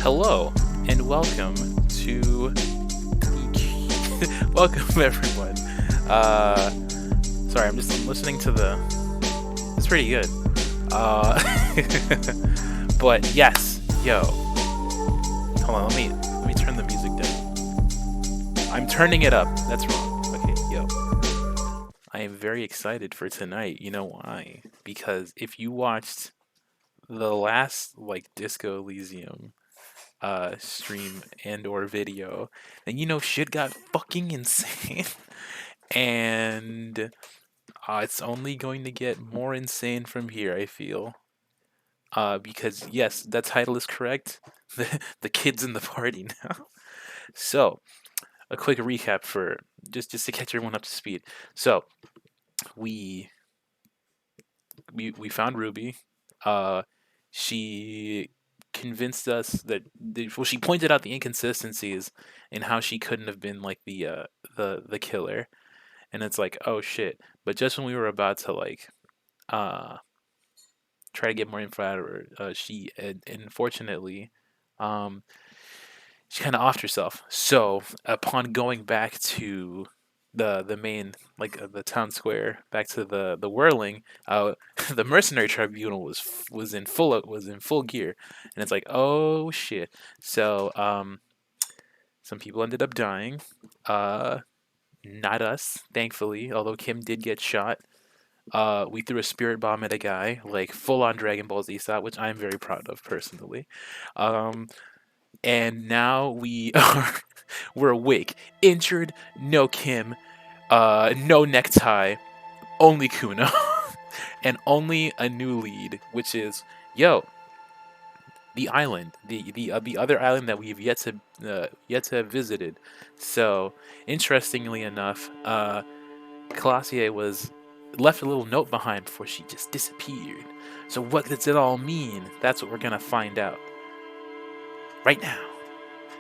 Hello and welcome to welcome everyone. Sorry, I'm listening to the. It's pretty good. Uh, but yes, yo, hold on. Let me turn the music down. I'm turning it up. That's wrong. Okay, yo, I am very excited for tonight. You know why? Because if you watched the last Disco Elysium stream and or video, then you know shit got fucking insane. And it's only going to get more insane from here, I feel. Because yes, that title is correct. The kids in the party now. So, a quick recap for just to catch everyone up to speed. So, we we found Ruby. Uh, she convinced us that well, she pointed out the inconsistencies in how she couldn't have been like the killer, and it's like, oh shit. But just when we were about to uh try to get more info out of her, she unfortunately um she kind of offed herself. So upon going back to the main the town square, back to the whirling, the mercenary tribunal was in full gear, and it's like, oh shit. So some people ended up dying. uh Not us, thankfully, although Kim did get shot. We threw a spirit bomb at a guy, like full on Dragon Ball Z style, which I'm very proud of personally. Um, and now we are we're awake, injured, no Kim, no necktie, only Kuno, and only a new lead, which is yo the island, the other island that we've yet to have visited. So interestingly enough, Classier was left a little note behind before she just disappeared. So what does it all mean? That's what we're gonna find out right now.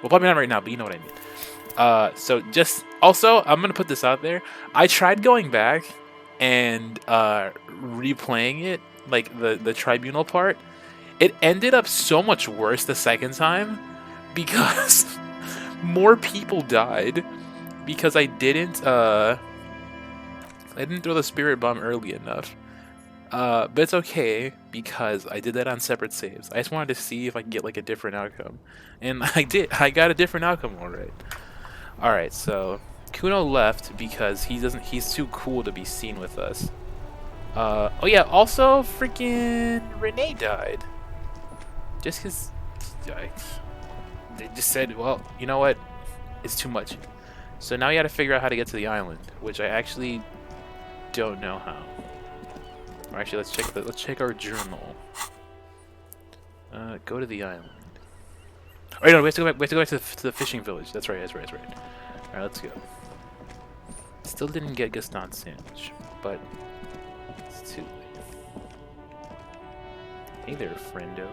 Well, probably not right now, but you know what I mean. So just also, I'm gonna put this out there. I tried going back and replaying it, like the tribunal part. It ended up so much worse the second time because more people died because I didn't throw the spirit bomb early enough. But it's okay because I did that on separate saves. I just wanted to see if I could get like a different outcome, and I did. I got a different outcome, all right. All right, so Kuno left because he's too cool to be seen with us. Oh yeah. Also, freaking Renee died. Just because they just said, well, you know what, it's too much. So now we got to figure out how to get to the island, which I actually don't know how. Or actually, let's check our journal. Go to the island. Oh, no, we have to go back. We have to go back to the fishing village. That's right. All right, let's go. Still didn't get Gaston's sandwich, but it's too late. Hey there, friendo.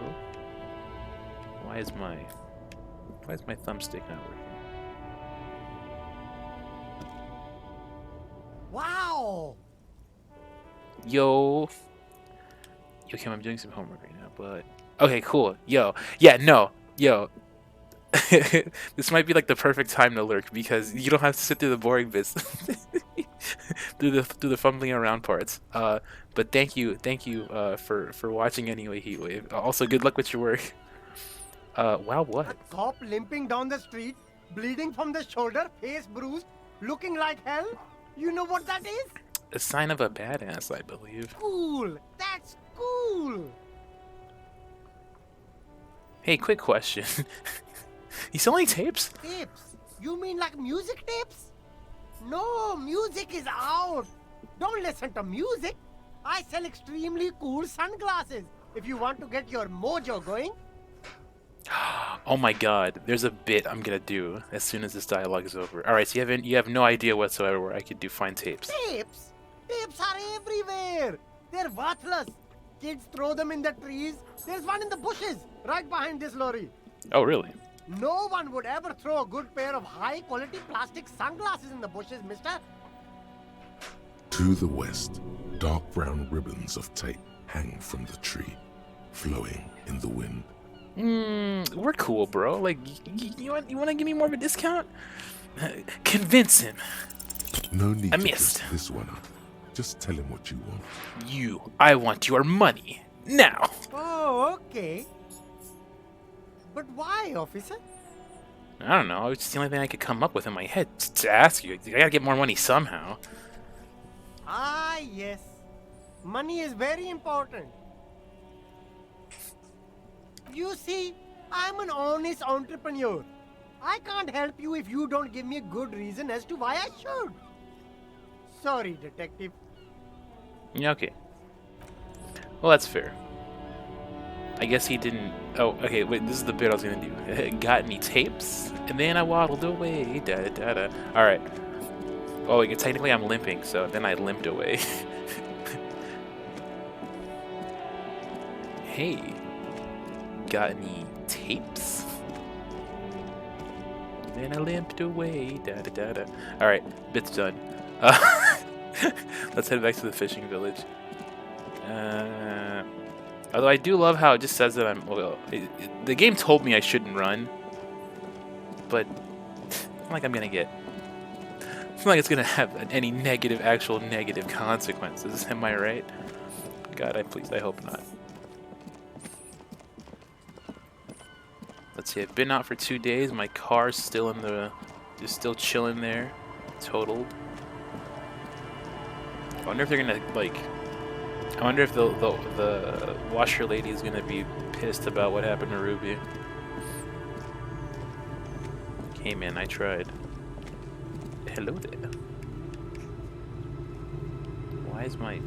Why is my thumbstick not working? Wow! Yo, Kim, I'm doing some homework right now, but okay, cool. Yo, yeah, no, yo. This might be like the perfect time to lurk because you don't have to sit through the boring bits, through the fumbling around parts. But thank you, for watching anyway, Heatwave. Also, good luck with your work. Wow, what? A cop limping down the street, bleeding from the shoulder, face bruised, looking like hell? You know what that is? A sign of a badass, I believe. Cool! That's cool! Hey, quick question. You selling tapes? Tapes? You mean like music tapes? No, music is out! Don't listen to music! I sell extremely cool sunglasses if you want to get your mojo going. Oh my god, there's a bit I'm gonna do as soon as this dialogue is over. Alright, so you have no idea whatsoever where I could find tapes. Tapes? Tapes are everywhere! They're worthless! Kids throw them in the trees. There's one in the bushes, right behind this lorry. Oh, really? No one would ever throw a good pair of high-quality plastic sunglasses in the bushes, mister. To the west, dark brown ribbons of tape hang from the tree, flowing in the wind. We're cool, bro. Like, you want to give me more of a discount? Convince him. No need I to missed. dress this one up. Just tell him what you want. I want your money. Now. Oh, okay. But why, officer? I don't know. It's the only thing I could come up with in my head to ask you. I gotta get more money somehow. Ah, yes. Money is very important. You see, I'm an honest entrepreneur. I can't help you if you don't give me a good reason as to why I should. Sorry, detective. Yeah, okay. Well, that's fair. I guess he didn't... Oh, okay, wait, this is the bit I was gonna do. Got any tapes? And then I waddled away. Da-da-da-da. Alright. Oh, like, technically I'm limping, so then I limped away. Hey. Got any tapes? Then I limped away. Da-da-da-da. Alright, bit's done. Let's head back to the fishing village. Although I do love how it just says that I'm... Well, the game told me I shouldn't run. But it's not like I'm gonna get... It's not like it's gonna have any actual negative consequences. Am I right? God, I hope not. Let's see, I've been out for 2 days. My car's still in the... Just still chilling there. Totaled. I wonder if they're gonna, like... I wonder if the washer lady is gonna be pissed about what happened to Ruby. Hey man, I tried. Hello there. Why is my...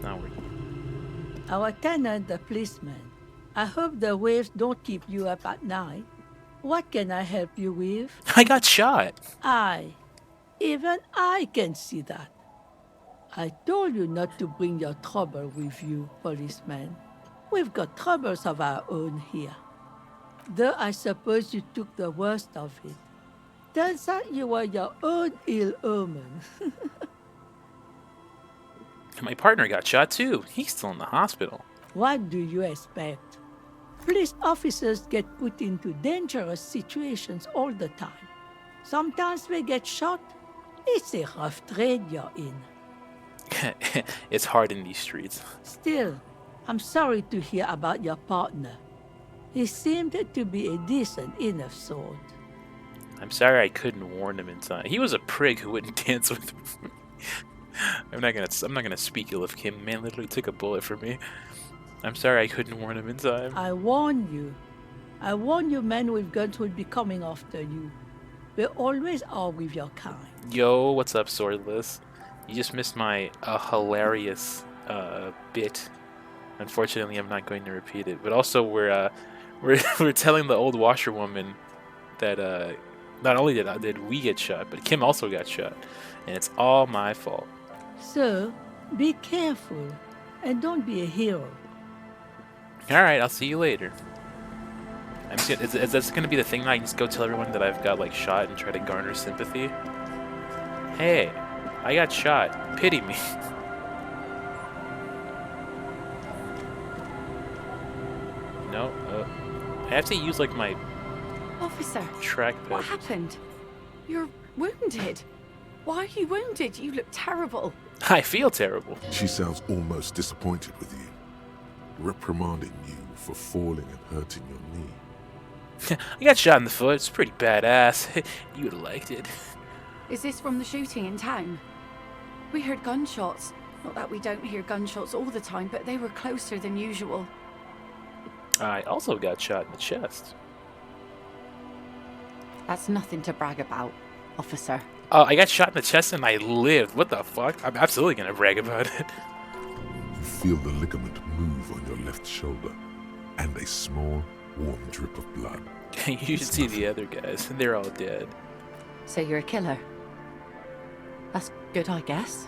Not working? Our tenant, the policeman. I hope the waves don't keep you up at night. What can I help you with? I got shot! Even I can see that. I told you not to bring your trouble with you, policeman. We've got troubles of our own here. Though I suppose you took the worst of it. Turns out you were your own ill omen. My partner got shot too. He's still in the hospital. What do you expect? Police officers get put into dangerous situations all the time. Sometimes they get shot. It's a rough trade you're in. It's hard in these streets. Still, I'm sorry to hear about your partner. He seemed to be a decent enough sort. I'm sorry I couldn't warn him in time. He was a prig who wouldn't dance with me. I'm not gonna speak ill of him. Man literally took a bullet for me. I'm sorry I couldn't warn him in time. I warned you. I warned you men with guns would be coming after you. They always are with your kind. Yo, what's up, Swordless? You just missed my hilarious bit. Unfortunately, I'm not going to repeat it. But also, we're telling the old washerwoman that not only did we get shot, but Kim also got shot, and it's all my fault. So, be careful, and don't be a hero. All right, I'll see you later. I'm just gonna, is this gonna be the thing? That I just go tell everyone that I've got like shot and try to garner sympathy. Hey, I got shot. Pity me. No, I have to use like my Officer, trackpad. what happened? You're wounded. Why are you wounded? You look terrible. I feel terrible. She sounds almost disappointed with you, reprimanding you for falling and hurting your knee. I got shot in the foot. It's pretty badass. You would have liked it. Is this from the shooting in town? We heard gunshots. Not that we don't hear gunshots all the time, but they were closer than usual. I also got shot in the chest. That's nothing to brag about, officer. I got shot in the chest and I lived. What the fuck? I'm absolutely gonna brag about it. You feel the ligament move on your left shoulder, and a small, warm drip of blood. You should see the other guys. They're all dead. So you're a killer? That's good, I guess.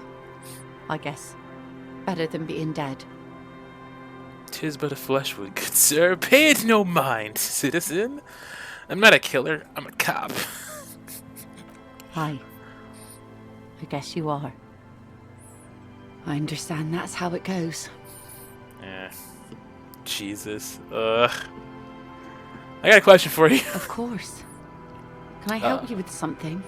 Better than being dead. 'Tis but a flesh wound, good sir. Pay it no mind, citizen. I'm not a killer. I'm a cop. Aye. I guess you are. I understand that's how it goes. Eh. Jesus. Ugh. I got a question for you. Of course. Can I help you with something?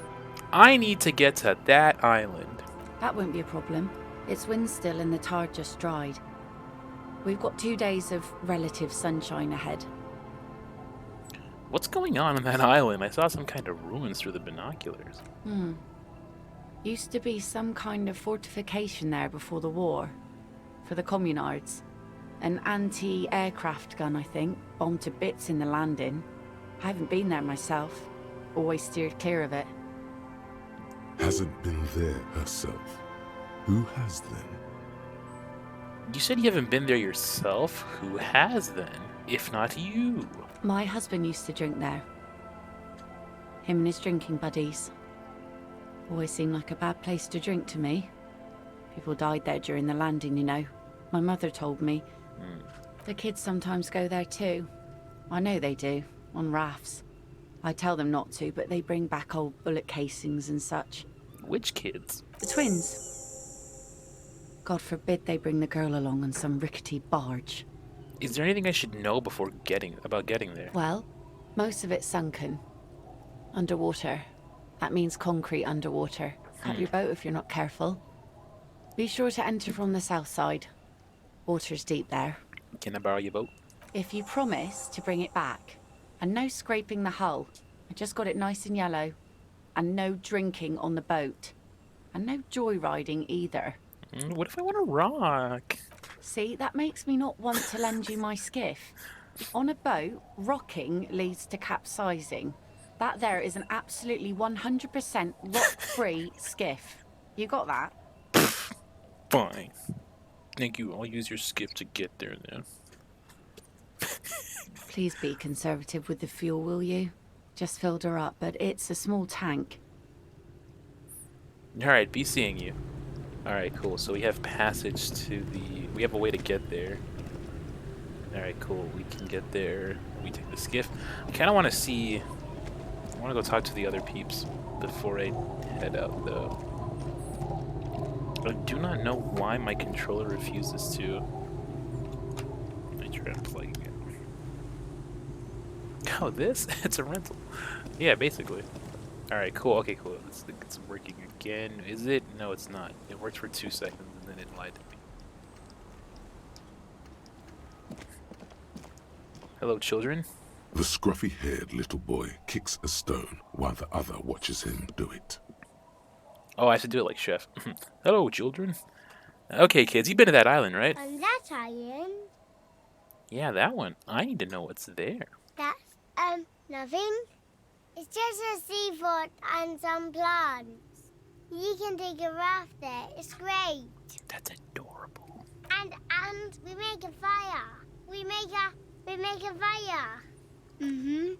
I need to get to that island. That won't be a problem. It's wind still and the tar just dried. We've got 2 days of relative sunshine ahead. What's going on that island? I saw some kind of ruins through the binoculars. Used to be some kind of fortification there before the war. For the communards. An anti-aircraft gun, I think. Bombed to bits in the landing. I haven't been there myself. Always steered clear of it. Hasn't been there herself. Who has then? You said you haven't been there yourself? Who has then? If not you? My husband used to drink there. Him and his drinking buddies. Always seemed like a bad place to drink to me. People died there during the landing, you know. My mother told me. The kids sometimes go there too. I know they do, on rafts. I tell them not to, but they bring back old bullet casings and such. Which kids? The twins. God forbid they bring the girl along on some rickety barge. Is there anything I should know before getting there? Well, most of it's sunken. Underwater. That means concrete underwater. Cut your boat if you're not careful. Be sure to enter from the south side. Water's deep there. Can I borrow your boat? If you promise to bring it back. And no scraping the hull. I just got it nice and yellow. And no drinking on the boat. And no joyriding either. What if I want to rock? See, that makes me not want to lend you my skiff. On a boat, rocking leads to capsizing. That there is an absolutely 100% rock-free skiff. You got that? Fine. Thank you. I'll use your skiff to get there then. Please be conservative with the fuel, will you? Just filled her up, but it's a small tank. Alright, be seeing you. Alright, cool. So we have passage to the... We have a way to get there. Alright, cool. We can get there. We take the skiff. I kind of want to see... I want to go talk to the other peeps before I head out, though. I do not know why my controller refuses to... Let me try unplugging it. Oh, this? It's a rental. Yeah, basically. Alright, cool. Okay, cool. It's working again. Is it? No, it's not. It worked for 2 seconds and then it lied to me. Hello, children. The scruffy-haired little boy kicks a stone while the other watches him do it. Oh, I should do it like Chef. Hello, children. Okay, kids, you've been to that island, right? On that island, Yeah, that one. I need to know what's there. that's, nothing. It's just a seafort and some plants. You can take a raft there. It's great. That's adorable. And we make a fire. We make a fire. Mm-hmm.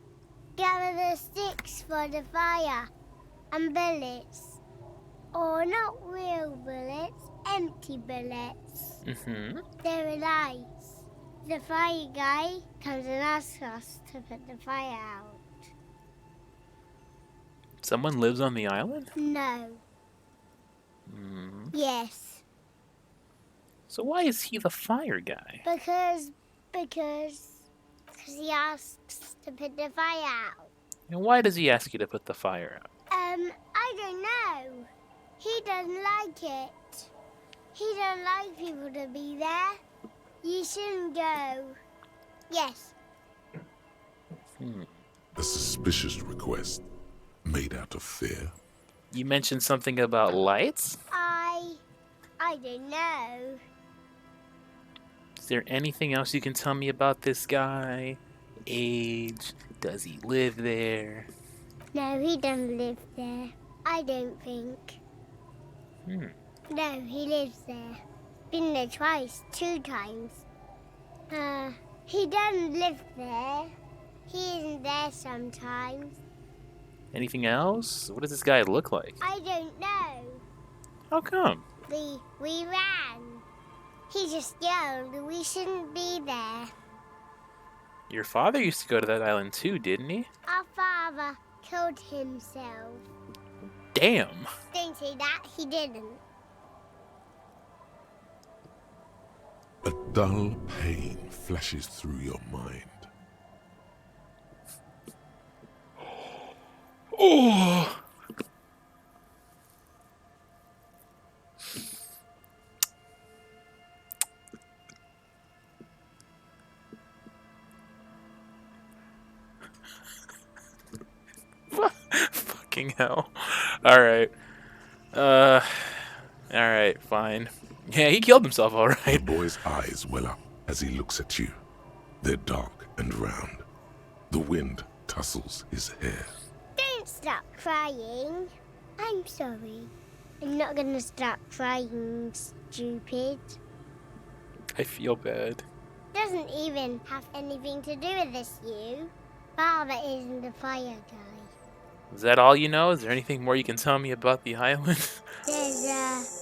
Gather the sticks for the fire. And bullets. Or not real bullets, empty bullets. Mm-hmm. They're nice. The fire guy comes and asks us to put the fire out. Someone lives on the island? No. Mm. Yes. So why is he the fire guy? Because he asks to put the fire out. And why does he ask you to put the fire out? I don't know. He doesn't like it. He doesn't like people to be there. You shouldn't go. Yes. A suspicious request made out of fear. You mentioned something about lights? I don't know. Is there anything else you can tell me about this guy? Age? Does he live there? No, he doesn't live there. I don't think. No, he lives there. Been there twice, 2 times. He doesn't live there. He isn't there sometimes. Anything else? What does this guy look like? I don't know. How come? We ran. He just yelled we shouldn't be there. Your father used to go to that island too, didn't he? Our father killed himself. Damn! Don't say that, he didn't. A dull pain flashes through your mind. Oh. Fucking hell. Alright. Alright, fine. Yeah, he killed himself, The alright. boy's eyes well up as he looks at you. They're dark and round. The wind tussles his hair. Don't stop crying. I'm sorry. I'm not gonna stop crying, stupid. I feel bad. Doesn't even have anything to do with this, you. Father isn't the fire guy. Is that all you know? Is there anything more you can tell me about the island? There's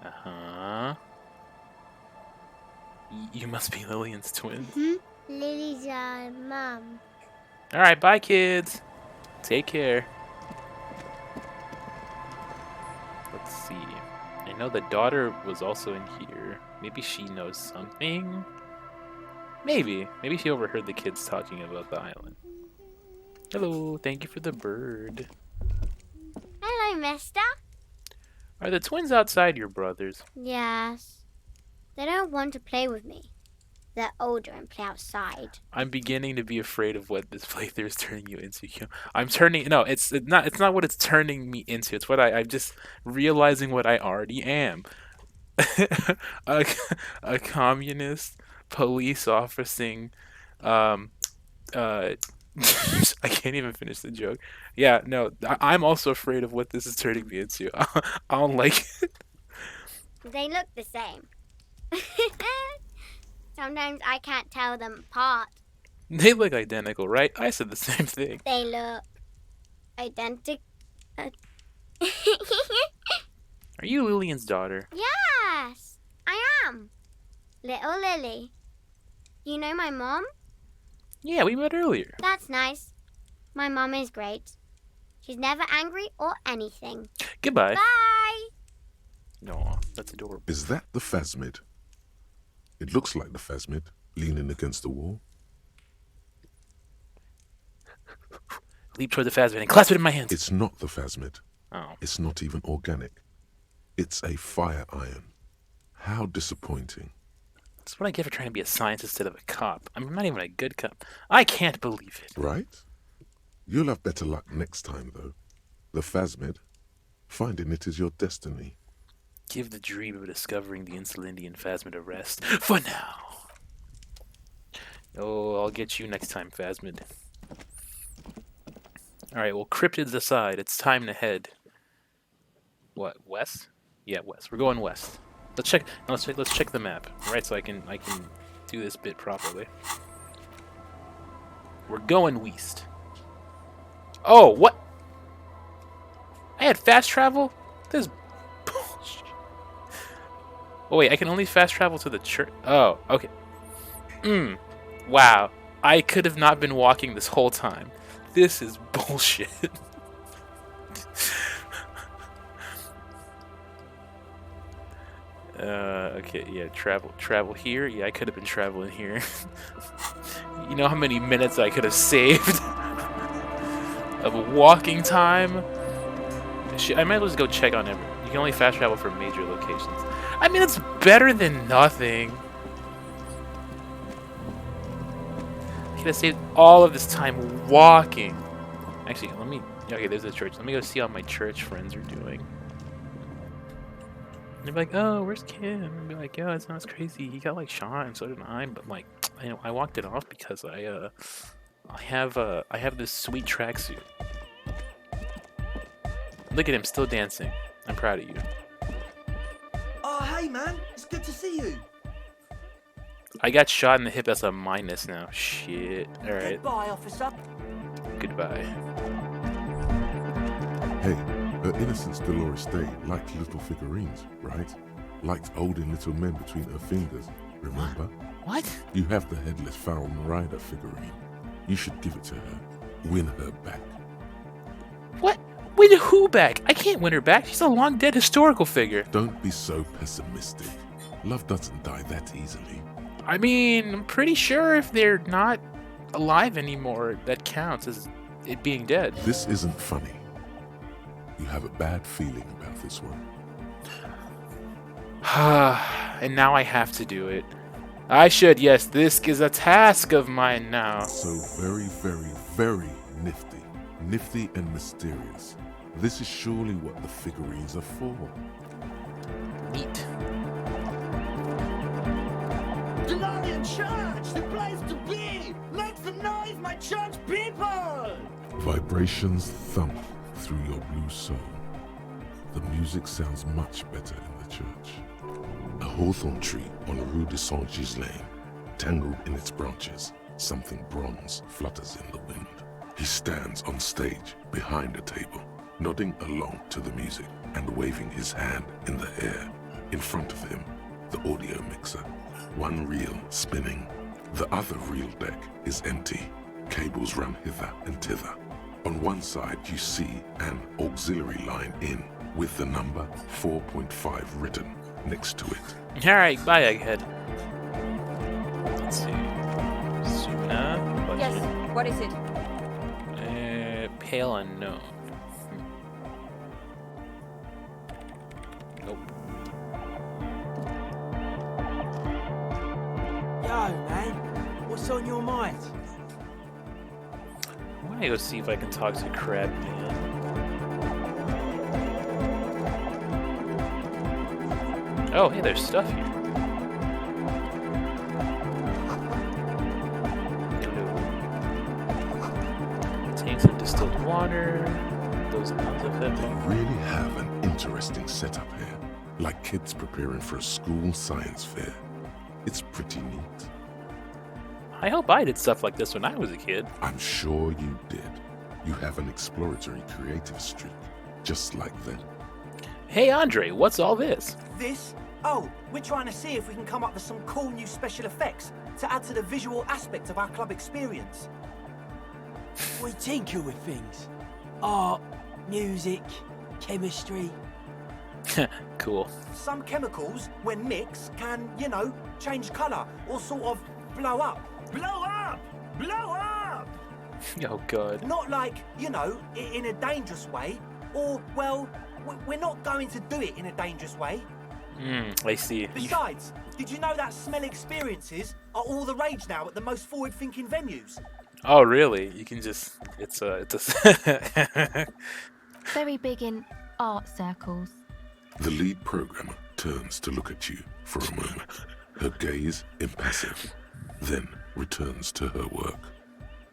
Uh-huh. You must be Lillian's twin. Lily's mum. Alright, bye kids. Take care. Let's see. I know the daughter was also in here. Maybe she knows something? Maybe. Maybe she overheard the kids talking about the island. Hello, thank you for the bird. Hello, mister. Are the twins outside your brothers? Yes. They don't want to play with me. They're older and play outside. I'm beginning to be afraid of what this playthrough is turning you into. I'm turning no, it's not what it's turning me into. It's what I'm just realizing what I already am. a communist police officing I can't even finish the joke. Yeah, no, I'm also afraid of what this is turning me into. I don't like it. They look the same. Sometimes I can't tell them apart. They look identical, right? I said the same thing. They look identical. Are you Lillian's daughter? Yes, I am. Little Lily. You know my mom? Yeah, we met earlier. That's nice. My mom is great. She's never angry or anything. Goodbye. Bye! No, that's adorable. Is that the phasmid? It looks like the phasmid, leaning against the wall. Leap toward the phasmid and clasp it in my hands. It's not the phasmid. Oh. It's not even organic. It's a fire iron. How disappointing. That's what I get for trying to be a scientist instead of a cop. I'm not even a good cop. I can't believe it. Right? You'll have better luck next time, though. The phasmid, finding it is your destiny. Give the dream of discovering the Insulindian phasmid a rest. For now. Oh, I'll get you next time, phasmid. Alright, well, cryptids aside, it's time to head. What, west? Yeah, west. We're going west. Let's check the map, right? So I can do this bit properly. We're going west. Oh, what? I had fast travel? This is bullshit. Oh wait, I can only fast travel to the church. Oh, okay. Wow. I could have not been walking this whole time. This is bullshit. Okay, yeah, travel here. Yeah, I could have been traveling here. You know how many minutes I could have saved of walking time? Shit, I might as well just go check on everyone. You can only fast travel from major locations. I mean, it's better than nothing. I could have saved all of this time walking. Actually, let me... Okay, there's a church. Let me go see how my church friends are doing. And they'll be like, oh, where's Kim? And be like, yeah, it's not as crazy. He got, like, shot, and so did I. But, like, I walked it off because I have this sweet tracksuit. Look at him, still dancing. I'm proud of you. Oh, hey, man. It's good to see you. I got shot in the hip. That's a minus now. Shit. All right. Goodbye, officer. Goodbye. Hey, her innocence Dolores Day liked little figurines, right? Liked holding little men between her fingers, remember? What? You have the headless foul rider figurine. You should give it to her. Win her back. What? Win who back? I can't win her back. She's a long dead historical figure. Don't be so pessimistic. Love doesn't die that easily. I mean, I'm pretty sure if they're not alive anymore that counts as it being dead. This isn't funny. You have a bad feeling about this one. And now I have to do it. I should, yes, this is a task of mine now. So very, very, very nifty. Nifty and mysterious. This is surely what the figurines are for. Neat. Denarian Church, the place to be! Make some noise, my church people! Vibrations thump through your blue soul. The music sounds much better in the church. A hawthorn tree on Rue de Saint-Gislain, tangled in its branches, something bronze flutters in the wind. He stands on stage behind a table, nodding along to the music and waving his hand in the air. In front of him, the audio mixer, one reel spinning. The other reel deck is empty. Cables run hither and thither. On one side you see an auxiliary line in with the number 4.5 written next to it. Alright, bye, Egghead. Let's see. Suna? Question? Yes, what is it? Pale unknown. Nope. Yo, man, what's on your mind? I'm gonna go see if I can talk to Crab Man. Oh, hey, there's stuff here. Tanks of distilled water. Those kinds of They things. really have an interesting setup here, like kids preparing for a school science fair. It's pretty neat. I hope I did stuff like this when I was a kid. I'm sure you did. You have an exploratory creative streak, just like them. Hey, Andre, what's all this? This? Oh, we're trying to see if we can come up with some cool new special effects to add to the visual aspect of our club experience. We tinker with things. Art, music, chemistry. Cool. Some chemicals, when mixed, can, you know, change colour or sort of blow up. Blow up! Blow up! Oh, God. Not like, you know, in a dangerous way, or, well, we're not going to do it in a dangerous way. I see. Besides, did you know that smell experiences are all the rage now at the most forward-thinking venues? Oh, really? You can just... It's a... Very big in art circles. The lead programmer turns to look at you for a moment, her gaze impassive, then returns to her work.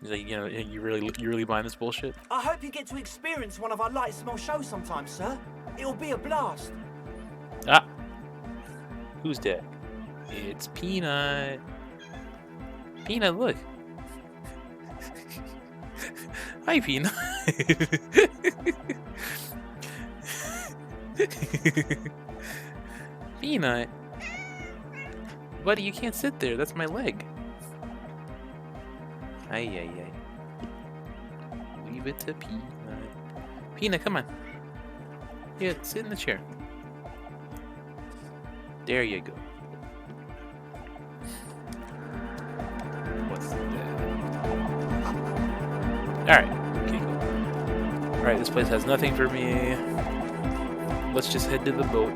He's like, you know, you really buying this bullshit? I hope you get to experience one of our light smell shows sometime, sir. It'll be a blast. Ah! Who's dead? It's Peanut. Peanut, look. Hi, Peanut. Peanut. Buddy, you can't sit there. That's my leg. Ay, ay, ay. Leave it to Peanut. Peanut, come on. Here, sit in the chair. There you go. What's that? Alright. Okay, cool. Alright, this place has nothing for me. Let's just head to the boat.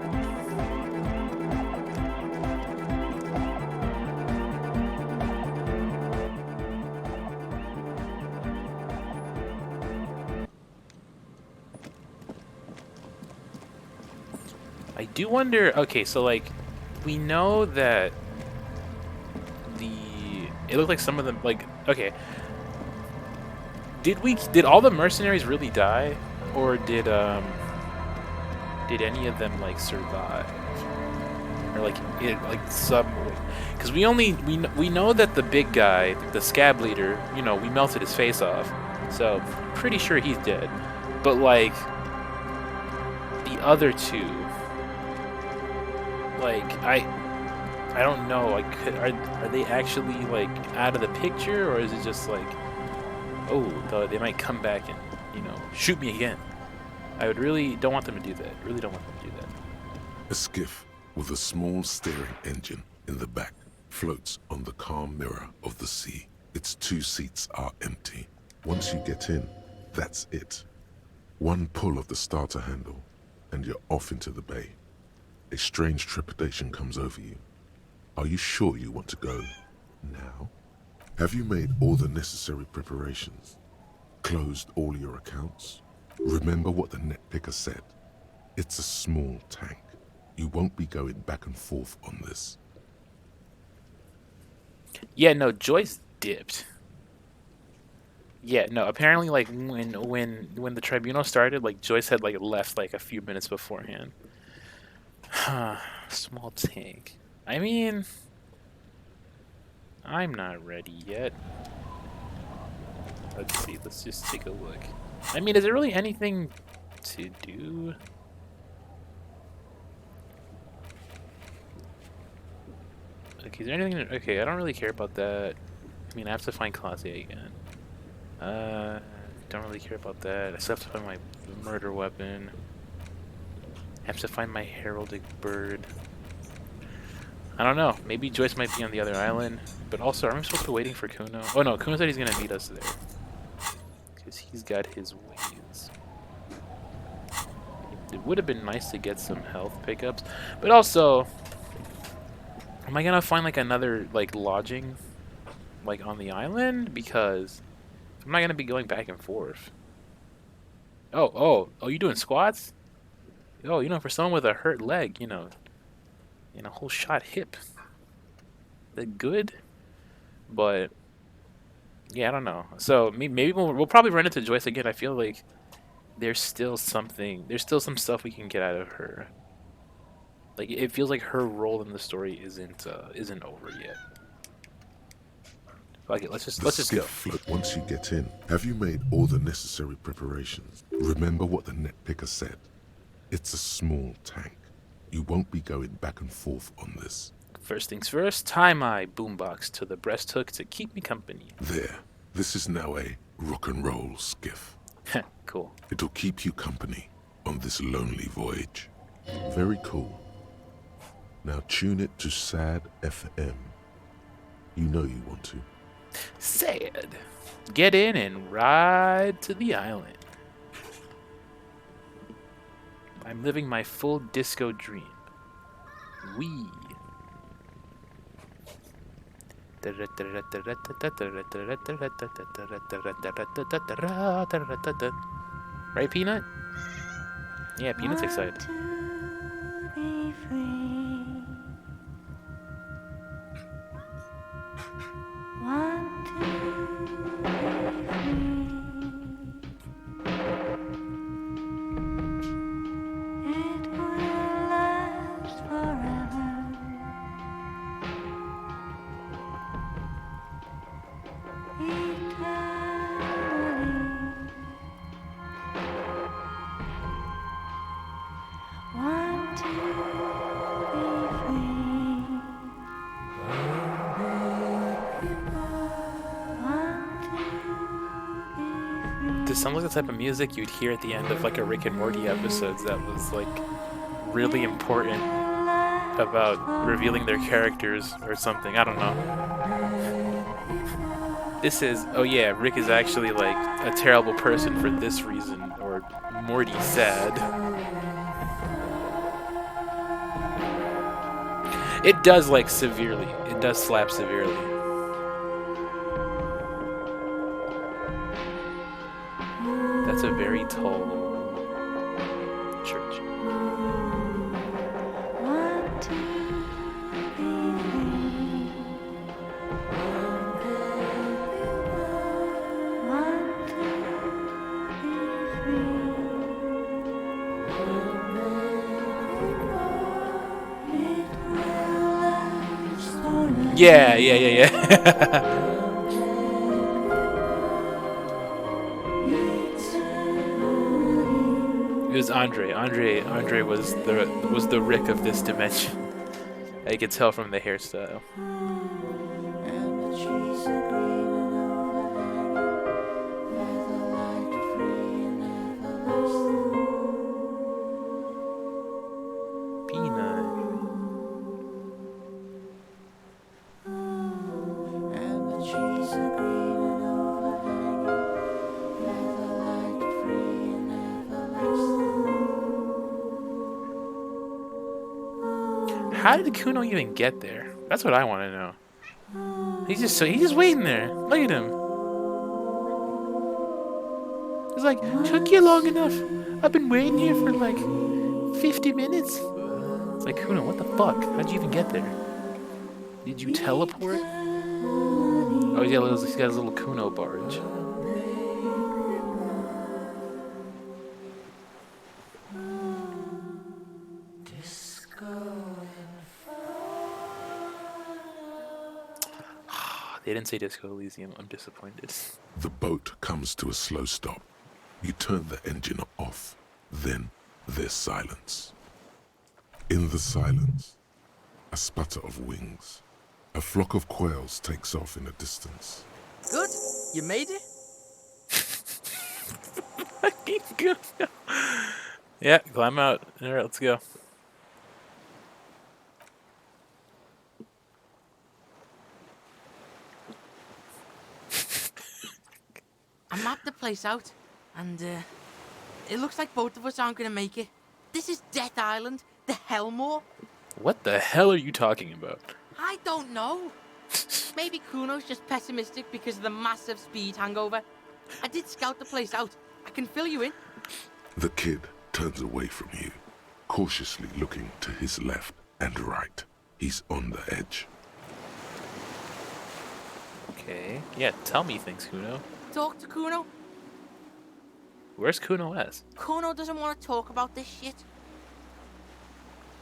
I do wonder, okay, so like, we know that it looked like some of them, like, okay. Did all the mercenaries really die? Or did any of them, like, survive? Or, like, because we know that the big guy, the scab leader, you know, we melted his face off. So, pretty sure he's dead. But, like, the other two, like, I don't know, like, are they actually, like, out of the picture, or is it just like, oh, they might come back and, you know, shoot me again? I would really don't want them to do that. Really don't want them to do that. A skiff with a small steering engine in the back floats on the calm mirror of the sea. Its 2 seats are empty. Once you get in, that's it. One pull of the starter handle, and you're off into the bay. A strange trepidation comes over you. Are you sure you want to go now? Have you made all the necessary preparations? Closed all your accounts? Remember what the net picker said. It's a small tank. You won't be going back and forth on this. Yeah, no, Joyce dipped. Yeah, no, apparently like when the tribunal started, like Joyce had like left like a few minutes beforehand. Small tank. I mean, I'm not ready yet. Let's see, let's just take a look. I mean, is there really anything to do? Okay, is there anything? Okay, I don't really care about that. I mean, I have to find Claudia again. Don't really care about that. I still have to find my murder weapon. I have to find my heraldic bird. I don't know. Maybe Joyce might be on the other island. But also, are we supposed to be waiting for Kuno? Oh no, Kuno said he's gonna meet us there. Because he's got his ways. It would have been nice to get some health pickups. But also, am I gonna find like another like lodging like on the island? Because I'm not gonna be going back and forth. Oh, you doing squats? Oh, you know, for someone with a hurt leg, you know, and a whole shot hip. That good? But yeah, I don't know. So maybe we'll probably run into Joyce again. I feel like there's still something. There's still some stuff we can get out of her. Like it feels like her role in the story isn't over yet. Okay, let's just go. Float once you get in. Have you made all the necessary preparations? Remember what the net picker said. It's a small tank. You won't be going back and forth on this. First things first, tie my boombox to the breast hook to keep me company. There. This is now a rock and roll skiff. Cool. It'll keep you company on this lonely voyage. Very cool. Now tune it to Sad FM. You know you want to. Sad. Get in and ride to the island. I'm living my full disco dream. Wee. Right, Peanut? Yeah, Peanut's excited. This sounds like the type of music you'd hear at the end of like a Rick and Morty episodes that was like really important about revealing their characters or something. I don't know. This is, oh yeah, Rick is actually like a terrible person for this reason, or Morty's sad. It does like severely. It does slap severely. That's a very tall church. Yeah. It was Andre. Andre was the Rick of this dimension. I could tell from the hairstyle. Peanut. How did Kuno even get there? That's what I want to know. He's just waiting there. Look at him. He's like, took you long enough. I've been waiting here for like 50 minutes. It's like, Kuno, what the fuck? How'd you even get there? Did you teleport? Oh, he's got his little Kuno barge. They didn't say Disco Elysium. I'm disappointed. The boat comes to a slow stop. You turn the engine off. Then there's silence. In the silence, a sputter of wings. A flock of quails takes off in the distance. Good. You made it? Fucking good. Yeah, climb out. Alright, let's go. I mapped the place out, and it looks like both of us aren't gonna make it. This is Death Island, the Hellmore. What the hell are you talking about? I don't know. Maybe Kuno's just pessimistic because of the massive speed hangover. I did scout the place out. I can fill you in. The kid turns away from you, cautiously looking to his left and right. He's on the edge. Okay. Yeah, tell me things, Kuno. Talk to Kuno. Where's Kuno S? Kuno doesn't want to talk about this shit.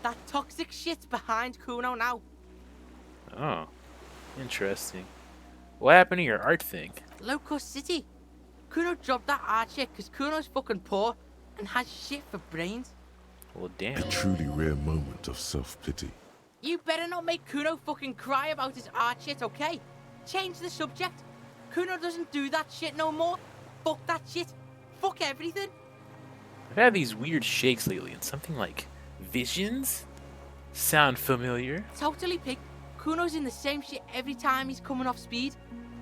That toxic shit's behind Kuno now. Oh. Interesting. What happened to your art thing? Locust City. Kuno dropped that art shit because Kuno's fucking poor and has shit for brains. Well, damn. A truly rare moment of self-pity. You better not make Kuno fucking cry about his art shit, okay? Change the subject. Kuno doesn't do that shit no more. Fuck that shit. Fuck everything. I've had these weird shakes lately, and something like visions sound familiar. Totally, pig. Kuno's in the same shit every time he's coming off speed.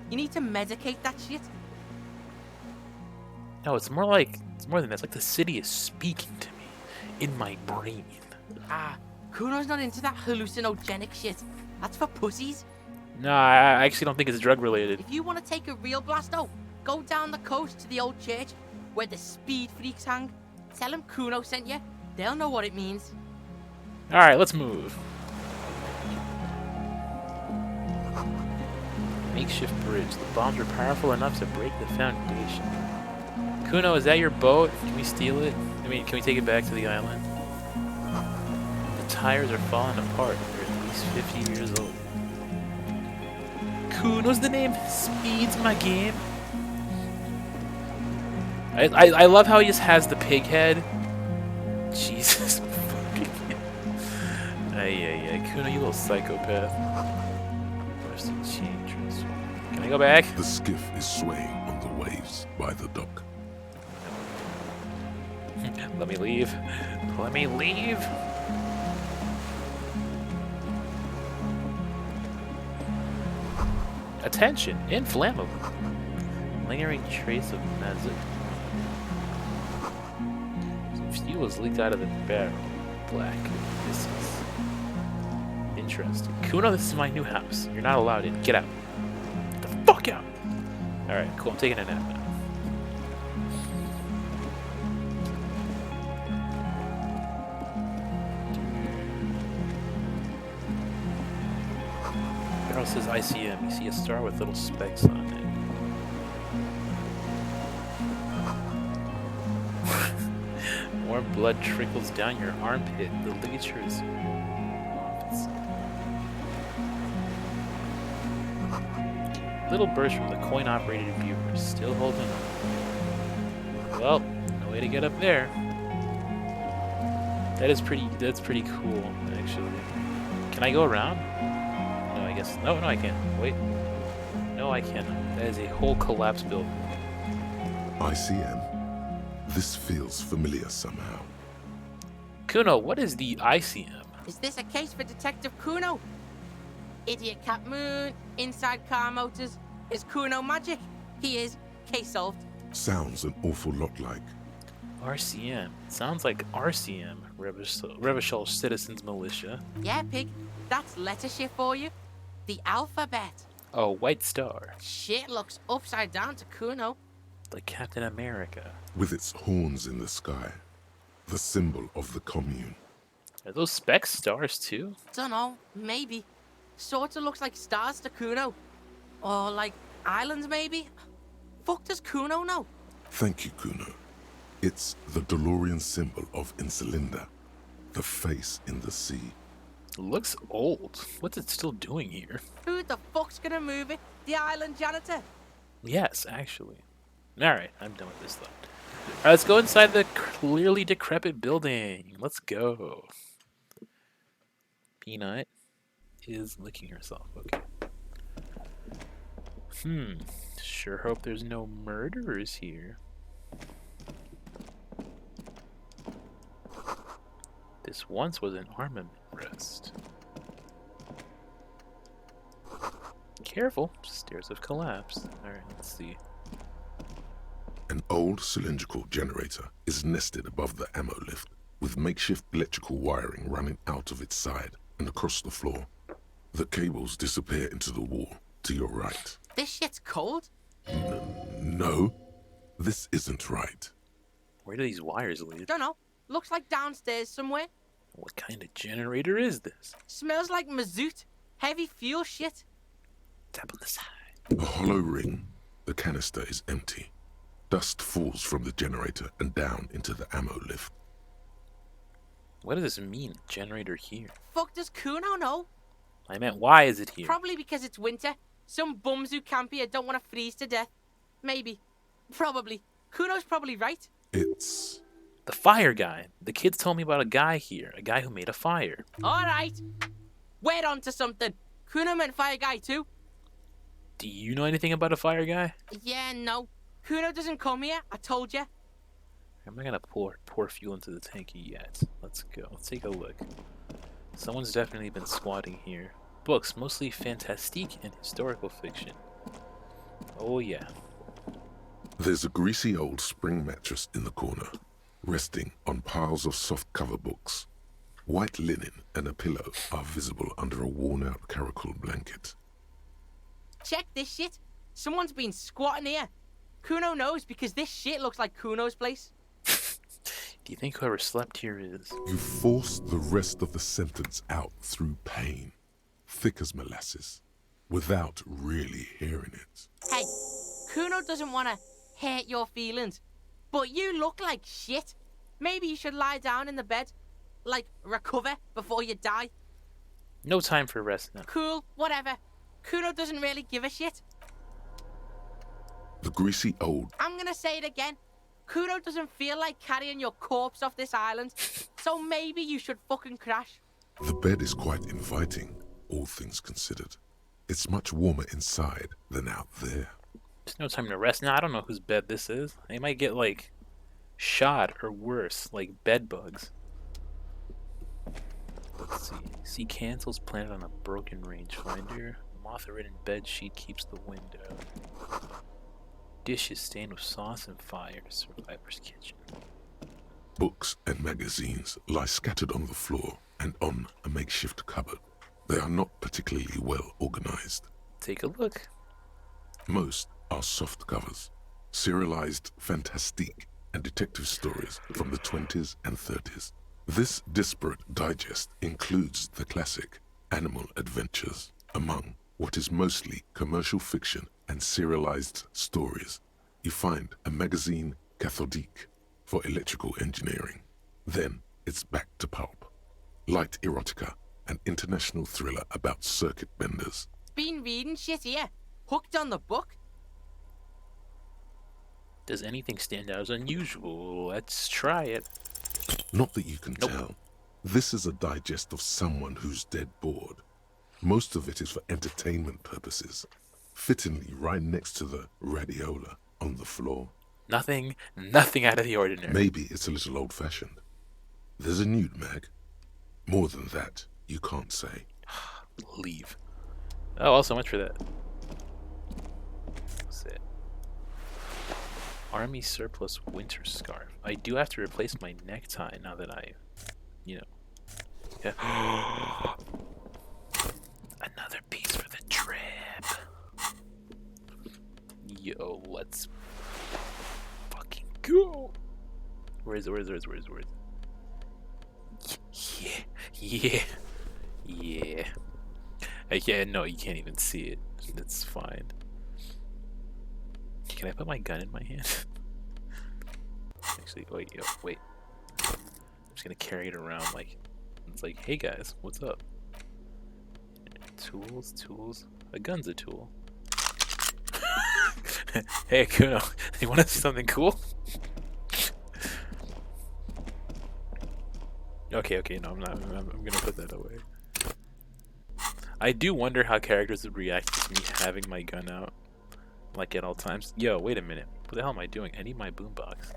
You need to medicate that shit. No, it's more than that. It's like the city is speaking to me in my brain. Ah, Kuno's not into that hallucinogenic shit. That's for pussies. No, I actually don't think it's drug related. If you want to take a real blast out, go down the coast to the old church where the speed freaks hang. Tell them Kuno sent you. They'll know what it means. Alright, let's move. Makeshift bridge. The bombs are powerful enough to break the foundation. Kuno, is that your boat? Can we steal it? I mean, can we take it back to the island? The tires are falling apart. They're at least 50 years old. Kuno's the name. Speed's my game. I love how he just has the pig head. Jesus fucking. Ay. Kuno, you little psychopath. Where's the chain transfer? Can I go back? The skiff is swaying on the waves by the dock. Let me leave. Let me leave. Attention, inflammable. Lingering trace of magic. Some fuel is leaked out of the barrel. Black. This is interesting. Kuno, this is my new house. You're not allowed in. Get out. Get the fuck out. Alright, cool. I'm taking a nap now. Barrel says ICM. You see a star with little specks on it. Warm blood trickles down your armpit. The ligature is off. Little burst from the coin-operated viewer. Still holding on. Well, no way to get up there. That's pretty cool, actually. Can I go around? No, I guess. No, I can't. Wait. No, I can't. That is a whole collapsed building. ICM. This feels familiar somehow. Kuno, what is the ICM? Is this a case for Detective Kuno? Idiot Cat Moon, inside car motors. Is Kuno magic? He is. Case solved. Sounds an awful lot like. RCM. Sounds like RCM, Revachol Citizens Militia. Yeah, pig. That's lettership for you. The alphabet. Oh, White Star. Shit looks upside down to Kuno. Like Captain America. With its horns in the sky, the symbol of the commune. Are those specks stars too? Dunno, maybe. Sorta looks like stars to Kuno. Or like islands, maybe? Fuck does Kuno know? Thank you, Kuno. It's the DeLorean symbol of Insulinda, the face in the sea. It looks old. What's it still doing here? Who the fuck's gonna move it? The island janitor? Yes, actually. Alright, I'm done with this though. Alright, let's go inside the clearly decrepit building. Let's go. Peanut is licking herself. Okay. Sure hope there's no murderers here. This once was an armament rest. Careful, stairs have collapsed. Alright, let's see. An old cylindrical generator is nested above the ammo lift, with makeshift electrical wiring running out of its side and across the floor. The cables disappear into the wall to your right. This shit's cold? No, this isn't right. Where do these wires lead? Dunno. Looks like downstairs somewhere. What kind of generator is this? Smells like mazout. Heavy fuel shit. Tap on the side. A hollow ring. The canister is empty. Dust falls from the generator and down into the ammo lift. What does this mean? Generator here? Fuck does Kuno know? I meant, why is it here? Probably because it's winter. Some bums who camp here don't want to freeze to death. Maybe. Probably. Kuno's probably right. It's... The fire guy. The kids told me about a guy here. A guy who made a fire. Alright. We're on to something. Kuno meant fire guy too. Do you know anything about a fire guy? Yeah, no. Kuno doesn't come here. I told you. I'm not gonna pour fuel into the tanky yet. Let's go. Let's take a look. Someone's definitely been squatting here. Books, mostly fantastique and historical fiction. Oh yeah. There's a greasy old spring mattress in the corner, resting on piles of soft cover books. White linen and a pillow are visible under a worn-out caracol blanket. Check this shit. Someone's been squatting here. Kuno knows because this shit looks like Kuno's place. Do you think whoever slept here is... You force the rest of the sentence out through pain, thick as molasses, without really hearing it. Hey, Kuno doesn't want to hurt your feelings, but you look like shit. Maybe you should lie down in the bed, like recover before you die. No time for rest now. Cool, whatever. Kuno doesn't really give a shit. The greasy old... I'm gonna say it again. Kuno doesn't feel like carrying your corpse off this island, so maybe you should fucking crash. The bed is quite inviting, all things considered. It's much warmer inside than out there. There's no time to rest now. I don't know whose bed this is. They might get, like, shot or worse, like bed bugs. Let's see. See cancels planted on a broken rangefinder. Moth-ridden bed sheet keeps the wind out. Dishes stained with sauce and fire. Survivor's kitchen. Books and magazines lie scattered on the floor and on a makeshift cupboard. They are not particularly well organized. Take a look. Most are soft covers, serialized fantastique and detective stories from the 20s and 30s. This disparate digest includes the classic Animal Adventures, among what is mostly commercial fiction and serialized stories. You find a magazine cathodique for electrical engineering. Then it's back to pulp. Light erotica, an international thriller about circuit benders. Been reading shit here. Hooked on the book. Does anything stand out as unusual? Let's try it. Not that you can tell. This is a digest of someone who's dead bored. Most of it is for entertainment purposes, fittingly right next to the radiola on the floor. Nothing out of the ordinary. Maybe it's a little old-fashioned. There's a nude mag. More than that, you can't say. Leave. Oh, well, so much for that. That's it. Army surplus winter scarf. I do have to replace my necktie now that I, you know. Yeah. Another piece for the trip. Yo, let's fucking go. Where is it? Yeah. Yeah, no, you can't even see it. That's fine. Can I put my gun in my hand? Actually, wait. I'm just gonna carry it around like it's like, hey guys, what's up? Tools. A gun's a tool. Hey Kuno, you want to see something cool? Okay, no, I'm not. I'm gonna put that away. I do wonder how characters would react to me having my gun out, like at all times. Yo, wait a minute. What the hell am I doing? I need my boombox.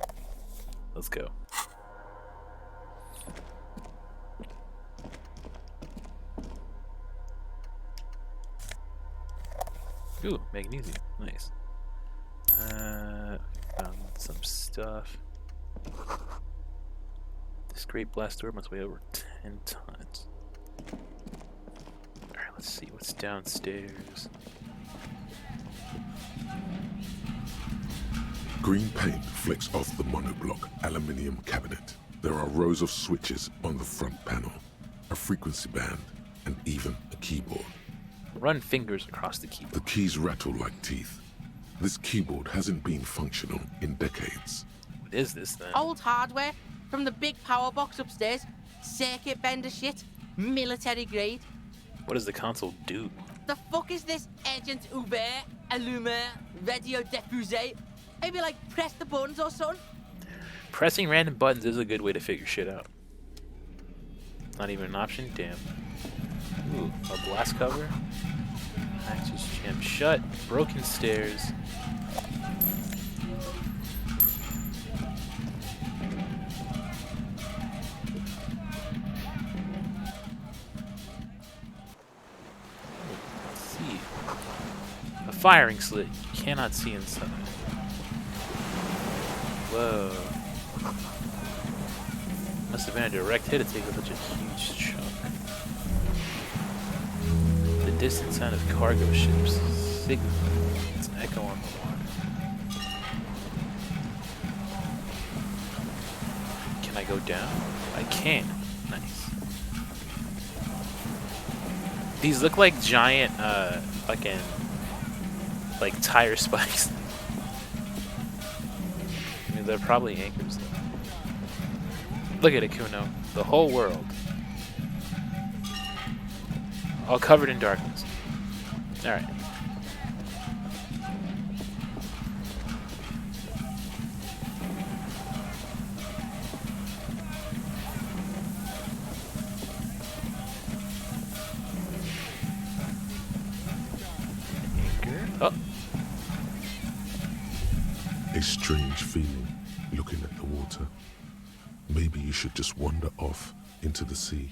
Let's go. Ooh, magnesium. Nice. Found some stuff. This great blast door must weigh over 10 tons. Alright, let's see what's downstairs. Green paint flicks off the monoblock aluminium cabinet. There are rows of switches on the front panel, a frequency band, and even a keyboard. Run fingers across the keyboard. The keys rattle like teeth. This keyboard hasn't been functional in decades. What is this then? Old hardware from the big power box upstairs. Circuit bender shit. Military grade. What does the console do? The fuck is this Agent Hubert, Allumer, Radio Diffuser? Maybe like press the buttons or something? Pressing random buttons is a good way to figure shit out. Not even an option? Damn. Ooh, a blast cover. Access jammed shut. Broken stairs. Let's see. A firing slit. You cannot see inside. Whoa. Must have been a direct hit to take such a huge chunk. The distant sound of cargo ships. Signal. It's an echo on the water. Can I go down? I can. Nice. These look like giant, fucking, like tire spikes. I mean, they're probably anchors though. Look at it, Kuno. The whole world. All covered in darkness. Alright. Anchor. Oh. A strange feeling looking at the water. Maybe you should just wander off into the sea.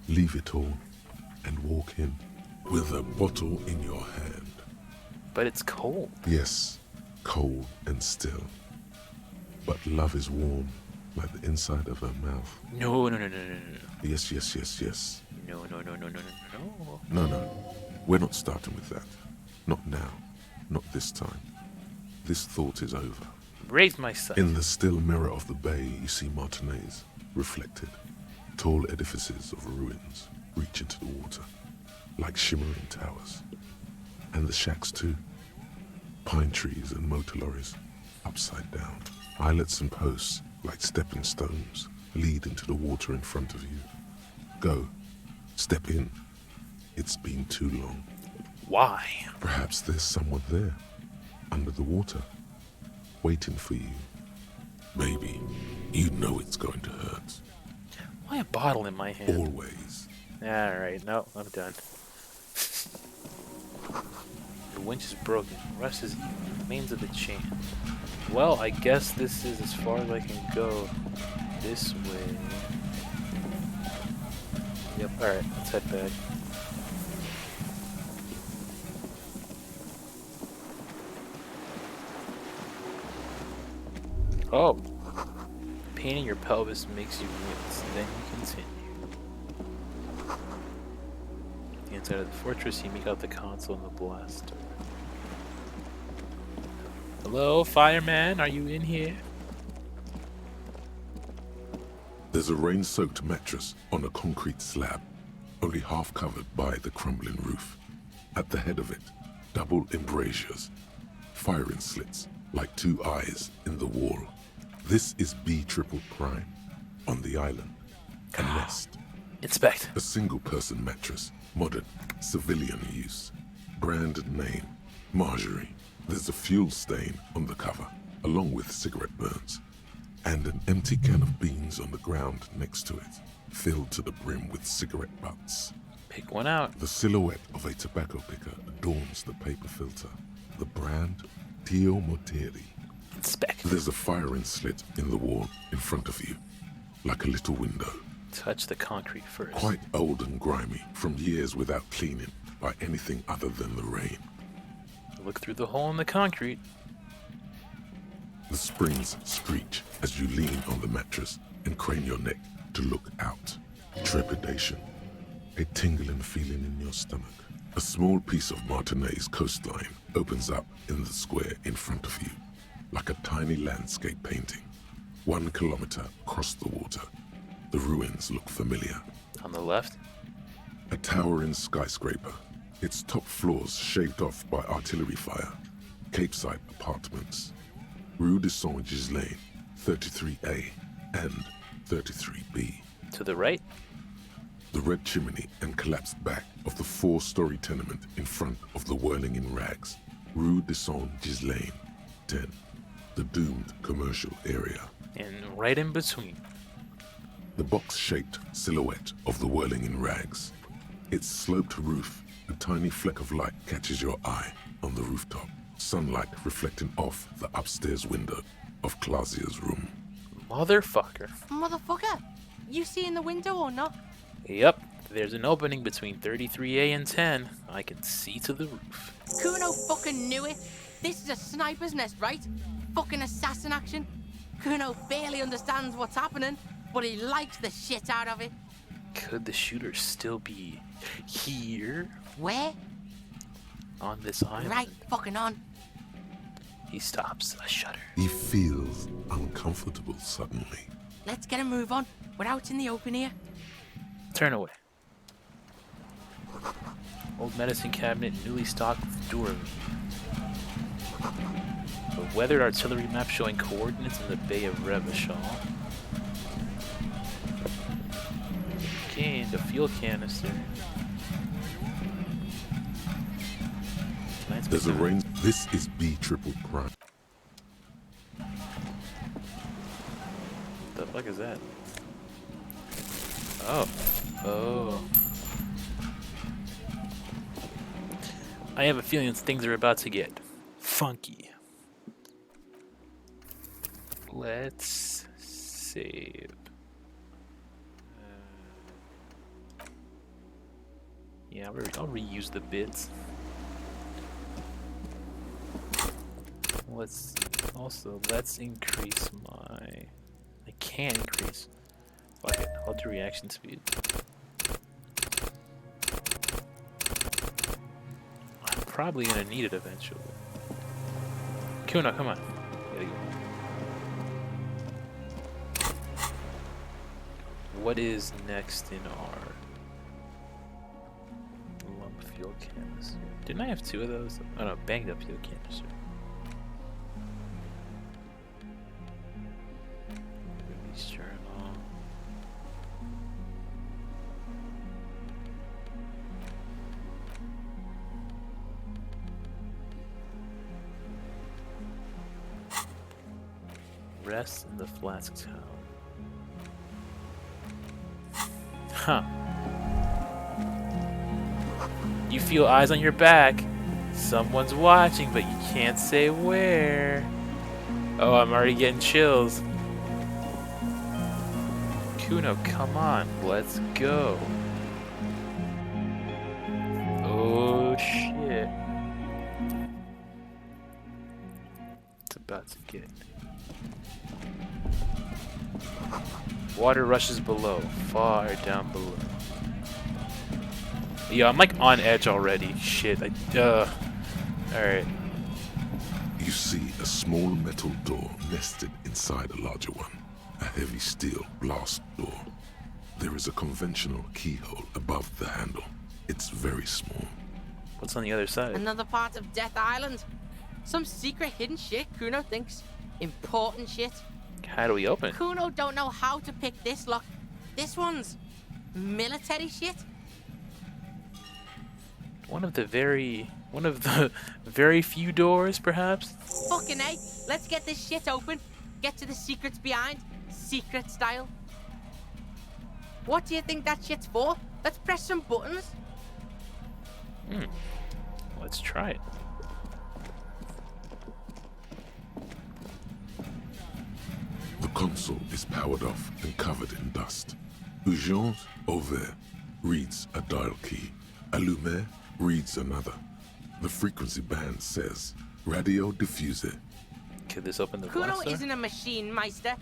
Leave it all and walk in with a bottle in your hand. But it's cold. Yes, cold and still. But love is warm like the inside of her mouth. No. Yes. No. No. We're not starting with that. Not now. Not this time. This thought is over. Raise my sight. In the still mirror of the bay, you see Martinez, reflected. Tall edifices of ruins reach into the water, like shimmering towers. And the shacks too. Pine trees and motor lorries, upside down. Islets and posts, like stepping stones, lead into the water in front of you. Go. Step in. It's been too long. Why? Perhaps there's someone there, under the water, waiting for you. Maybe you know it's going to hurt. Why a bottle in my hand? Always. Alright, no, I'm done. The winch is broken. Rust is remains of the chain. Well, I guess this is as far as I can go. This way. Yep, alright, let's head back. Oh. Pain in your pelvis makes you wince. Then you continue. At the inside of the fortress, you make out the console and the blaster. Hello, fireman? Are you in here? There's a rain-soaked mattress on a concrete slab, only half covered by the crumbling roof. At the head of it, double embrasures, firing slits like two eyes in the wall. This is B Triple Prime on the island. A nest. Inspect. A single-person mattress, modern, civilian use. Brand name, Marjorie. There's a fuel stain on the cover, along with cigarette burns. And an empty can of beans on the ground next to it, filled to the brim with cigarette butts. Pick one out. The silhouette of a tobacco picker adorns the paper filter. The brand, Tio Moteri. Inspect. There's a firing slit in the wall in front of you, like a little window. Touch the concrete first. Quite old and grimy, from years without cleaning by anything other than the rain. Look through the hole in the concrete. The springs screech as you lean on the mattress and crane your neck to look out. Trepidation. A tingling feeling in your stomach. A small piece of Martinez coastline opens up in the square in front of you, like a tiny landscape painting. 1 kilometer across the water. The ruins look familiar. On the left? A towering skyscraper, its top floors shaved off by artillery fire. Capeside apartments. Rue de Saint-Gislain, 33A and 33B. To the right? The red chimney and collapsed back of the 4-story tenement in front of the Whirling in Rags. Rue de Saint-Gislain, 10. The doomed commercial area. And right in between. The box-shaped silhouette of the Whirling in Rags. Its sloped roof, a tiny fleck of light catches your eye on the rooftop. Sunlight reflecting off the upstairs window of Clausia's room. Motherfucker. Motherfucker! You see in the window or not? Yep, there's an opening between 33A and 10. I can see to the roof. Kuno fucking knew it. This is a sniper's nest, right? Fucking assassin action. Kuno barely understands what's happening, but he likes the shit out of it. Could the shooter still be here? Where? On this island? Right fucking on. He stops, a shudder. He feels uncomfortable suddenly. Let's get a move on. We're out in the open here. Turn away. Old medicine cabinet, newly stocked with dwarves. A weathered artillery map showing coordinates in the Bay of Revachol. Okay, and a fuel canister. There's a range. This is B Triple Prime. What the fuck is that? Oh. Oh. I have a feeling things are about to get funky. Let's save. Yeah, I'll reuse the bits. Let's increase my... I can't increase. Fuck it, I'll do reaction speed. I'm probably gonna need it eventually. Kuno, come on. Gotta go. What is next in our lump fuel canister? Didn't I have 2 of those? Oh no, banged up fuel canister. Release journal. Rest in the flask town. Huh. You feel eyes on your back. Someone's watching, but you can't say where. Oh, I'm already getting chills. Kuno, come on, let's go. Oh shit. It's about to get Water rushes below, far down below. Yeah, I'm like on edge already. Shit. Alright. You see a small metal door nested inside a larger one. A heavy steel blast door. There is a conventional keyhole above the handle. It's very small. What's on the other side? Another part of Death Island. Some secret hidden shit Kuno thinks. Important shit. How do we open it? Kuno don't know how to pick this lock. This one's military shit. One of the very few doors, perhaps? Fucking A. Let's get this shit open. Get to the secrets behind. Secret style. What do you think that shit's for? Let's press some buttons. Let's try it. The console is powered off and covered in dust. Urgence Ouvert reads a dial key. Allumer reads another. The frequency band says Radio Diffuser. Could this open the Kuno blaster? isn't a machine, Meister.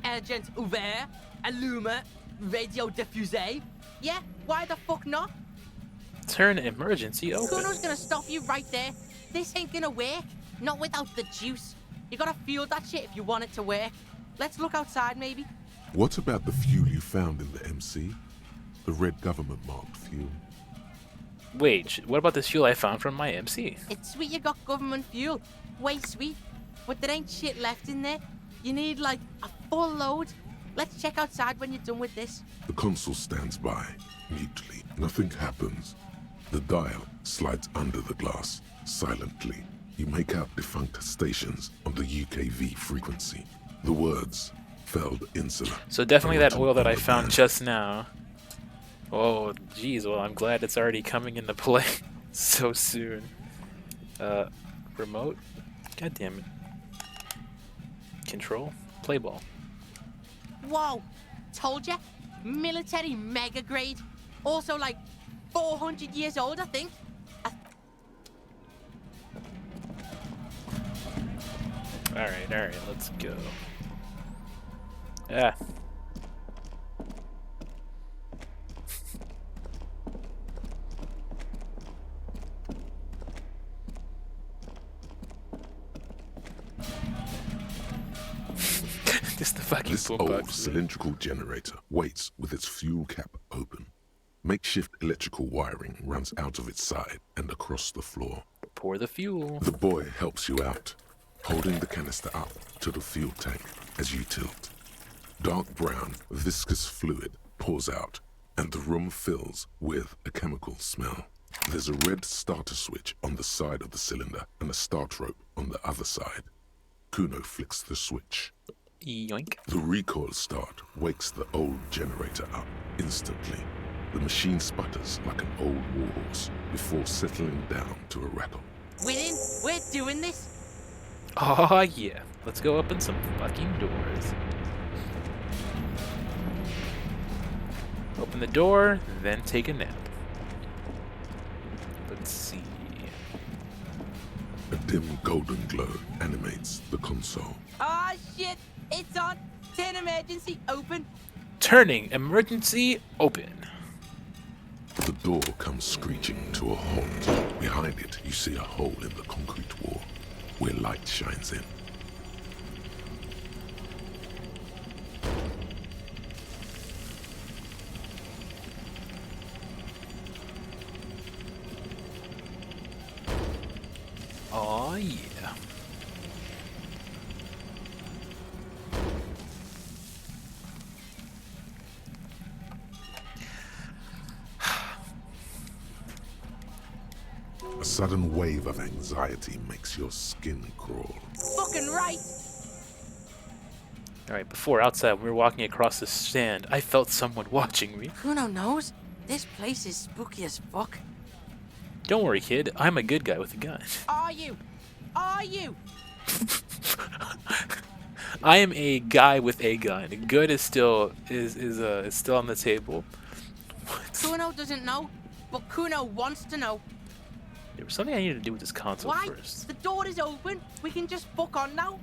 Urgent Ouvert, Allumer, Radio Diffuser. Yeah, why the fuck not? Turn emergency open. Kuno's gonna stop you right there. This ain't gonna work. Not without the juice. You gotta fuel that shit if you want it to work. Let's look outside, maybe. What about the fuel you found in the MC? The red government marked fuel. Wait, what about this fuel I found from my MC? It's sweet you got government fuel. Way sweet. But there ain't shit left in there. You need, like, a full load. Let's check outside when you're done with this. The console stands by, mutely. Nothing happens. The dial slides under the glass, silently. You make out defunct stations on the UKV frequency. The words, Feld Insula. So definitely that written oil that on I the found band. just now. Oh, geez. Well, I'm glad it's already coming into play so soon. Remote? God damn it. Control? Play ball. Whoa. Told ya. Military mega grade. Also, like, 400 years old, I think. Alright, let's go. Ah. Just the fucking This boombox. old cylindrical generator waits with its fuel cap open. Makeshift electrical wiring runs out of its side and across the floor. Pour the fuel. The boy helps you out, holding the canister up to the fuel tank as you tilt. Dark brown, viscous fluid pours out, and the room fills with a chemical smell. There's a red starter switch on the side of the cylinder and a start rope on the other side. Kuno flicks the switch. Yoink. The recoil start wakes the old generator up instantly. The machine sputters like an old warhorse before settling down to a rattle. We're in. We're doing this. Oh yeah. Let's go open some fucking doors. Open the door, then take a nap. Let's see. A dim golden glow animates the console. Ah, shit. It's on. Turn emergency open. Turning emergency open. The door comes screeching to a halt. Behind it, you see a hole in the concrete wall where light shines in. Oh yeah. A sudden wave of anxiety makes your skin crawl. Fucking right. Alright, before outside, when we were walking across the sand, I felt someone watching me. Kuno knows. This place is spooky as fuck. Don't worry, kid. I'm a good guy with a gun. Are you? Are you? I am a guy with a gun. Good is still is still on the table. What? Kuno doesn't know, but Kuno wants to know. There was something I needed to do with this console Why? first. The door is open. We can just fuck on now.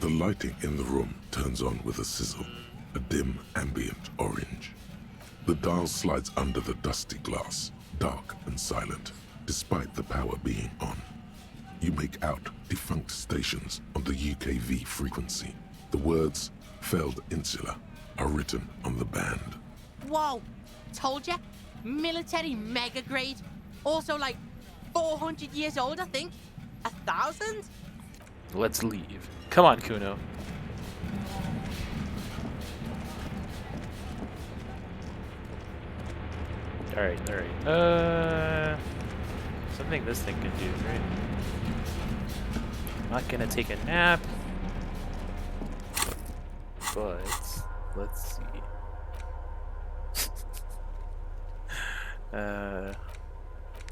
The lighting in the room turns on with a sizzle. a dim ambient orange. The dial slides under the dusty glass, dark and silent, despite the power being on. You make out defunct stations on the UKV frequency. The words, failed insula, are written on the band. Whoa! Told ya! Military mega grade. Also like 400 years old, I think. 1,000? Let's leave. Come on, Kuno. Alright. Something this thing can do, right? I'm not gonna take a nap. But let's see.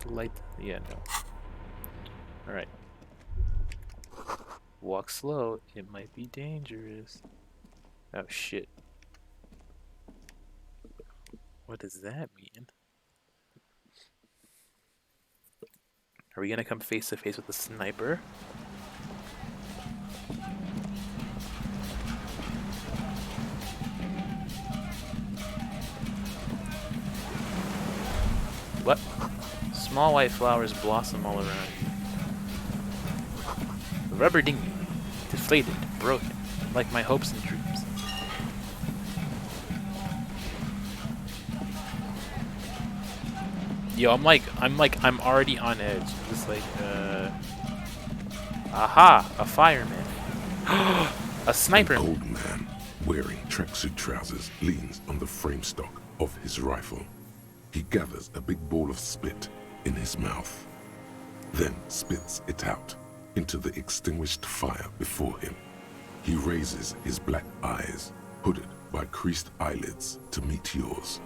Light, yeah, no. Alright. Walk slow, it might be dangerous. Oh shit. What does that mean? Are we gonna come face to face with the sniper? What? Small white flowers blossom all around you. The rubber dinghy, deflated, broken, like my hopes and dreams. Yo, I'm already on edge. Just like, aha, a fireman. A sniper. An old man, wearing tracksuit trousers, leans on the frame stock of his rifle. He gathers a big ball of spit in his mouth, then spits it out into the extinguished fire before him. He raises his black eyes, hooded by creased eyelids, to meet yours.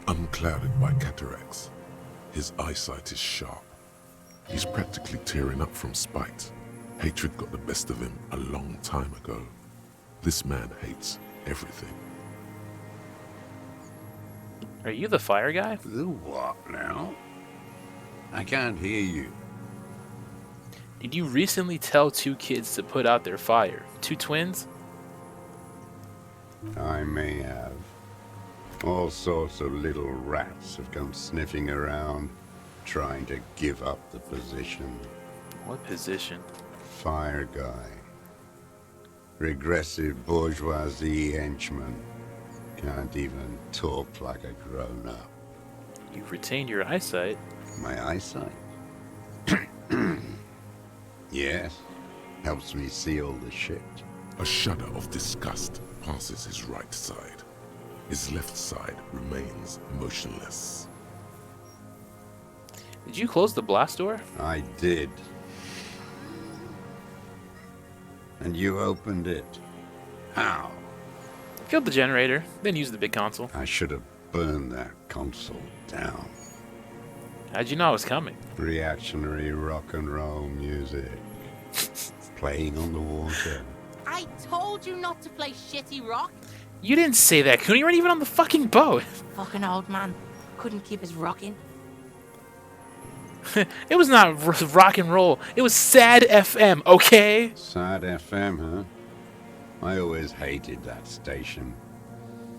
Unclouded by cataracts, his eyesight is sharp. He's practically tearing up from spite. Hatred got the best of him a long time ago. This man hates everything. Are you the fire guy? The what now? I can't hear you. Did you recently tell 2 kids to put out their fire? 2 twins? I may have. All sorts of little rats have come sniffing around, trying to give up the position. What position? Fire guy. Regressive bourgeoisie henchman. Can't even talk like a grown-up. You've retained your eyesight. My eyesight? Yes. Helps me see all the shit. A shudder of disgust passes his right side. His left side remains motionless. Did you close the blast door? I did. And you opened it. How? Killed the generator, then used the big console. I should have burned that console down. How'd you know I was coming? Reactionary rock and roll music. Playing on the water. I told you not to play shitty rock. You didn't say that, Cooney. You weren't even on the fucking boat. Fucking old man. Couldn't keep his rocking. It was not rock and roll. It was sad FM, okay? Sad FM, huh? I always hated that station.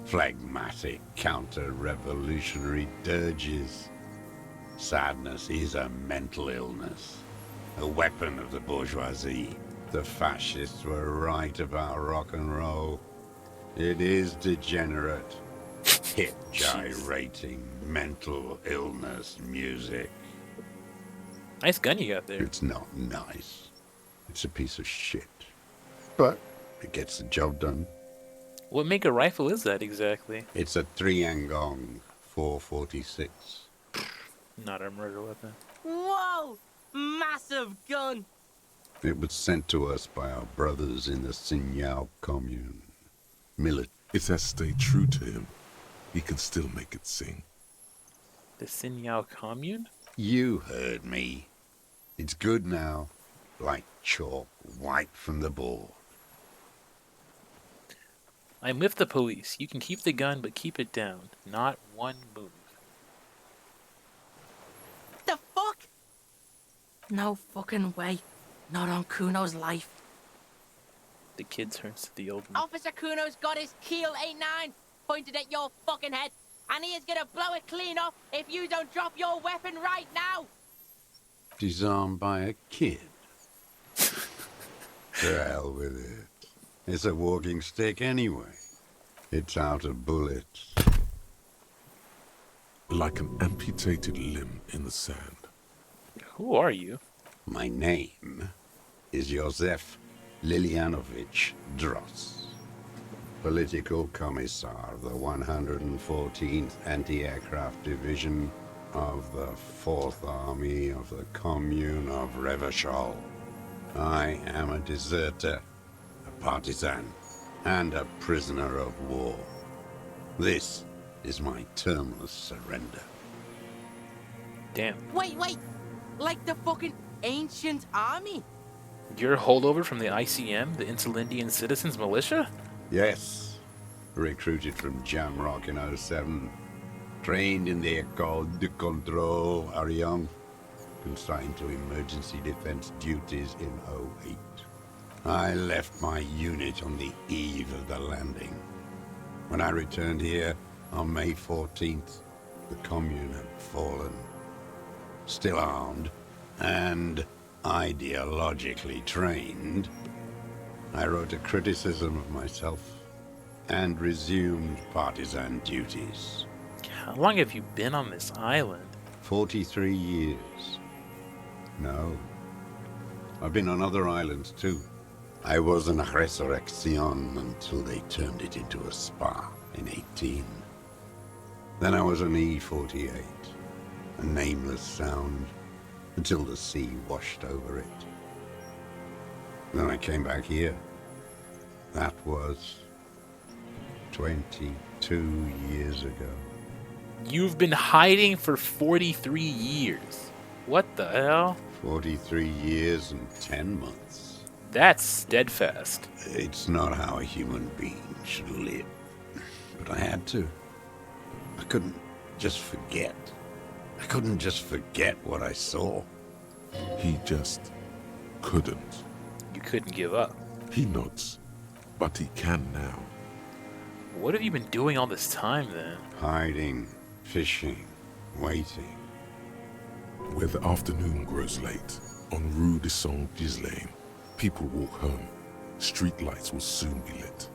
Phlegmatic counter-revolutionary dirges. Sadness is a mental illness. A weapon of the bourgeoisie. The fascists were right about rock and roll. It is degenerate. Hip gyrating, mental illness music. Nice gun you got there. It's not nice. It's a piece of shit. But it gets the job done. What make a rifle is that exactly? It's a 3-Angong 446. Not a murder weapon. Whoa! Massive gun! It was sent to us by our brothers in the Sinyao commune. It has stayed true to him. He can still make it sing. The Sinyao commune? You heard me. It's good now. Like chalk, wiped from the board. I'm with the police. You can keep the gun, but keep it down. Not one move. The fuck? No fucking way. Not on Kuno's life. The kid turns to the old man. Officer Kuno's got his Keel 89 pointed at your fucking head, and he is gonna blow it clean off if you don't drop your weapon right now! Disarmed by a kid? To hell with it. It's a walking stick anyway. It's out of bullets. Like an amputated limb in the sand. Who are you? My name is Josef Lilianovich Dross, Political Commissar of the 114th Anti-Aircraft Division of the 4th Army of the Commune of Revachol. I am a deserter, a partisan, and a prisoner of war. This is my termless surrender. Damn. Wait! Like the fucking ancient army? You're a holdover from the ICM, the Interlindian Citizens Militia? Yes, recruited from Jamrock in 07. Trained in the École de Contrôle Ariane. Consigned to emergency defense duties in 08. I left my unit on the eve of the landing. When I returned here on May 14th, the commune had fallen. Still armed and ideologically trained, I wrote a criticism of myself and resumed partisan duties. How long have you been on this island? 43 years. No. I've been on other islands too. I was an resurrection until they turned it into a spa in 18. Then I was an E-48, a nameless sound, until the sea washed over it. Then I came back here. That was 22 years ago. You've been hiding for 43 years. What the hell? 43 years and 10 months. That's steadfast. It's not how a human being should live. But I had to. I couldn't just forget. I couldn't just forget what I saw. He just couldn't. You couldn't give up. He nods, but he can now. What have you been doing all this time then? Hiding, fishing, waiting. Where the afternoon grows late, on Rue de Saint-Ghislain, people walk home. Street lights will soon be lit.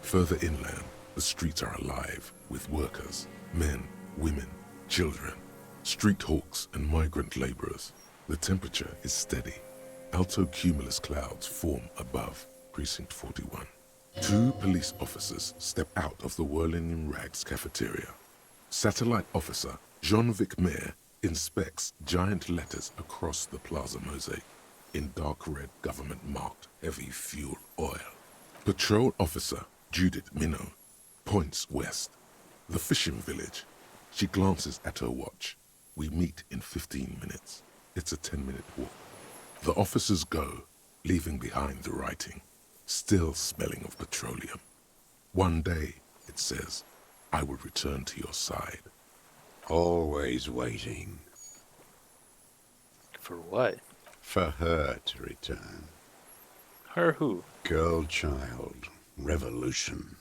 Further inland, the streets are alive with workers, men, women, children, street hawks and migrant laborers. The temperature is steady. Alto cumulus clouds form above Precinct 41. 2 police officers step out of the Whirling in Rags cafeteria. Satellite officer Jean-Vic Mayer inspects giant letters across the plaza mosaic in dark red government-marked heavy fuel oil. Patrol officer Judith Minot points west. The fishing village. She glances at her watch. We meet in 15 minutes. It's a 10-minute walk. The officers go, leaving behind the writing, still smelling of petroleum. One day, it says, I will return to your side. Always waiting. For what? For her to return. Her who? Girl, child, revolution.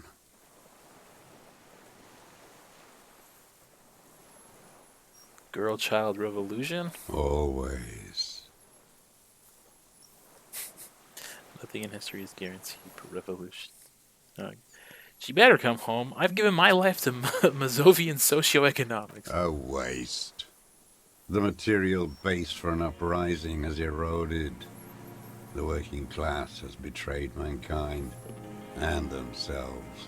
Girl child revolution? Always. Nothing in history is guaranteed but revolution. She better come home. I've given my life to Mazovian socioeconomics. A waste. The material base for an uprising has eroded. The working class has betrayed mankind and themselves.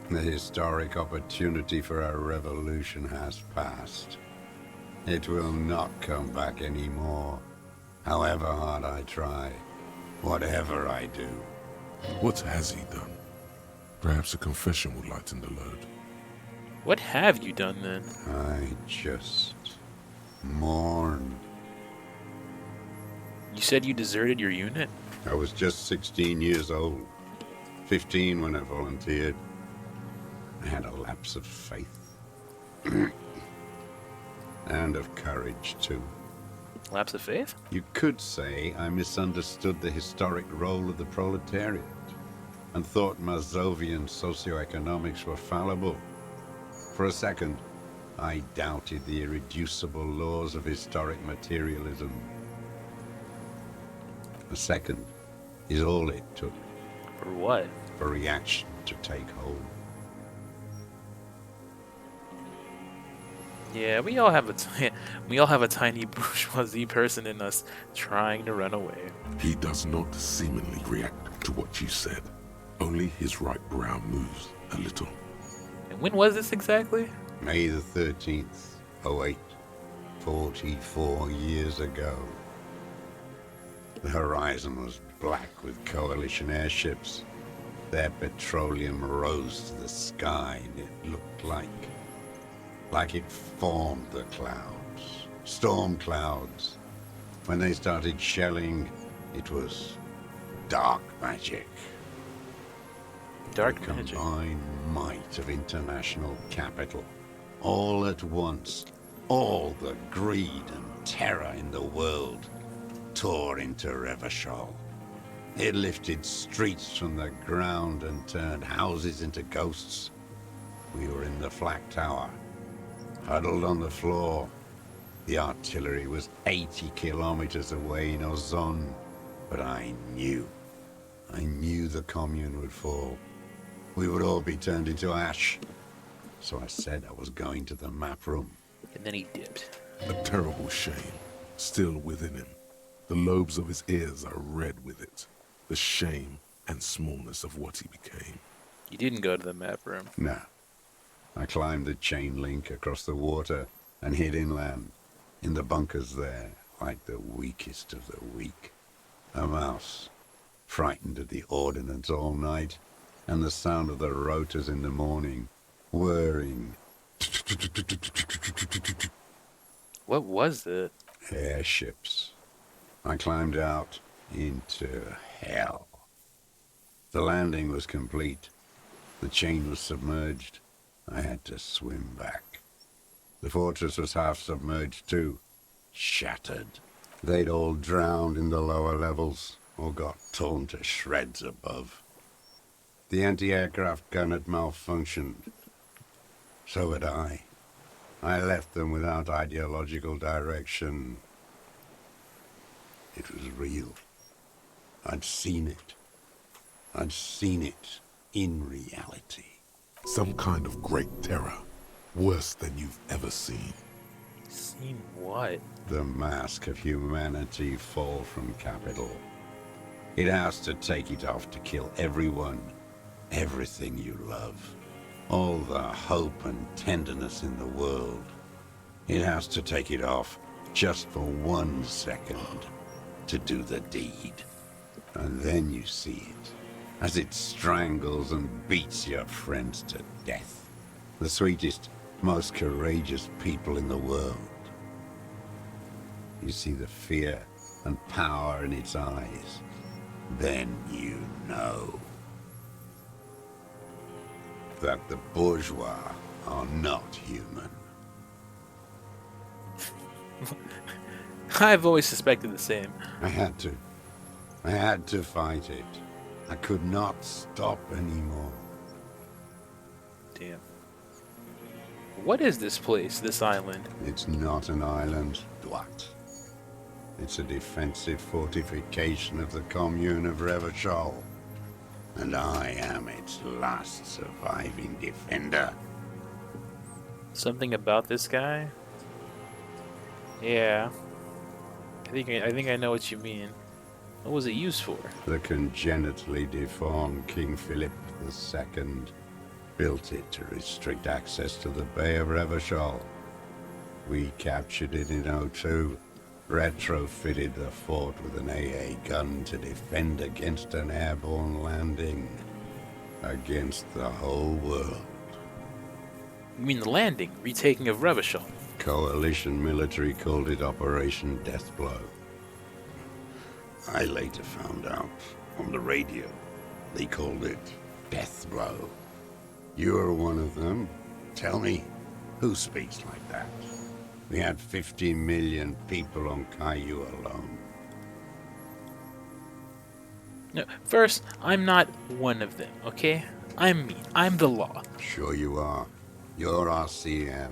The historic opportunity for a revolution has passed. It will not come back anymore, however hard I try, whatever I do. What has he done? Perhaps a confession will lighten the load. What have you done then? I just mourn. You said you deserted your unit? I was just 16 years old. 15 when I volunteered. I had a lapse of faith. And of courage, too. Lapse of faith? You could say I misunderstood the historic role of the proletariat. and thought Mazovian socioeconomics were fallible. For a second, I doubted the irreducible laws of historic materialism. A second is all it took For what? for reaction to take hold. Yeah, we all have a tiny bourgeoisie person in us trying to run away. He does not seemingly react to what you said. Only his right brow moves a little. And when was this exactly? May the 13th, 08, 44 years ago. The horizon was black with coalition airships. Their petroleum rose to the sky, and it looked like it formed the clouds, storm clouds. When they started shelling, it was dark magic. Dark The magic. combined might of international capital. All at once, all the greed and terror in the world tore into Revachol. It lifted streets from the ground and turned houses into ghosts. We were in the flak tower, huddled on the floor. The artillery was 80 kilometers away in Ozon, but I knew the commune would fall. We would all be turned into ash. So I said I was going to the map room. And then he dipped. A terrible shame still within him. The lobes of his ears are red with it. The shame and smallness of what he became. You didn't go to the map room. No. I climbed the chain link across the water and hid inland, in the bunkers there, like the weakest of the weak. A mouse, frightened at the ordnance all night, and the sound of the rotors in the morning, whirring. What was it? Airships. I climbed out into hell. The landing was complete. The chain was submerged. I had to swim back. The fortress was half submerged too, shattered. They'd all drowned in the lower levels, or got torn to shreds above. The anti-aircraft gun had malfunctioned. So had I. I left them without ideological direction. It was real. I'd seen it. I'd seen it in reality. Some kind of great terror. Worse than you've ever seen. Seen what? The mask of humanity fall from capital. It has to take it off to kill everyone, everything you love. All the hope and tenderness in the world. It has to take it off just for 1 second to do the deed. And then you see it, as it strangles and beats your friends to death. The sweetest, most courageous people in the world. You see the fear and power in its eyes. Then you know that the bourgeois are not human. I've always suspected the same. I had to fight it. I could not stop anymore. Damn. What is this place, this island? It's not an island, Dwight. It's a defensive fortification of the commune of Revachol. And I am its last surviving defender. Something about this guy? Yeah. I think I know what you mean. What was it used for? The congenitally deformed King Philip II built it to restrict access to the Bay of Revachol. We captured it in '02, retrofitted the fort with an AA gun to defend against an airborne landing. Against the whole world. You mean the landing, retaking of Revachol? Coalition military called it Operation Deathblow. I later found out on the radio they called it Deathblow. You're one of them. Tell me, who speaks like that? We had 50 million people on Caillou alone. No, first, I'm not one of them, okay? I'm me. I'm the law. Sure you are. You're RCM.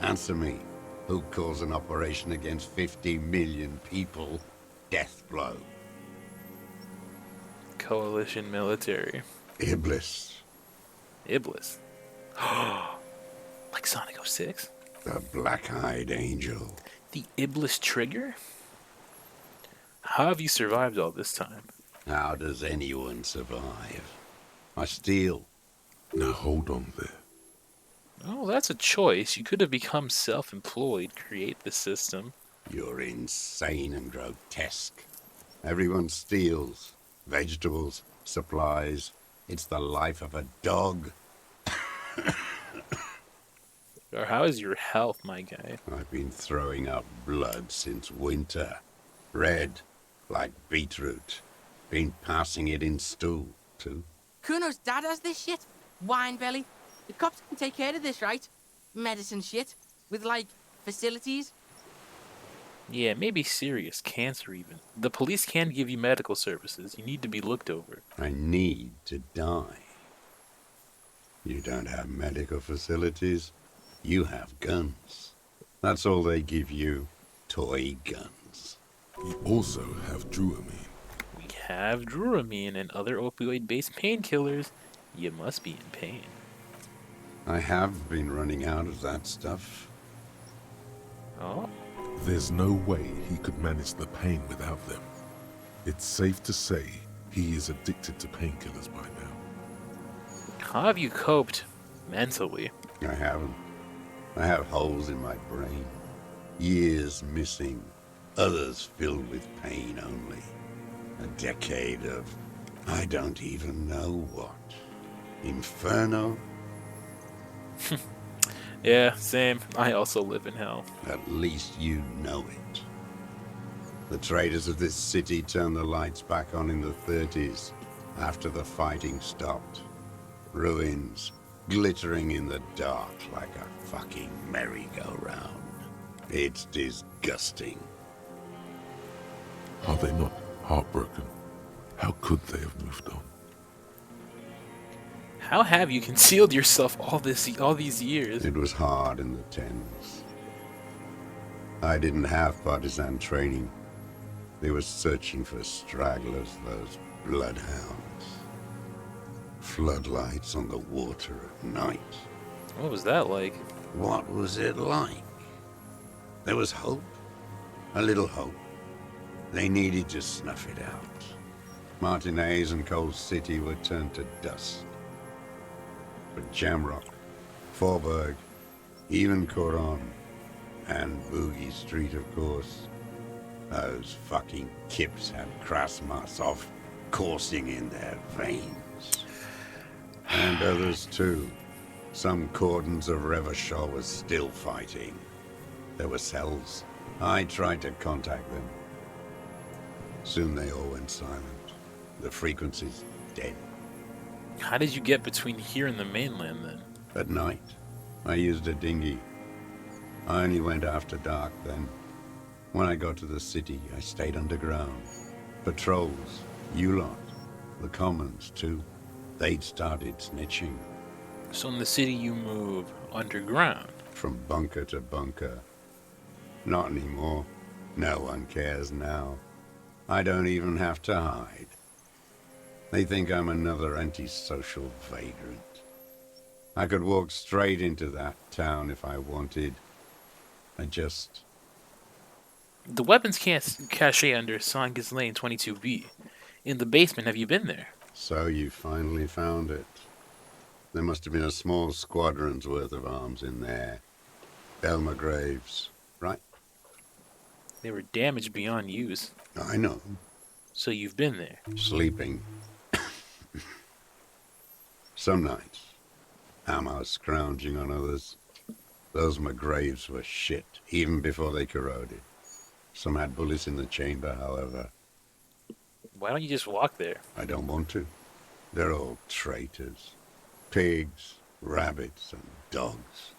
Answer me. Who calls an operation against 50 million people death blow? Coalition military. Iblis. Iblis. Like Sonic 06? The black-eyed angel. The Iblis trigger? How have you survived all this time? How does anyone survive? I steal. Now hold on there. Oh, that's a choice. You could have become self-employed, create the system. You're insane and grotesque. Everyone steals. Vegetables, supplies. It's the life of a dog. Or how is your health, my guy? I've been throwing up blood since winter. Red, like beetroot. Been passing it in stool, too. Kuno's dad has this shit. Wine belly. The cops can take care of this, right? Medicine shit. With, like, facilities. Yeah, maybe serious cancer even. The police can give you medical services. You need to be looked over. I need to die. You don't have medical facilities. You have guns. That's all they give you. Toy guns. You also have Druamine. We have Druamine and other opioid-based painkillers. You must be in pain. I have been running out of that stuff. Oh? There's no way he could manage the pain without them. It's safe to say he is addicted to painkillers by now. How have you coped mentally? I haven't. I have holes in my brain. Years missing. Others filled with pain only. A decade of I don't even know what. Inferno? Yeah, same. I also live in hell. At least you know it. The traders of this city turned the lights back on in the 30s, after the fighting stopped. Ruins, glittering in the dark like a fucking merry-go-round. It's disgusting. Are they not heartbroken? How could they have moved on? How have you concealed yourself all these years? It was hard in the 10s. I didn't have partisan training. They were searching for stragglers, those bloodhounds. Floodlights on the water at night. What was that like? What was it like? There was hope. A little hope. They needed to snuff it out. Martinez and Cold City were turned to dust. But Jamrock, Forburg, even Coron, and Boogie Street, of course. Those fucking kips had Krasmasov coursing in their veins. And others too. Some cordons of Revachol was still fighting. There were cells. I tried to contact them. Soon they all went silent. The frequency's dead. How did you get between here and the mainland then? At night, I used a dinghy. I only went after dark then. When I got to the city, I stayed underground. Patrols, you lot, the commons too. They'd started snitching. So in the city you move underground? From bunker to bunker. Not anymore. No one cares now. I don't even have to hide. They think I'm another antisocial vagrant. I could walk straight into that town if I wanted. I just... The weapons cache under Songus Lane 22B. In the basement, have you been there? So you finally found it. There must have been a small squadron's worth of arms in there. Elmer Graves, right? They were damaged beyond use. I know. So you've been there? Sleeping. Some nights. Ammo scrounging on others. Those McGraves were shit, even before they corroded. Some had bullets in the chamber, however. Why don't you just walk there? I don't want to. They're all traitors. Pigs, rabbits, and dogs.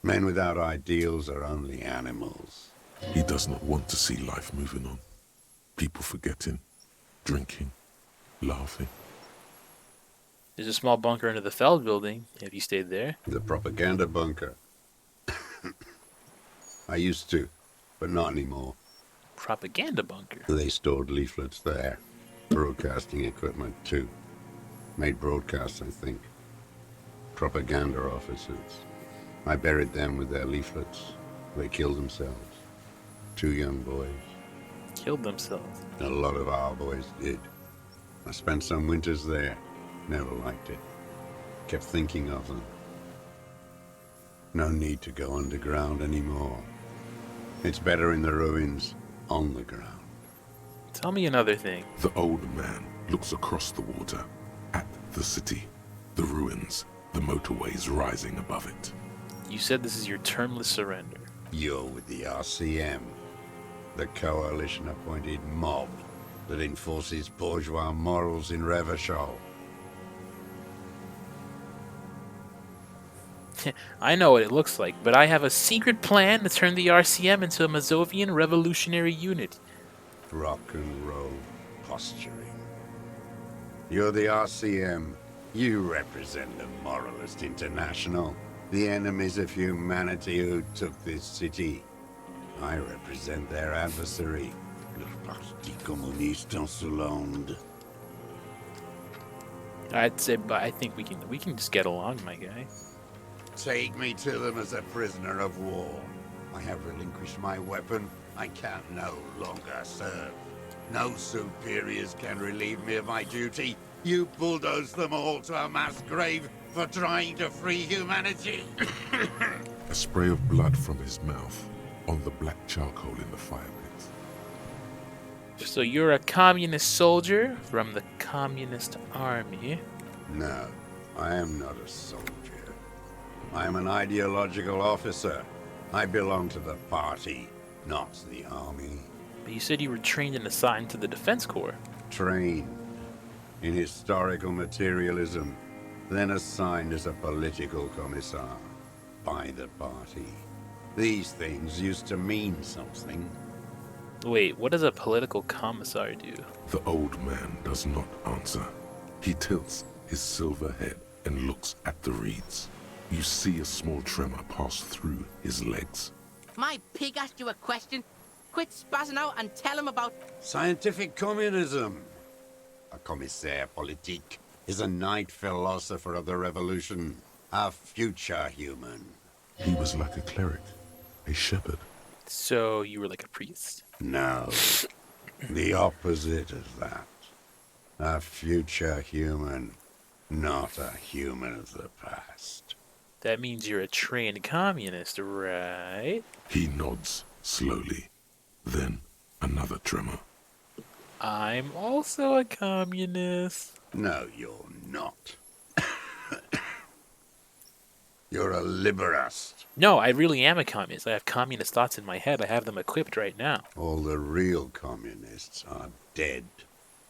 Men without ideals are only animals. He does not want to see life moving on. People forgetting, drinking, laughing. There's a small bunker under the Feld building. Have you stayed there? The propaganda bunker. I used to, but not anymore. Propaganda bunker? They stored leaflets there. Broadcasting equipment, too. Made broadcasts, I think. Propaganda officers. I buried them with their leaflets. They killed themselves. 2 young boys. Killed themselves? A lot of our boys did. I spent some winters there. Never liked it. Kept thinking of them. No need to go underground anymore. It's better in the ruins, on the ground. Tell me another thing. The old man looks across the water, at the city, the ruins, the motorways rising above it. You said this is your termless surrender. You're with the RCM, the coalition-appointed mob that enforces bourgeois morals in Revachol. I know what it looks like, but I have a secret plan to turn the RCM into a Mazovian revolutionary unit. Rock and roll posturing. You're the RCM. You represent the Moralist International, the enemies of humanity who took this city. I represent their adversary, le Parti Communiste Insolente. I'd say, but I think we can just get along, my guy. Take me to them as a prisoner of war. I have relinquished my weapon. I can no longer serve. No superiors can relieve me of my duty. You bulldoze them all to a mass grave for trying to free humanity. A spray of blood from his mouth on the black charcoal in the fire pit. So you're a communist soldier from the communist army? No, I am not a soldier. I am an ideological officer. I belong to the party, not the army. But you said you were trained and assigned to the Defense Corps. Trained in historical materialism, then assigned as a political commissar by the party. These things used to mean something. Wait, what does a political commissar do? The old man does not answer. He tilts his silver head and looks at the reeds. You see a small tremor pass through his legs. My pig asked you a question. Quit spazzing out and tell him about... Scientific communism. A commissaire politique is a knight philosopher of the revolution, a future human. He was like a cleric, a shepherd. So you were like a priest? No, the opposite of that. A future human, not a human of the past. That means you're a trained communist, right? He nods slowly. Then another tremor. I'm also a communist. No, you're not. You're a liberast. No, I really am a communist. I have communist thoughts in my head. I have them equipped right now. All the real communists are dead.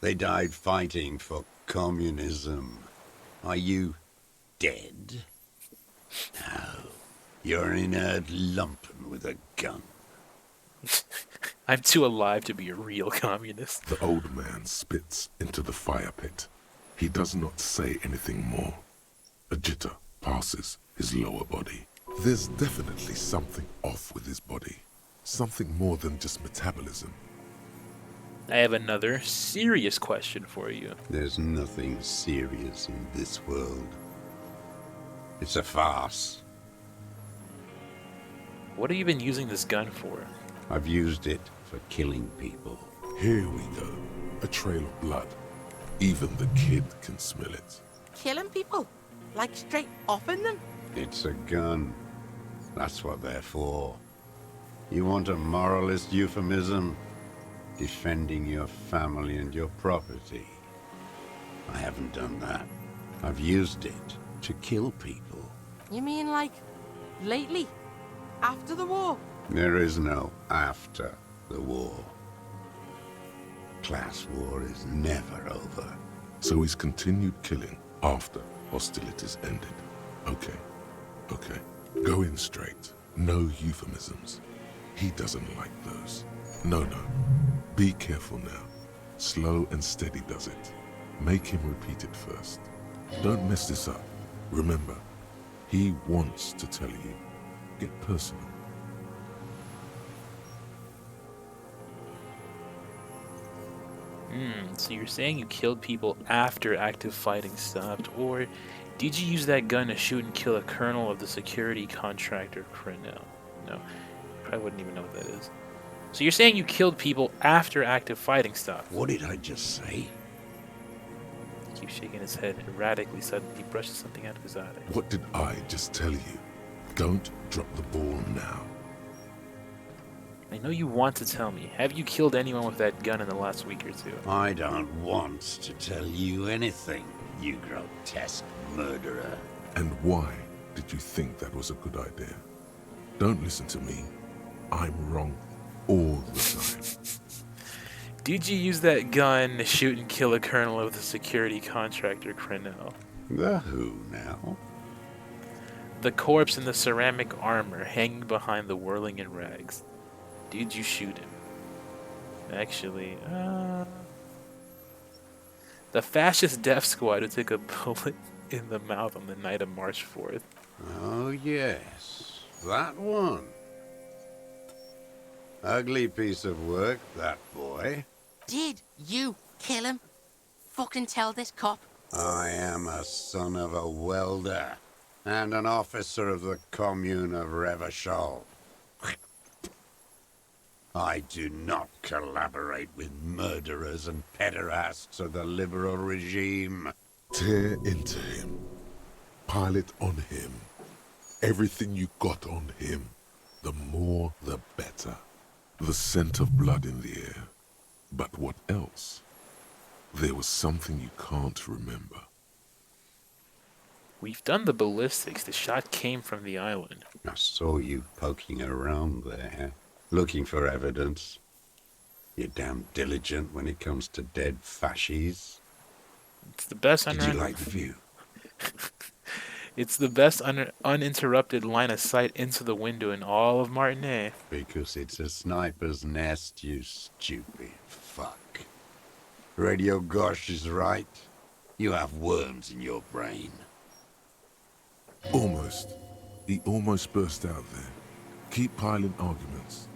They died fighting for communism. Are you dead? No. You're an inert lumpen with a gun. I'm too alive to be a real communist. The old man spits into the fire pit. He does not say anything more. A jitter passes his lower body. There's definitely something off with his body. Something more than just metabolism. I have another serious question for you. There's nothing serious in this world. It's a farce. What have you been using this gun for? I've used it for killing people. Here we go. A trail of blood. Even the kid can smell it. Killing people? Like straight offing them? It's a gun. That's what they're for. You want a moralist euphemism? Defending your family and your property. I haven't done that. I've used it to kill people. You mean like lately? After the war? There is no after the war. Class war is never over. So he's continued killing after hostilities ended. Okay. Go in straight. No euphemisms. He doesn't like those. No. Be careful now. Slow and steady does it. Make him repeat it first. Don't mess this up. Remember, he wants to tell you. Get personal. So you're saying you killed people after active fighting stopped, or did you use that gun to shoot and kill a colonel of the security contractor Cornell? No, I wouldn't even know what that is. So you're saying you killed people after active fighting stopped? What did I just say? He keeps shaking his head erratically. Suddenly, he brushes something out of his eye. What did I just tell you? Don't drop the ball now. I know you want to tell me. Have you killed anyone with that gun in the last week or two? I don't want to tell you anything, you grotesque murderer. And why did you think that was a good idea? Don't listen to me. I'm wrong all the time. Did you use that gun to shoot and kill a colonel of the security contractor Cornell? The who now? The corpse in the ceramic armor hanging behind the whirling in rags. Did you shoot him? Actually, the fascist death squad who took a bullet in the mouth on the night of March 4th. Oh yes, that one. Ugly piece of work, that boy. Did you kill him? Fucking tell this cop. I am a son of a welder and an officer of the commune of Revachol. I do not collaborate with murderers and pederasts of the liberal regime. Tear into him. Pile it on him. Everything you got on him. The more, the better. The scent of blood in the air. But what else? There was something you can't remember. We've done the ballistics. The shot came from the island. I saw you poking around there, looking for evidence. You're damn diligent when it comes to dead fascies. It's the best Did you like the view? It's the best uninterrupted line of sight into the window in all of Martinet. Because it's a sniper's nest, you stupid fuck. Radio Gosh is right. You have worms in your brain. Almost. He almost burst out there. Keep piling arguments.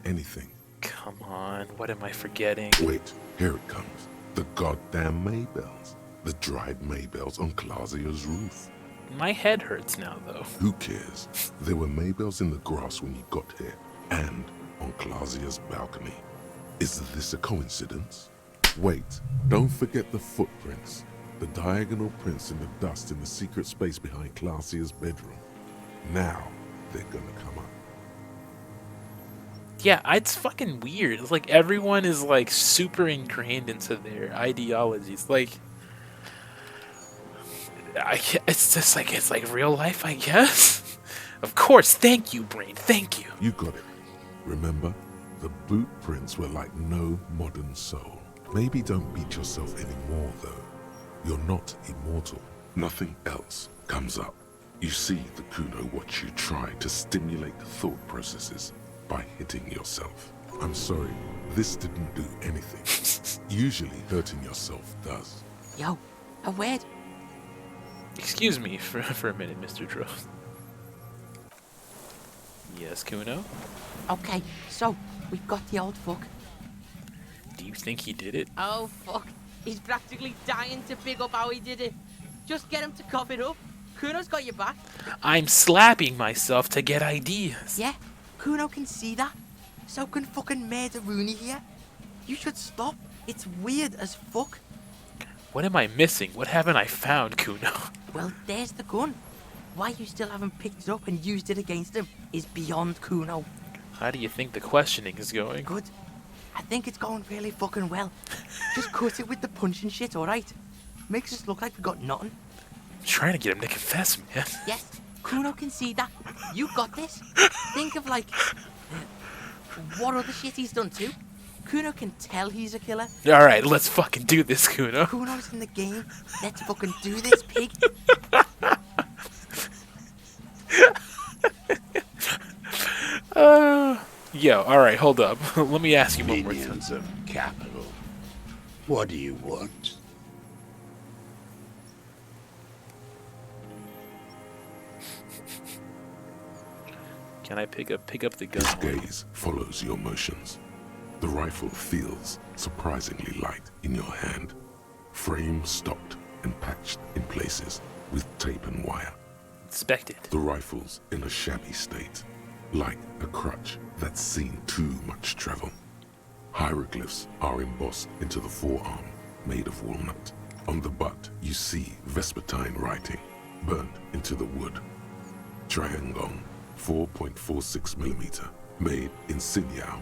Anything. Come on, what am I forgetting? Wait, here it comes. The goddamn Maybells. The dried Maybells on Clausia's roof. My head hurts now, though. Who cares? There were Maybells in the grass when you got here, and on Clausia's balcony. Is this a coincidence? Wait, don't forget the footprints. The diagonal prints in the dust in the secret space behind Clausia's bedroom. Now, they're gonna come up. Yeah, it's fucking weird. It's like everyone is like super ingrained into their ideologies. Like, it's just like, it's like real life, I guess. Of course, thank you, Brain, thank you. You got it. Remember, the boot prints were like no modern soul. Maybe don't beat yourself anymore, though. You're not immortal. Nothing else comes up. You see the Kuno watch you try to stimulate the thought processes by hitting yourself. I'm sorry, this didn't do anything. Usually hurting yourself does. Yo, a word. Excuse me for a minute, Mr. Drost. Yes, Kuno? Okay, so, we've got the old fuck. Do you think he did it? Oh, fuck. He's practically dying to pick up how he did it. Just get him to cough it up. Kuno's got your back. I'm slapping myself to get ideas. Yeah, Kuno can see that. So can fucking Murder Rooney here. You should stop. It's weird as fuck. What am I missing? What haven't I found, Kuno? Well, there's the gun. Why you still haven't picked it up and used it against him is beyond Kuno. How do you think the questioning is going? Good. I think it's going really fucking well. Just cut it with the punch and shit, alright? Makes us look like we got nothing. I'm trying to get him to confess, man. Yes, Kuno can see that. You got this. Think of like what other shit he's done too. Kuno can tell he's a killer. Alright, let's fucking do this, Kuno. Kuno's in the game. Let's fucking do this, pig. Yo, alright, hold up. Let me ask you one more time. Minions of capital. What do you want? Can I pick up the gun? His gaze follows your motions. The rifle feels surprisingly light in your hand. Frame stopped and patched in places with tape and wire. Inspect it. The rifle's in a shabby state, like a crutch that's seen too much travel. Hieroglyphs are embossed into the forearm, made of walnut. On the butt, you see Vespertine writing, burnt into the wood. Triangong, 4.46mm, made in Sinyao.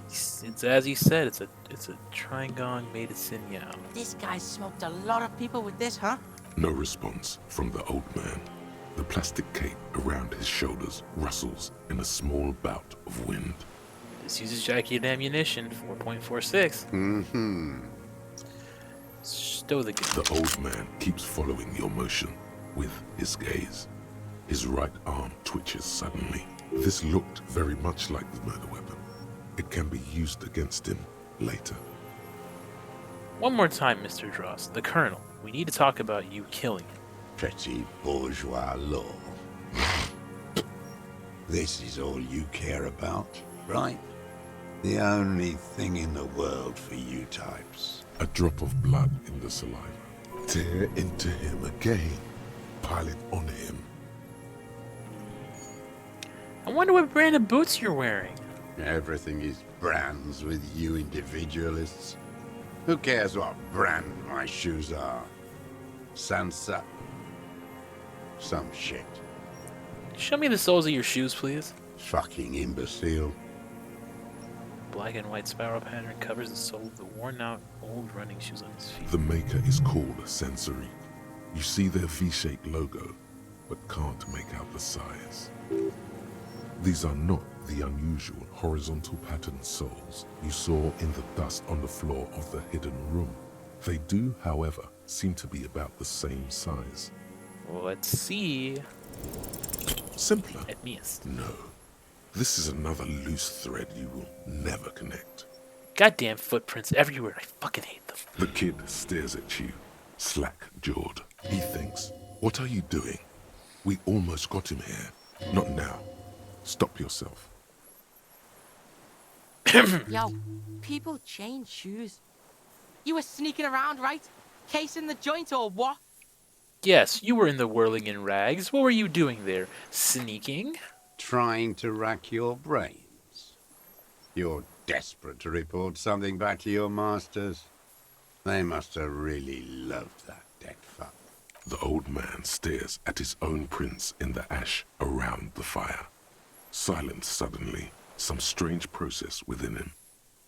It's as he said. It's a Triangong made of Sinyao. This guy smoked a lot of people with this, huh? No response from the old man. The plastic cape around his shoulders rustles in a small bout of wind. This uses jacket ammunition, 4.46. Mm-hmm. Stow the gun. The old man keeps following your motion with his gaze. His right arm twitches suddenly. This looked very much like the murder weapon. It can be used against him later. One more time, Mr. Dross. The Colonel. We need to talk about you killing him. Petty bourgeois law. This is all you care about, right? The only thing in the world for you types. A drop of blood in the saliva. Tear into him again. Pile it on him. I wonder what brand of boots you're wearing. Everything is brands with you individualists. Who cares what brand my shoes are? Sansa. Some shit. Show me the soles of your shoes, please. Fucking imbecile. Black and white spiral pattern covers the sole of the worn-out old running shoes on his feet. The maker is called Sensory. You see their V-shaped logo, but can't make out the size. These are not the unusual horizontal pattern soles you saw in the dust on the floor of the hidden room. They do, however, seem to be about the same size. Let's see. Simpler? At least. No. This is another loose thread you will never connect. Goddamn footprints everywhere. I fucking hate them. The kid stares at you, slack-jawed. He thinks, what are you doing? We almost got him here. Not now. Stop yourself. Yo, people change shoes. You were sneaking around, right? Casing the joint or what? Yes, you were in the whirling in rags. What were you doing there? Sneaking? Trying to rack your brains. You're desperate to report something back to your masters. They must have really loved that dead fuck. The old man stares at his own prints in the ash around the fire. Silent suddenly, some strange process within him.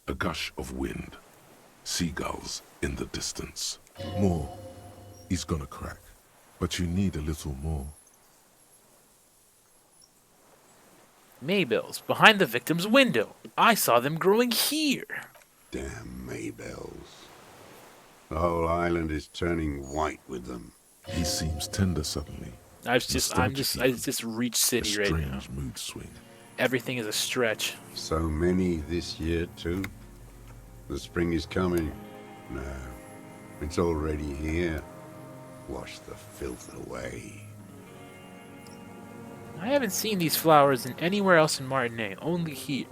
A gush of wind. Seagulls in the distance. More. He's gonna crack. But you need a little more. Maybells behind the victim's window. I saw them growing here. Damn Maybells. The whole island is turning white with them. He seems tender suddenly. I just reached city right now. Strange mood swing. Everything is a stretch. So many this year, too. The spring is coming. No, it's already here. Wash the filth away. I haven't seen these flowers in anywhere else in Martinique, only here.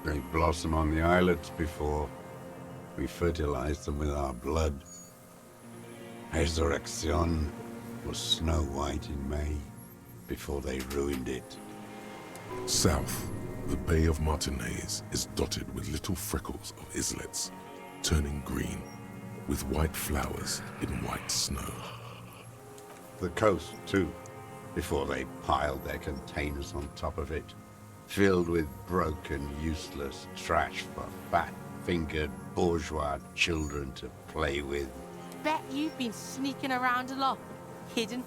They blossom on the islets before. We fertilize them with our blood. Resurrection was snow white in May, before they ruined it. South, the Bay of Martinez is dotted with little freckles of islets, turning green, with white flowers in white snow. The coast, too, before they piled their containers on top of it, filled with broken, useless trash for fat-fingered bourgeois children to play with. Bet you've been sneaking around a lot. Hidden.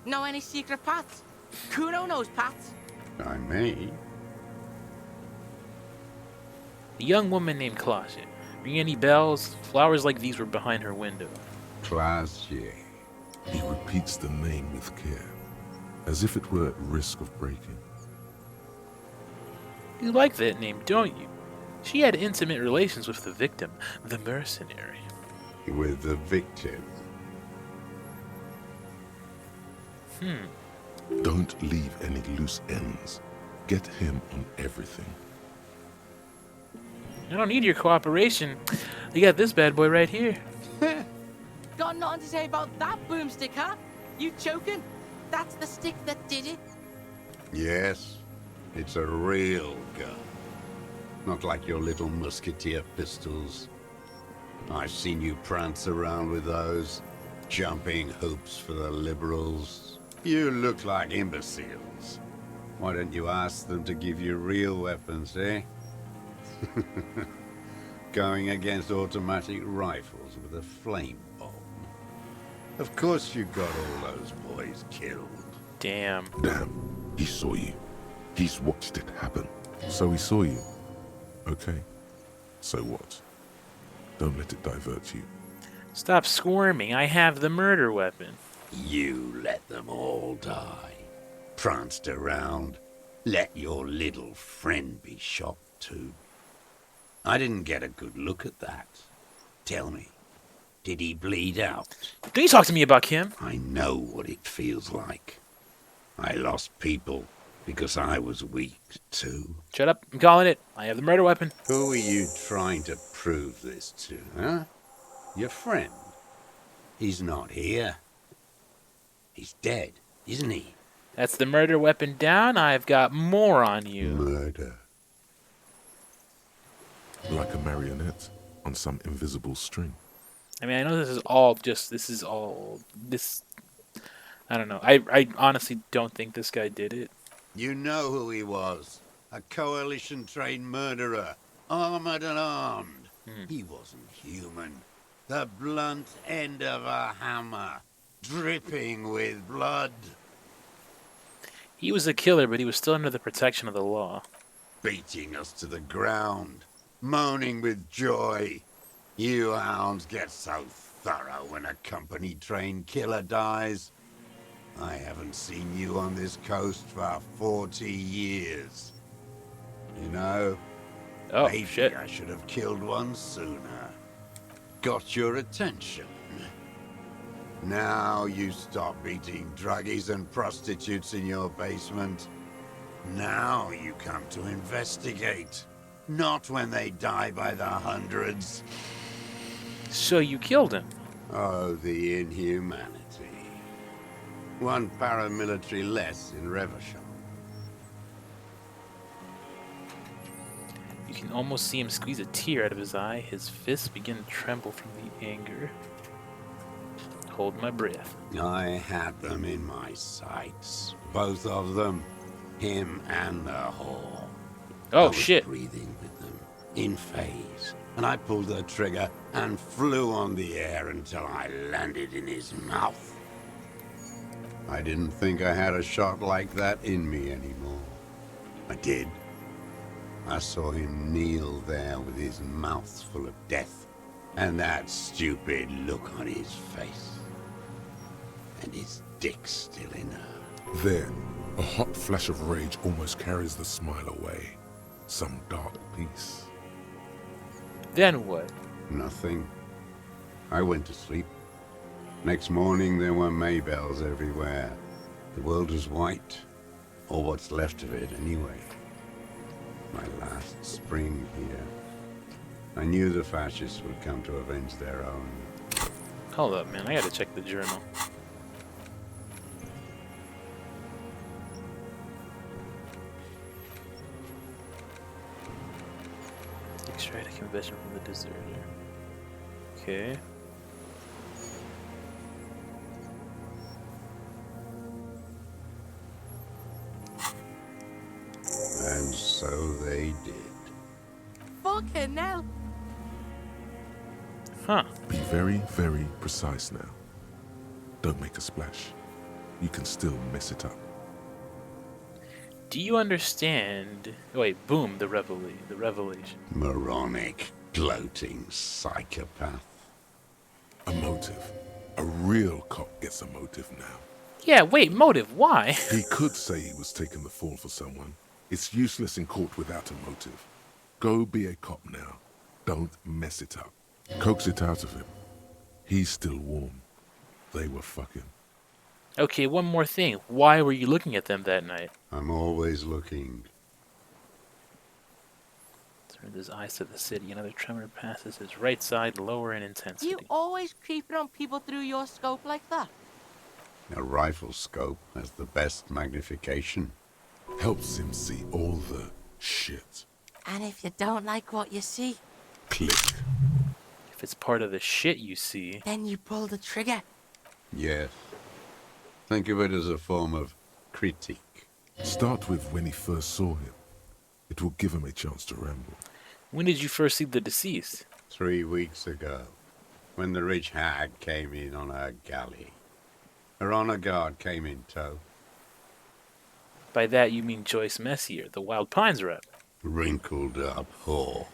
Know any secret paths? Kuno knows paths. I may. A young woman named Closet. Ring any bells? Flowers like these were behind her window. Classier. He repeats the name with care, as if it were at risk of breaking. You like that name, don't you? She had intimate relations with the victim, the mercenary. With the victim. Don't leave any loose ends. Get him on everything. I don't need your cooperation. You got this bad boy right here. Got nothing to say about that boomstick, huh? You joking? That's the stick that did it? Yes, it's a real gun. Not like your little musketeer pistols. I've seen you prance around with those, jumping hoops for the liberals. You look like imbeciles. Why don't you ask them to give you real weapons, eh? Going against automatic rifles with a flame bomb. Of course you got all those boys killed. Damn. Damn, he saw you. He's watched it happen. So he saw you. Okay, so what? Don't let it divert you. Stop squirming. I have the murder weapon. You let them all die. Pranced around. Let your little friend be shot too. I didn't get a good look at that. Tell me, did he bleed out? Don't you talk to me about Kim. I know what it feels like. I lost people because I was weak too. Shut up. I'm calling it. I have the murder weapon. Who are you trying to prove this to, huh? Your friend? He's not here. He's dead, isn't he? That's the murder weapon down. I've got more on you. Murder. Like a marionette on some invisible string. I mean, I know this. I don't know. I honestly don't think this guy did it. You know who he was. A coalition-trained murderer. Armored and armed. He wasn't human. The blunt end of a hammer. Dripping with blood. He was a killer, but he was still under the protection of the law. Beating us to the ground. Moaning with joy. You hounds get so thorough when a company-trained killer dies. I haven't seen you on this coast for 40 years. You know, Oh, maybe shit. I should have killed one sooner. Got your attention. Now you stop beating druggies and prostitutes in your basement. Now you come to investigate. Not when they die by the hundreds. So you killed him. Oh, the inhumanity. One paramilitary less in Revachol. You can almost see him squeeze a tear out of his eye. His fists begin to tremble from the anger. Hold my breath. I had them in my sights. Both of them. Him and the whore. I Oh, was shit. breathing with them. In phase. And I pulled the trigger and flew on the air until I landed in his mouth. I didn't think I had a shot like that in me anymore. I did. I saw him kneel there with his mouth full of death, and that stupid look on his face. And his dick still in her. Then, a hot flash of rage almost carries the smile away. Some dark peace. Then what? Nothing. I went to sleep. Next morning there were Maybells everywhere. The world was white. Or what's left of it anyway. My last spring here. I knew the fascists would come to avenge their own. Hold up, man. I gotta check the journal. Extract a confession from the deserter. Okay. And so they did. Fucking hell. Huh. Be very, very precise now. Don't make a splash. You can still mess it up. Do you understand? Oh, wait, boom, the revelation. Moronic, gloating psychopath. A motive. A real cop gets a motive now. Yeah, wait, motive, why? He could say he was taking the fall for someone. It's useless in court without a motive. Go be a cop now. Don't mess it up. Coax it out of him. He's still warm. They were fucking. Okay, one more thing. Why were you looking at them that night? I'm always looking. Turns his eyes to the city. Another tremor passes his right side, lower in intensity. You always creeping on people through your scope like that? A rifle scope has the best magnification. Helps him see all the shit. And if you don't like what you see, Click. If it's part of the shit you see, then you pull the trigger. Yes. Think of it as a form of critique. Start with when he first saw him. It will give him a chance to ramble. when did you first see the deceased? 3 weeks ago, when the rich hag came in on her galley. Her honor guard came in tow. By that you mean Joyce Messier, the Wild Pines rep. Wrinkled up whore.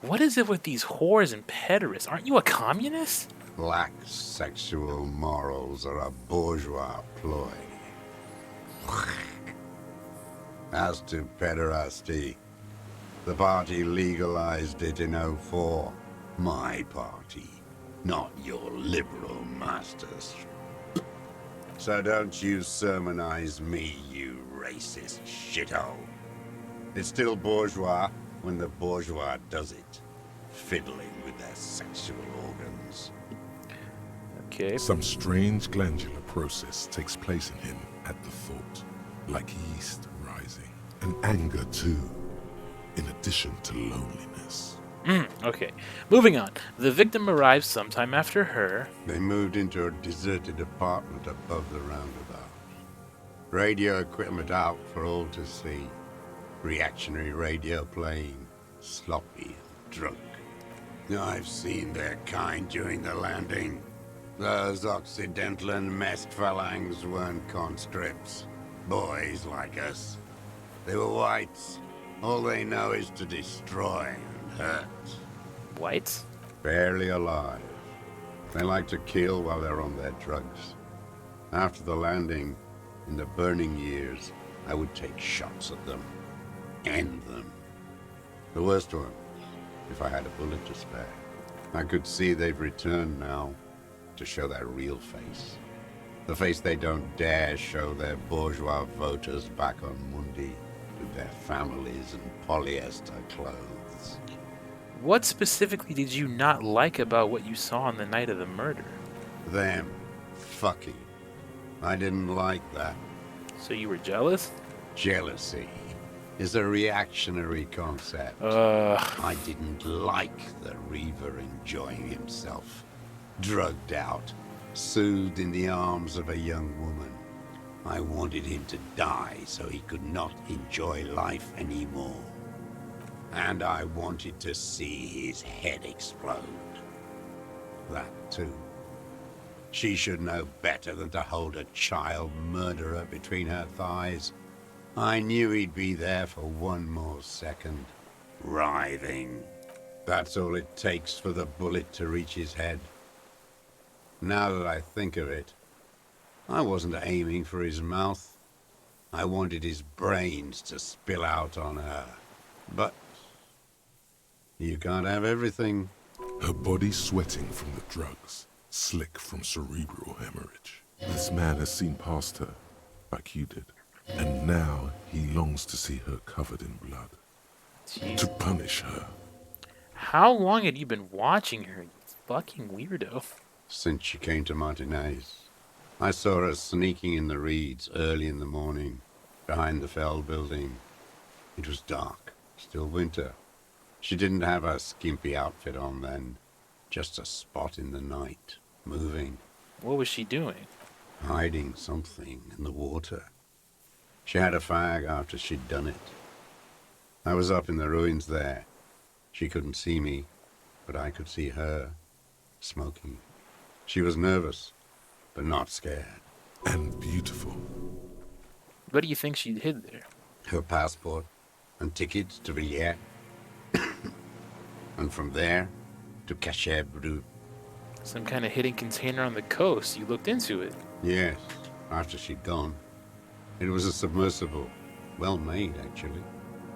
What is it with these whores and pederasts? Aren't you a communist? Lack sexual morals are a bourgeois ploy. As to pederasty, the party legalized it in '04. My party, not your liberal masters. So don't you sermonize me, you racist shithole. It's still bourgeois when the bourgeois does it, fiddling with their sexual organs. Okay. Some strange glandular process takes place in him at the thought, like yeast rising. And anger too, in addition to loneliness. Okay. Moving on. The victim arrives sometime after her. They moved into a deserted apartment above the roundabout. Radio equipment out for all to see. Reactionary radio playing, sloppy and drunk. I've seen their kind during the landing. Those Occidental and messed phalangs weren't conscripts. Boys like us. They were whites. All they know is to destroy and hurt. Whites? Barely alive. They like to kill while they're on their drugs. After the landing, in the burning years, I would take shots at them. End them. The worst ones, if I had a bullet to spare. I could see they've returned now to show their real face. The face they don't dare show their bourgeois voters back on Mundi with their families and polyester clothes. What specifically did you not like about what you saw on the night of the murder? Them fucking. I didn't like that. So you were jealous? Jealousy is a reactionary concept. I didn't like the Reaver enjoying himself. Drugged out, soothed in the arms of a young woman. I wanted him to die so he could not enjoy life anymore. And I wanted to see his head explode. That too. She should know better than to hold a child murderer between her thighs. I knew he'd be there for one more second, writhing. That's all it takes for the bullet to reach his head. Now that I think of it, I wasn't aiming for his mouth. I wanted his brains to spill out on her. But you can't have everything. Her body sweating from the drugs, slick from cerebral hemorrhage. This man has seen past her, like you did. And now he longs to see her covered in blood. Jeez. To punish her. How long had you been watching her, you fucking weirdo? Since she came to Martinez. I saw her sneaking in the reeds early in the morning, behind the Fell building. It was dark, still winter. She didn't have her skimpy outfit on then, just a spot in the night, moving. What was she doing? Hiding something in the water. She had a fag after she'd done it. I was up in the ruins there. She couldn't see me, but I could see her, smoking. She was nervous, but not scared. And beautiful. What do you think she hid there? Her passport and tickets to Villiers. And from there to Cachet Brut. Some kind of hidden container on the coast. You looked into it. Yes, after she'd gone. It was a submersible. Well made, actually.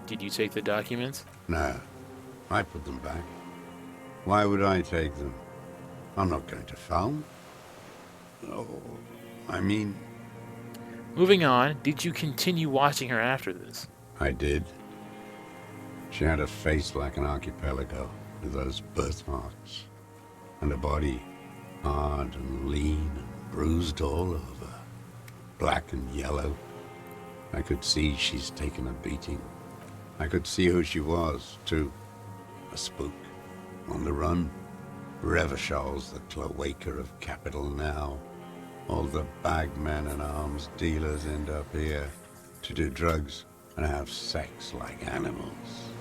Did you take the documents? No, I put them back. Why would I take them? I'm not going to phone. Oh, I mean, Moving on, did you continue watching her after this? I did. She had a face like an archipelago with those birthmarks, and a body hard and lean and bruised all over, black and yellow. I could see she's taken a beating. I could see who she was, too. A spook, on the run. Revachol's the cloaca of capital now. All the bagmen and arms dealers end up here to do drugs and have sex like animals.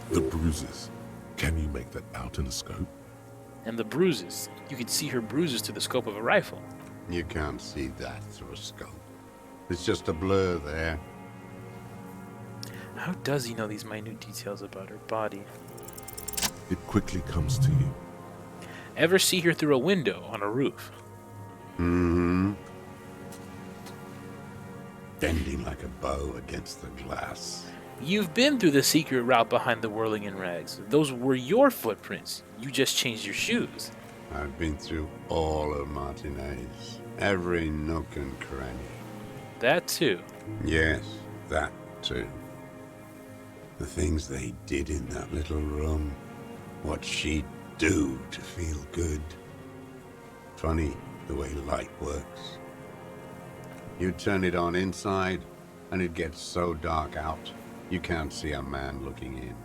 The bruises. Can you make that out in a scope? And the bruises. You could see her bruises through the scope of a rifle. You can't see that through a scope. It's just a blur there. How does he know these minute details about her body? It quickly comes to you. Ever see her through a window on a roof? Mm-hmm. Bending like a bow against the glass. You've been through the secret route behind the whirling in rags. Those were your footprints. You just changed your shoes. I've been through all of Martinez. Every nook and cranny. That too. Yes, that too. The things they did in that little room. What she'd do to feel good. Funny the way light works. You turn it on inside, and it gets so dark out, you can't see a man looking in.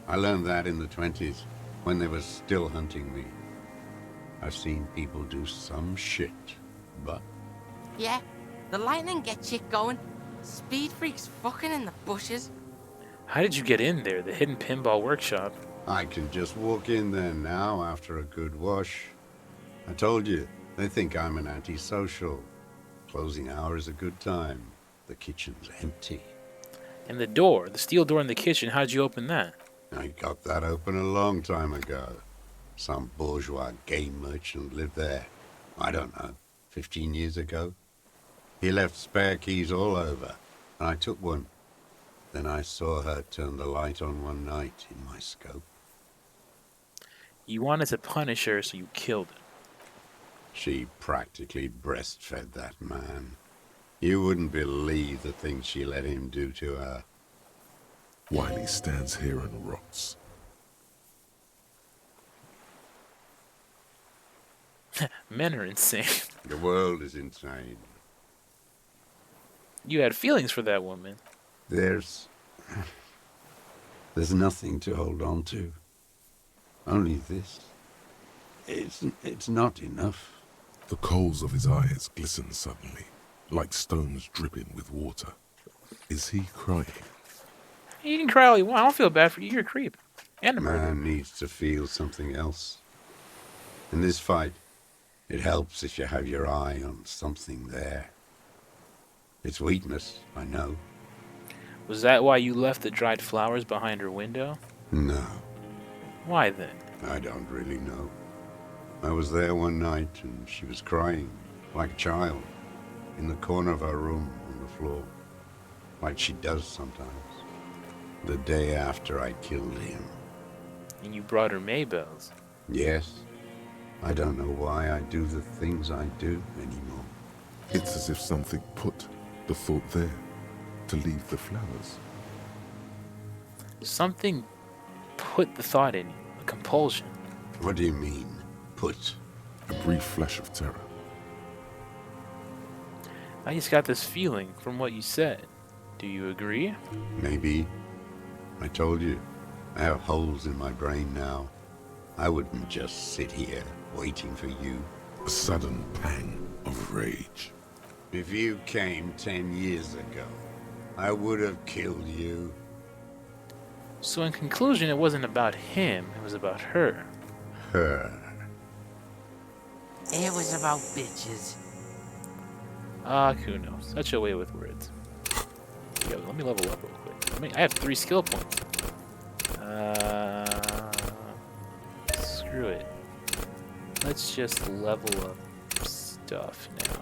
I learned that in the 20s, when they were still hunting me. I've seen people do some shit, but... Yeah, the lightning gets shit going. Speed freaks fucking in the bushes. How did you get in there, the hidden pinball workshop? I can just walk in there now after a good wash. I told you, they think I'm an antisocial. Closing hour is a good time. The kitchen's empty. And the door, the steel door in the kitchen, how'd you open that? I got that open a long time ago. Some bourgeois game merchant lived there. I don't know, 15 years ago. He left spare keys all over, and I took one. Then I saw her turn the light on one night in my scope. You wanted to punish her, so you killed her. She practically breastfed that man. You wouldn't believe the things she let him do to her. Wiley stands here and rots. Men are insane. The world is insane. You had feelings for that woman. There's nothing to hold on to. Only this. It's not enough. The coals of his eyes glisten suddenly, like stones dripping with water. Is he crying? You can cry all you want. I don't feel bad for you. You're a creep. And a murderer. Man needs to feel something else. In this fight, it helps if you have your eye on something there. It's weakness, I know. Was that why you left the dried flowers behind her window? No, Why then? I don't really know. I was there one night and she was crying, like a child, in the corner of her room on the floor, like she does sometimes. The day after I killed him. And you brought her Maybells. Yes, I don't know why I do the things I do anymore. It's as if something put the thought there to leave the flowers. Something put the thought in you. A compulsion. What do you mean, put? A brief flash of terror. I just got this feeling from what you said. Do you agree? Maybe. I told you, I have holes in my brain now. I wouldn't just sit here waiting for you. A sudden pang of rage. If you came 10 years ago, I would have killed you. So in conclusion, it wasn't about him. It was about her. Her. It was about bitches. Ah, Kuno. Such a way with words. Yo, let me level up real quick. I have 3 skill points. Screw it. Let's just level up stuff now.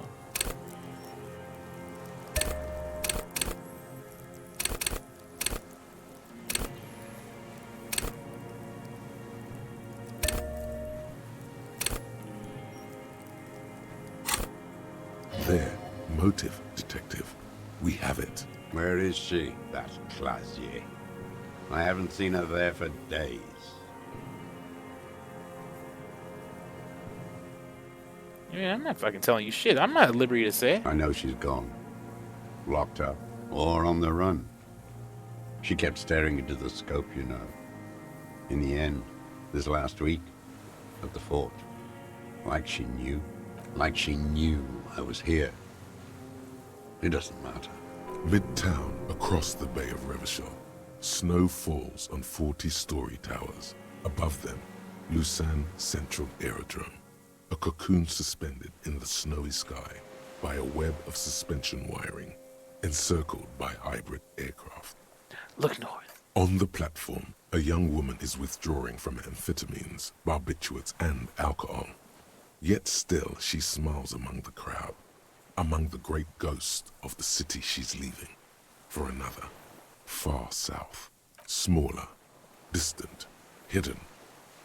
motive, detective. We have it. Where is she, that Clasier? I haven't seen her there for days. Yeah, I'm not fucking telling you shit. I'm not at liberty to say. I know she's gone. Locked up, or on the run. She kept staring into the scope, you know. In the end, this last week, at the fort, like she knew I was here. It doesn't matter. Midtown, across the Bay of Revachol, snow falls on 40-story towers. Above them, Elysium Central Aerodrome, a cocoon suspended in the snowy sky by a web of suspension wiring, encircled by hybrid aircraft. Look north. On the platform, a young woman is withdrawing from amphetamines, barbiturates, and alcohol. Yet still she smiles among the crowd, among the great ghosts of the city she's leaving, for another, far south, smaller, distant, hidden,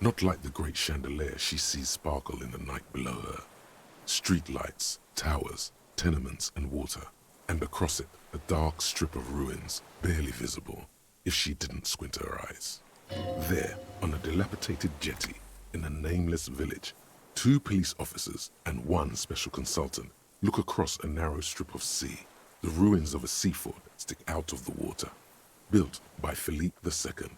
not like the great chandelier she sees sparkle in the night below her. Street lights, towers, tenements, and water, and across it a dark strip of ruins, barely visible if she didn't squint her eyes. There, on a dilapidated jetty in a nameless village, 2 police officers and 1 special consultant look across a narrow strip of sea. The ruins of a seafort stick out of the water, built by Philippe II,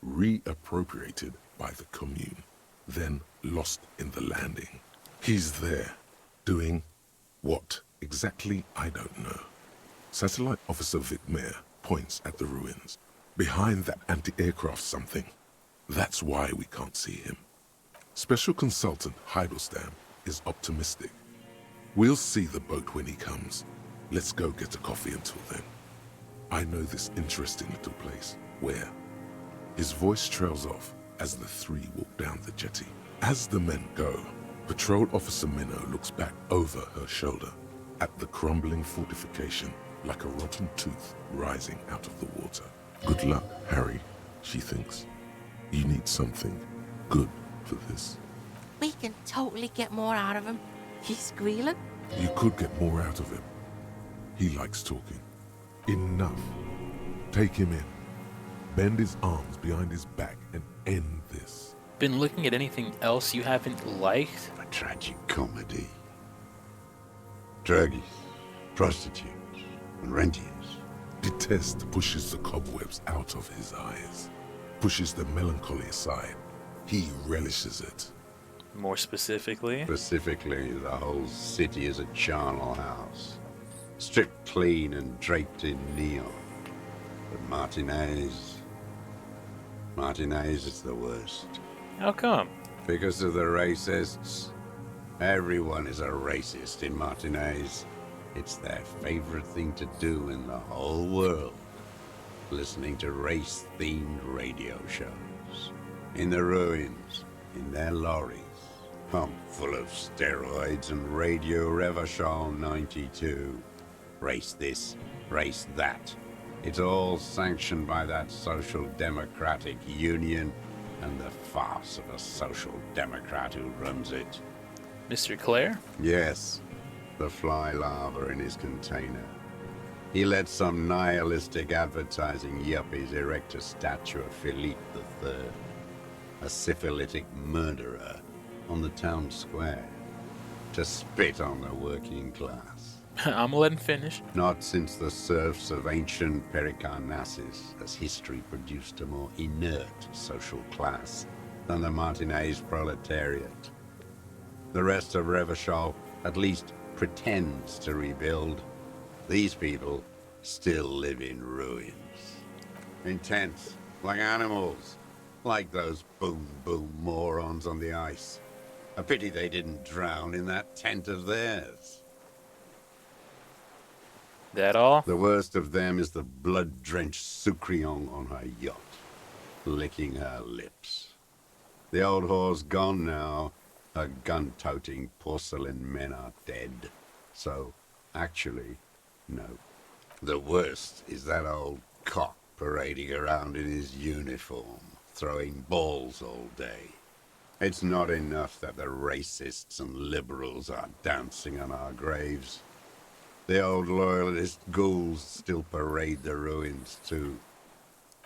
reappropriated by the Commune, then lost in the landing. He's there, doing what exactly I don't know. Satellite Officer Vic Mayer points at the ruins. Behind that anti-aircraft something. That's why we can't see him. Special Consultant Heidelstein is optimistic. We'll see the boat when he comes. Let's go get a coffee until then. I know this interesting little place. Where? His voice trails off as the 3 walk down the jetty. As the men go, Patrol Officer Minnow looks back over her shoulder at the crumbling fortification like a rotten tooth rising out of the water. Good luck, Harry, she thinks. You need something good for this. We can totally get more out of him. He's squealing. You could get more out of him. He likes talking. Enough. Take him in. Bend his arms behind his back and end this. Been looking at anything else you haven't liked? A tragic comedy. Druggies, prostitutes, and rentiers. Detest pushes the cobwebs out of his eyes, pushes the melancholy aside. He relishes it. More specifically? Specifically, the whole city is a charnel house, stripped clean and draped in neon. But Martinez is the worst. How come? Because of the racists. Everyone is a racist in Martinez. It's their favorite thing to do in the whole world. Listening to race-themed radio shows. In the ruins, in their lorries, pumped full of steroids and Radio Revachol 92. Race this, race that. It's all sanctioned by that Social Democratic Union and the farce of a Social Democrat who runs it. Mr. Clare? Yes, the fly larva in his container. He let some nihilistic advertising yuppies erect a statue of Philippe III, a syphilitic murderer, on the town square, to spit on the working class. I'm gonna let him finish. Not since the serfs of ancient Pericarnassus has history produced a more inert social class than the Martinez proletariat. The rest of Revachol at least pretends to rebuild. These people still live in ruins. In tents, like animals, like those boom-boom morons on the ice. A pity they didn't drown in that tent of theirs. That all? The worst of them is the blood-drenched Sucrion on her yacht, licking her lips. The old whore's gone now. Her gun-toting porcelain men are dead. So, actually, no. The worst is that old cock parading around in his uniform, throwing balls all day. It's not enough that the racists and liberals are dancing on our graves. The old loyalist ghouls still parade the ruins too.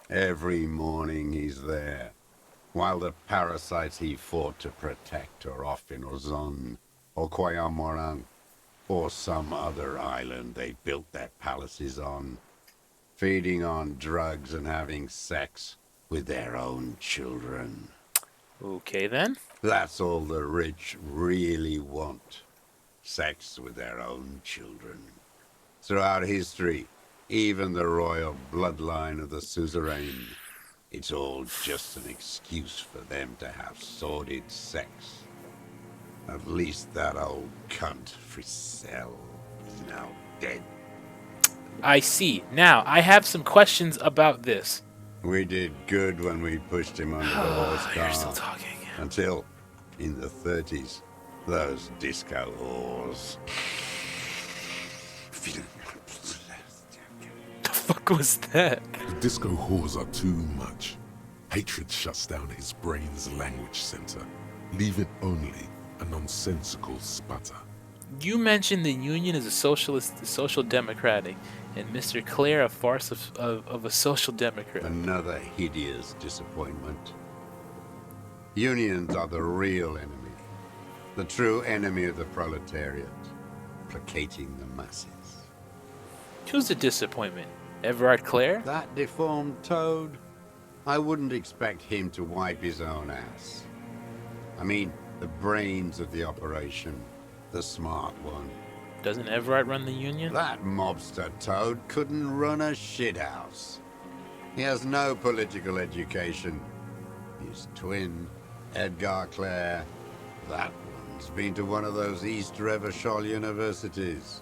Every morning he's there, while the parasites he fought to protect are off in Ozon, or Kwayamorang, or some other island they built their palaces on, feeding on drugs and having sex with their own children. Okay, then. That's all the rich really want. Sex with their own children. Throughout history, even the royal bloodline of the suzerain, it's all just an excuse for them to have sordid sex. At least that old cunt Frisell is now dead. I see. Now, I have some questions about this. We did good when we pushed him under the horse car. You're still talking. Until, in the 30s, those disco whores. The fuck was that? The disco whores are too much. Hatred shuts down his brain's language center, leaving only a nonsensical sputter. You mentioned the Union as a socialist, a social democratic, and Mr. Clare a farce of a social democrat. Another hideous disappointment. Unions are the real enemy. The true enemy of the proletariat. Placating the masses. Who's the disappointment? Everard Clare? That deformed toad? I wouldn't expect him to wipe his own ass. I mean, the brains of the operation. The smart one. Doesn't Everard run the Union? That mobster toad couldn't run a shithouse. He has no political education. His twin, Edgar Clare, that one's been to one of those East Revachol universities.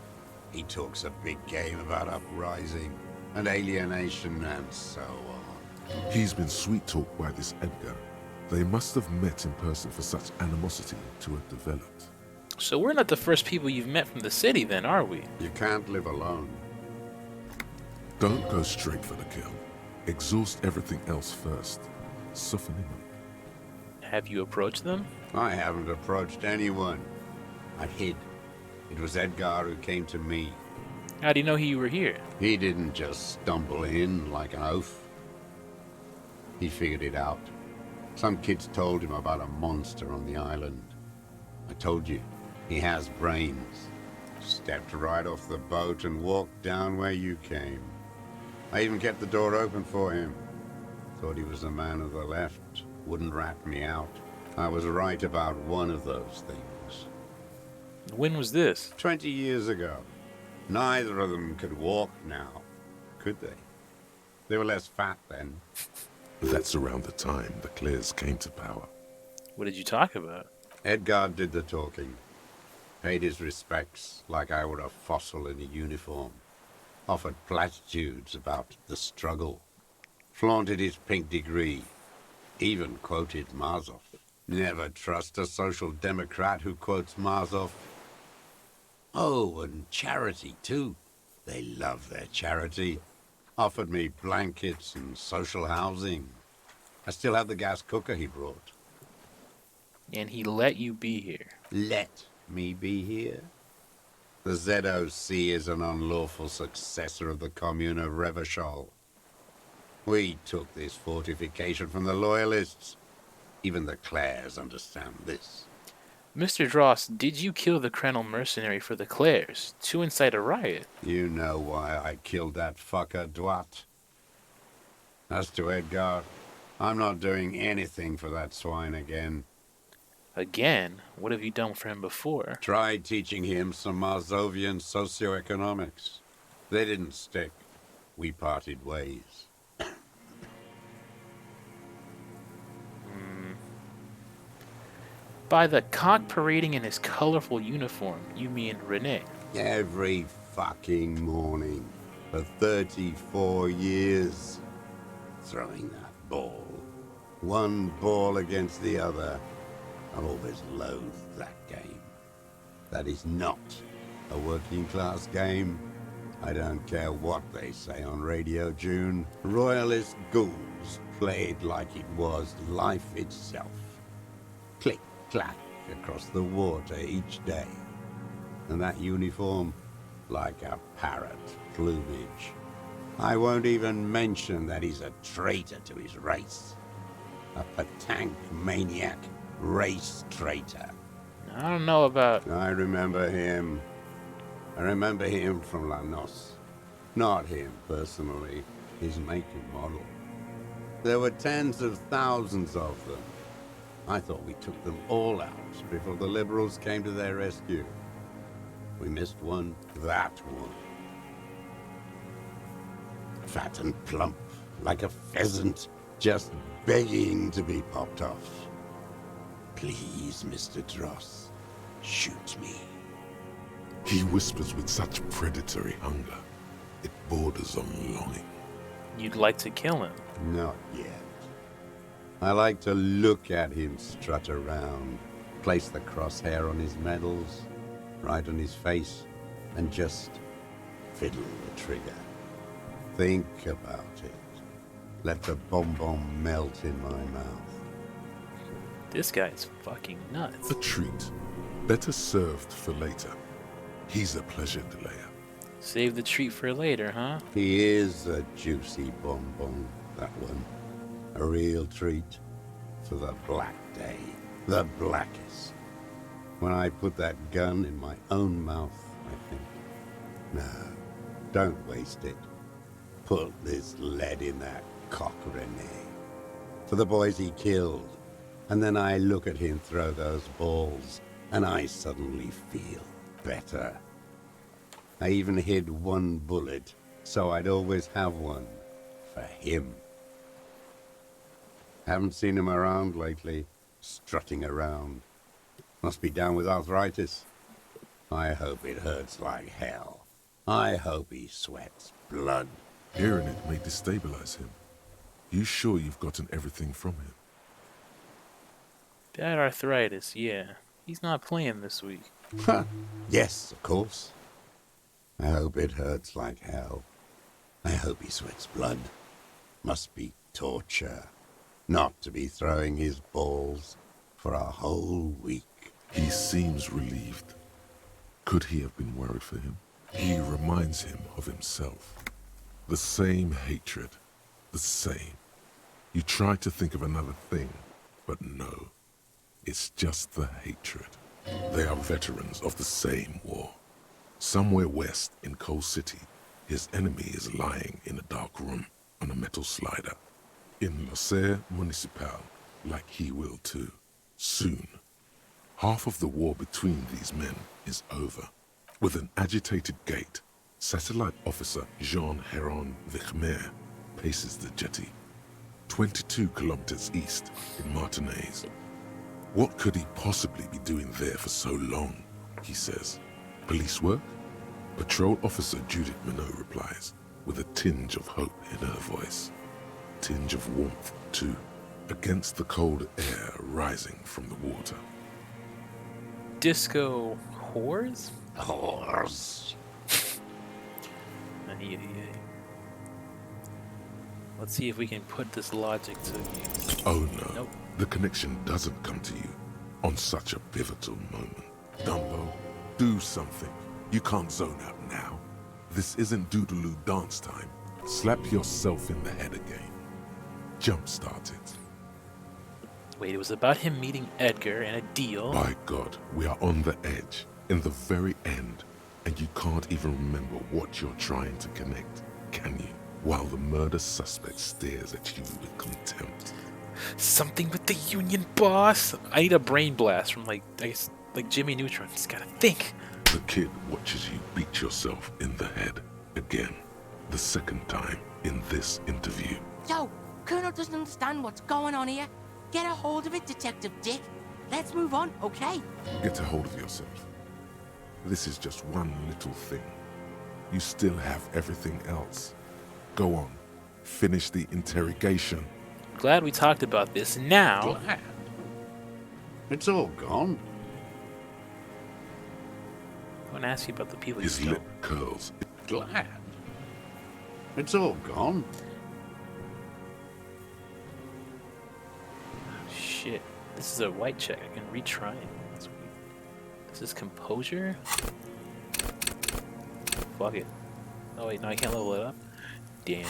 He talks a big game about uprising and alienation and so on. He's been sweet-talked by this Edgar. They must have met in person for such animosity to have developed. So we're not the first people you've met from the city then, are we? You can't live alone. Don't go straight for the kill. Exhaust everything else first. Soften him up. Have you approached them? I haven't approached anyone. I hid. It was Edgar who came to me. How do you know you were here? He didn't just stumble in like an oaf. He figured it out. Some kids told him about a monster on the island. I told you, he has brains. Stepped right off the boat and walked down where you came. I even kept the door open for him. Thought he was a man of the left. Wouldn't rat me out. I was right about one of those things. When was this? 20 years ago. Neither of them could walk now, could they? They were less fat then. That's around the time the Clares came to power. What did you talk about? Edgar did the talking. Paid his respects like I were a fossil in a uniform. Offered platitudes about the struggle. Flaunted his pink degree. Even quoted Marzov. Never trust a social democrat who quotes Marzov. Oh, and charity too. They love their charity. Offered me blankets and social housing. I still have the gas cooker he brought. And he let you be here. Let me be here? The ZOC is an unlawful successor of the Commune of Revachol. We took this fortification from the Loyalists. Even the Clares understand this. Mr. Dross, did you kill the Krenel mercenary for the Clares to incite a riot? You know why I killed that fucker, Dwat. As to Edgar, I'm not doing anything for that swine again. Again? What have you done for him before? Tried teaching him some Marzovian socioeconomics. They didn't stick. We parted ways. By the cock parading in his colorful uniform, you mean Renee? Every fucking morning for 34 years. Throwing that ball. One ball against the other. I've always loathed that game. That is not a working class game. I don't care what they say on Radio June. Royalist ghouls played like it was life itself. Click, clack across the water each day. And that uniform, like a parrot plumage. I won't even mention that he's a traitor to his race. A Patank maniac race traitor. I don't know about... I remember him. I remember him from La Noce. Not him personally, his make and model. There were tens of thousands of them. I thought we took them all out before the liberals came to their rescue. We missed one, that one. Fat and plump, like a pheasant, just begging to be popped off. Please, Mr. Dross, shoot me. He whispers with such predatory hunger, it borders on longing. You'd like to kill him? Not yet. I like to look at him strut around, place the crosshair on his medals, right on his face, and just fiddle the trigger. Think about it. Let the bomb melt in my mouth. This guy's fucking nuts. A treat, better served for later. He's a pleasure delayer. Save the treat for later, huh? He is a juicy bonbon, that one. A real treat for the black day. The blackest. When I put that gun in my own mouth, I think, no, don't waste it. Put this lead in that cock, Renee. For the boys he killed. And then I look at him throw those balls, and I suddenly feel better. I even hid one bullet, so I'd always have one for him. Haven't seen him around lately, strutting around. Must be down with arthritis. I hope it hurts like hell. I hope he sweats blood. Hearing it may destabilize him. You sure you've gotten everything from him? Bad arthritis, yeah. He's not playing this week. Yes, of course. I hope it hurts like hell. I hope he sweats blood. Must be torture. Not to be throwing his balls for a whole week. He seems relieved. Could he have been worried for him? He reminds him of himself. The same hatred. The same. You try to think of another thing, but no. It's just the hatred. They are veterans of the same war. Somewhere west in Coal City, his enemy is lying in a dark room on a metal slider. In Loser Municipal, like he will too. Soon. Half of the war between these men is over. With an agitated gait, Satellite Officer Jean Heron Vichmer paces the jetty, 22 kilometers east in Martinez. What could he possibly be doing there for so long, he says. Police work? Patrol Officer Judith Minot replies, with a tinge of hope in her voice. Tinge of warmth, too, against the cold air rising from the water. Disco whores? Whores. Let's see if we can put this logic to use. Oh no, Nope. The connection doesn't come to you on such a pivotal moment. Dumbo, do something. You can't zone out now. This isn't Doodaloo dance time. Slap yourself in the head again. Jumpstart it. Wait, it was about him meeting Edgar and a deal. By God, we are on the edge, in the very end, and you can't even remember what you're trying to connect, can you? While the murder suspect stares at you with contempt. Something with the Union boss? I need a brain blast from like Jimmy Neutron. Just gotta think. The kid watches you beat yourself in the head again, the second time in this interview. So, Colonel doesn't understand what's going on here. Get a hold of it, Detective Dick. Let's move on, okay? Get a hold of yourself. This is just one little thing. You still have everything else. Go on, finish the interrogation. Glad we talked about this now. Glad. It's all gone. I want to ask you about the people His you lip curls. Glad. It's all gone. Shit. This is a white check. I can retry it. That's weird. This is composure. fuck it. Oh wait, no, I can't level it up. Damn.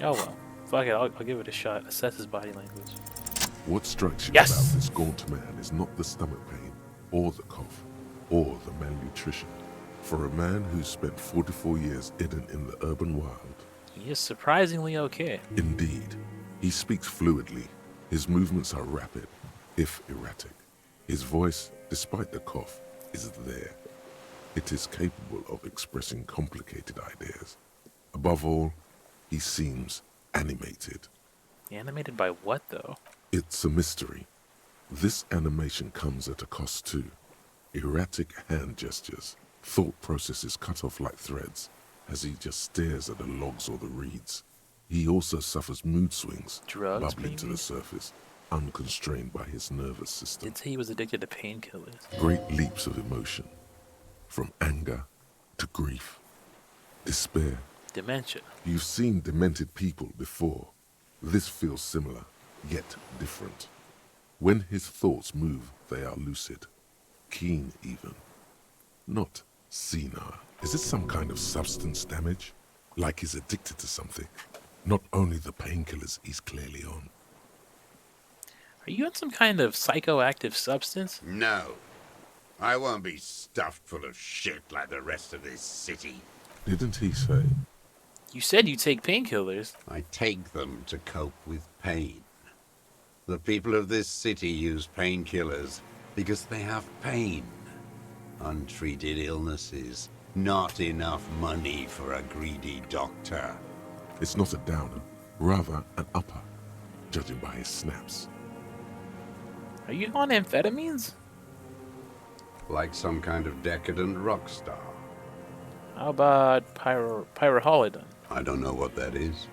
Oh well. Fuck it, I'll give it a shot. Assess his body language. What strikes you Yes! about this gaunt man is not the stomach pain, or the cough, or the malnutrition. For a man who's spent 44 years hidden in the urban wild, He is surprisingly okay. indeed, he speaks fluidly. His movements are rapid, if erratic. His voice, despite the cough, is there. It is capable of expressing complicated ideas. Above all, he seems animated. Animated by what, though? It's a mystery. This animation comes at a cost too. Erratic hand gestures, thought processes cut off like threads, as he just stares at the logs or the reeds. He also suffers mood swings, Drugs, bubbling to maybe? the surface, unconstrained by his nervous system. Did say he was addicted to painkillers. Great leaps of emotion, from anger to grief, despair. Dementia. You've seen demented people before. This feels similar, yet different. When his thoughts move, they are lucid, keen even. Not senile. Is it some kind of substance damage? Like he's addicted to something? Not only the painkillers he's clearly on. Are you on some kind of psychoactive substance? No. I won't be stuffed full of shit like the rest of this city. Didn't he say? You said you take painkillers. I take them to cope with pain. The people of this city use painkillers because they have pain. Untreated illnesses. Not enough money for a greedy doctor. It's not a downer, rather an upper, judging by his snaps. Are you on amphetamines? Like some kind of decadent rock star. How about pyroholidon? I don't know what that is.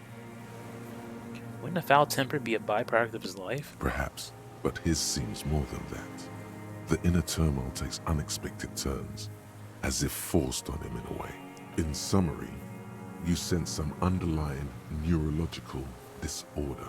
Wouldn't a foul temper be a byproduct of his life? Perhaps, but his seems more than that. The inner turmoil takes unexpected turns, as if forced on him in a way. In summary, you sense some underlying neurological disorder.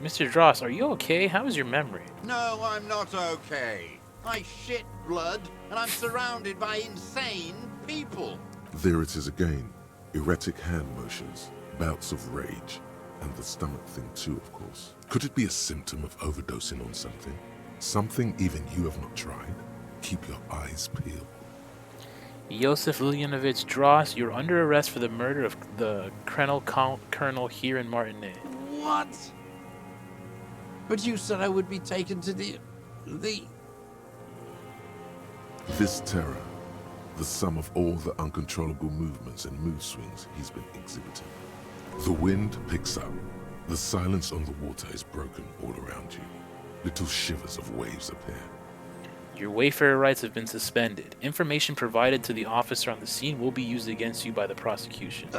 Mr. Dross, are you okay? How is your memory? No, I'm not okay. I shit blood, and I'm surrounded by insane people. There it is again. Erratic hand motions, bouts of rage, and the stomach thing too, of course. Could it be a symptom of overdosing on something? Something even you have not tried? Keep your eyes peeled. Yosef Lilyanovich Dross, you're under arrest for the murder of the colonel here in Martinet. What? But you said I would be taken to the... This terror, the sum of all the uncontrollable movements and mood swings he's been exhibiting. The wind picks up. The silence on the water is broken all around you. Little shivers of waves appear. Your wayfarer rights have been suspended. Information provided to the officer on the scene will be used against you by the prosecution.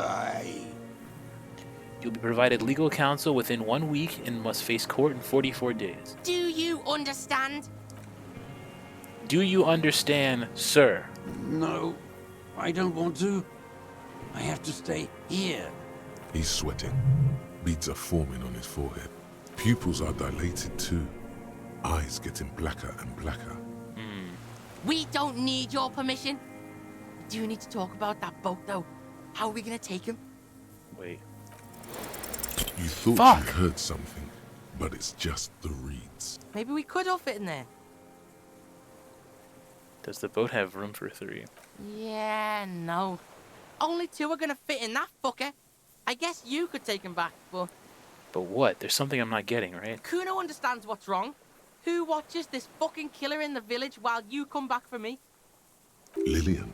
You'll be provided legal counsel within 1 week and must face court in 44 days. Do you understand? Do you understand, sir? No, I don't want to. I have to stay here. He's sweating. Beads are forming on his forehead. Pupils are dilated too. Eyes getting blacker and blacker. We don't need your permission. We do need to talk about that boat, though. How are we gonna take him? Wait. You thought Fuck. you heard something, but it's just the reeds. Maybe we could all fit in there. Does the boat have room for 3? Yeah, no. Only 2 are gonna fit in that fucker. I guess you could take him back, but But what? There's something I'm not getting, right? Kuno understands what's wrong. Who watches this fucking killer in the village while you come back for me? Lillian,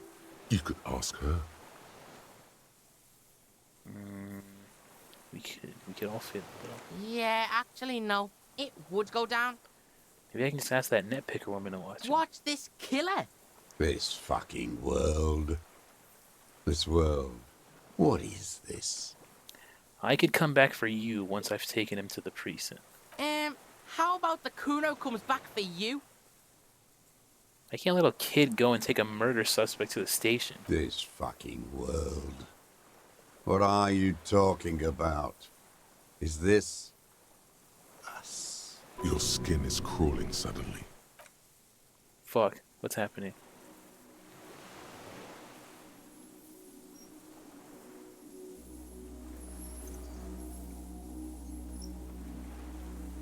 you could ask her. We could all fit, though. Yeah, actually, no. It would go down. Maybe I can just ask that nitpicker woman to watch it. Watch this killer. This fucking world. This world. What is this? I could come back for you once I've taken him to the precinct. How about the Kuno comes back for you? I can't let a kid go and take a murder suspect to the station. This fucking world. What are you talking about? Is this... us? Your skin is crawling suddenly. Fuck, what's happening?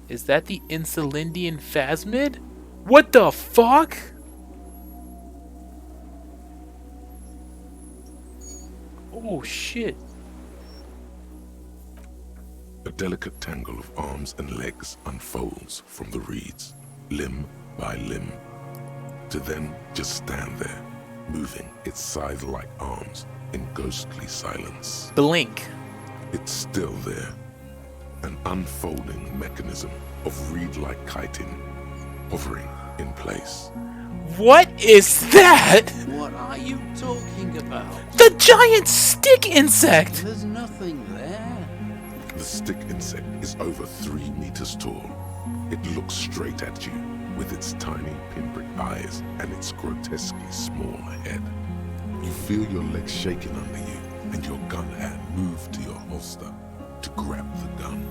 Is that the Insulindian phasmid? What the fuck? Oh shit. A delicate tangle of arms and legs unfolds from the reeds, limb by limb, to then just stand there, moving its scythe-like arms in ghostly silence. Blink. It's still there, an unfolding mechanism of reed-like chitin, hovering in place. What is that? What are you talking about? The giant stick insect! There's nothing there. The stick insect is over 3 meters tall. It looks straight at you with its tiny pinprick eyes and its grotesquely small head. You feel your legs shaking under you and your gun hand move to your holster to grab the gun.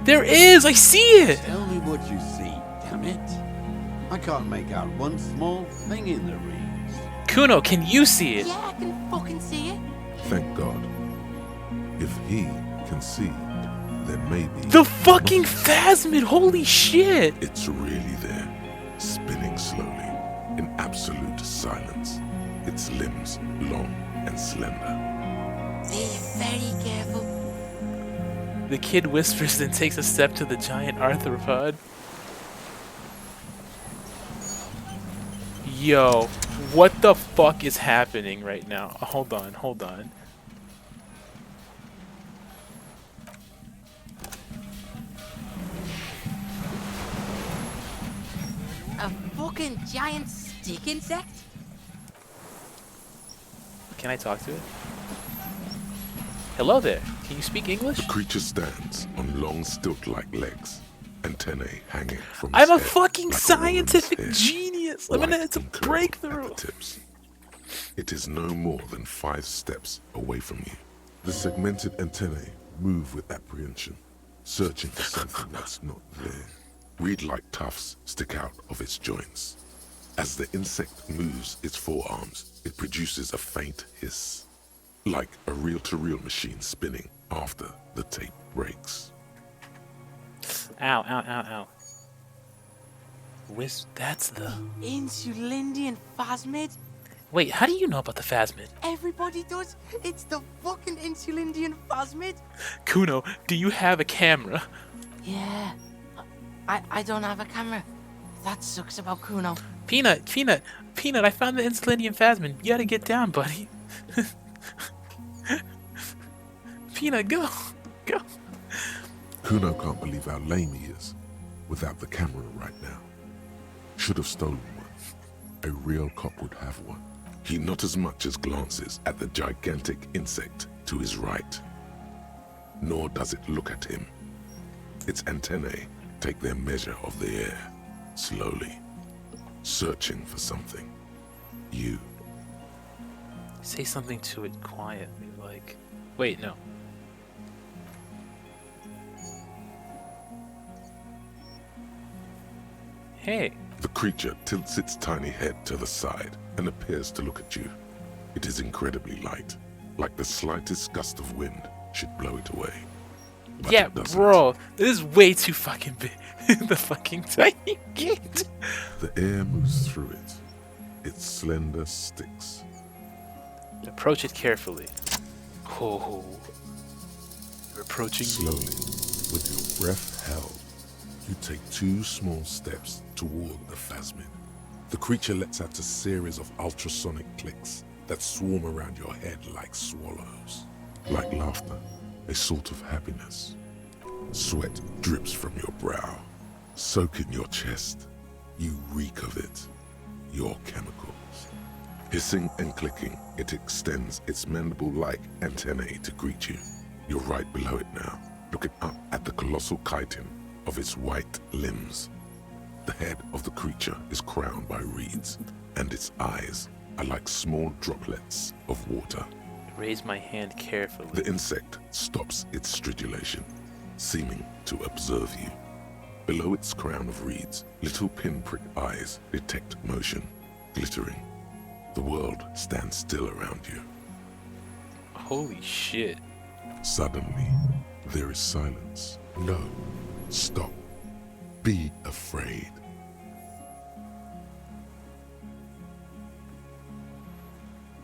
There is! I see it! Tell me what you see, damn it. I can't make out one small thing in the reeds. Kuno, can you see it? Yeah, I can fucking see it. Thank God. If he can see, there may be... The fucking phasmid! Holy shit! It's really there, spinning slowly, in absolute silence. Its limbs long and slender. Be very careful. The kid whispers and takes a step to the giant arthropod. Yo, what the fuck is happening right now? Hold on, hold on. A fucking giant stick insect? Can I talk to it? Hello there. Can you speak English? The creature stands on long stilt-like legs, antennae hanging from I'm its a head fucking like scientific woman's hair, genius. I mean, white it's a and curved breakthrough. at the tips. It is no more than 5 steps away from you. The segmented antennae move with apprehension, searching for something that's not there. Reed-like tufts stick out of its joints. As the insect moves its forearms, it produces a faint hiss, like a reel-to-reel machine spinning after the tape breaks. Ow, ow, ow, ow. That's the... Insulindian phasmid? Wait, how do you know about the phasmid? Everybody does. It's the fucking Insulindian phasmid. Kuno, do you have a camera? Yeah. I don't have a camera. That sucks about Kuno. Peanut, I found the Insulindian phasmid. You gotta get down, buddy. Peanut, go. Kuno can't believe how lame he is without the camera right now. Should have stolen one. A real cop would have one. He not as much as glances at the gigantic insect to his right, nor does it look at him. Its antennae take their measure of the air, slowly, searching for something. You. Say something to it quietly, like... Wait, no. Hey. The creature tilts its tiny head to the side and appears to look at you. It is incredibly light, like the slightest gust of wind should blow it away. But Yeah, it doesn't. bro, this is way too fucking big. The fucking tiny gate. The air moves through it. Its slender sticks. Approach it carefully. Oh. You're approaching Slowly, with your breath held, you take 2 small steps toward the phasmid. The creature lets out a series of ultrasonic clicks that swarm around your head like swallows. Like laughter, a sort of happiness. Sweat drips from your brow, soaking your chest. You reek of it, your chemicals. Hissing and clicking, it extends its mandible-like antennae to greet you. You're right below it now, looking up at the colossal chitin of its white limbs. The head of the creature is crowned by reeds, and its eyes are like small droplets of water. Raise my hand carefully. The insect stops its stridulation, seeming to observe you. Below its crown of reeds, little pinprick eyes detect motion, glittering. The world stands still around you. Holy shit. Suddenly, there is silence. No. Stop. Be afraid.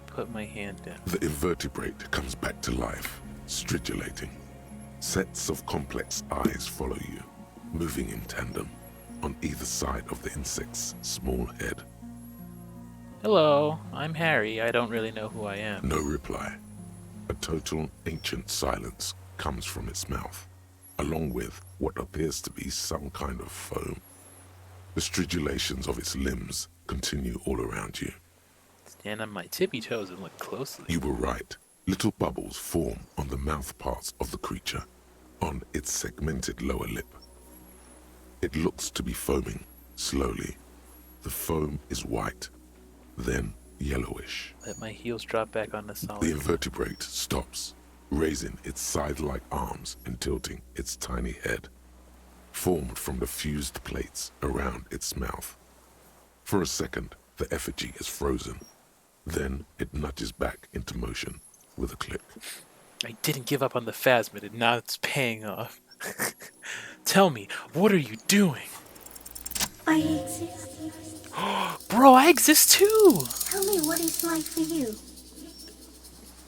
Put my hand down. The invertebrate comes back to life, stridulating. Sets of complex eyes follow you, moving in tandem on either side of the insect's small head. Hello, I'm Harry. I don't really know who I am. No reply. A total ancient silence comes from its mouth, along with what appears to be some kind of foam. The stridulations of its limbs continue all around you. Stand on my tippy toes and look closely. You were right. Little bubbles form on the mouth parts of the creature, on its segmented lower lip. It looks to be foaming, slowly. The foam is white, then yellowish. Let my heels drop back on the The solid. invertebrate stops, raising its scythe-like arms and tilting its tiny head, formed from the fused plates around its mouth. For a second, the effigy is frozen. Then it nudges back into motion with a click. I didn't give up on the phasmid, and now it's paying off. Tell me, what are you doing? I exist. Bro, I exist too! Tell me what it's like for you.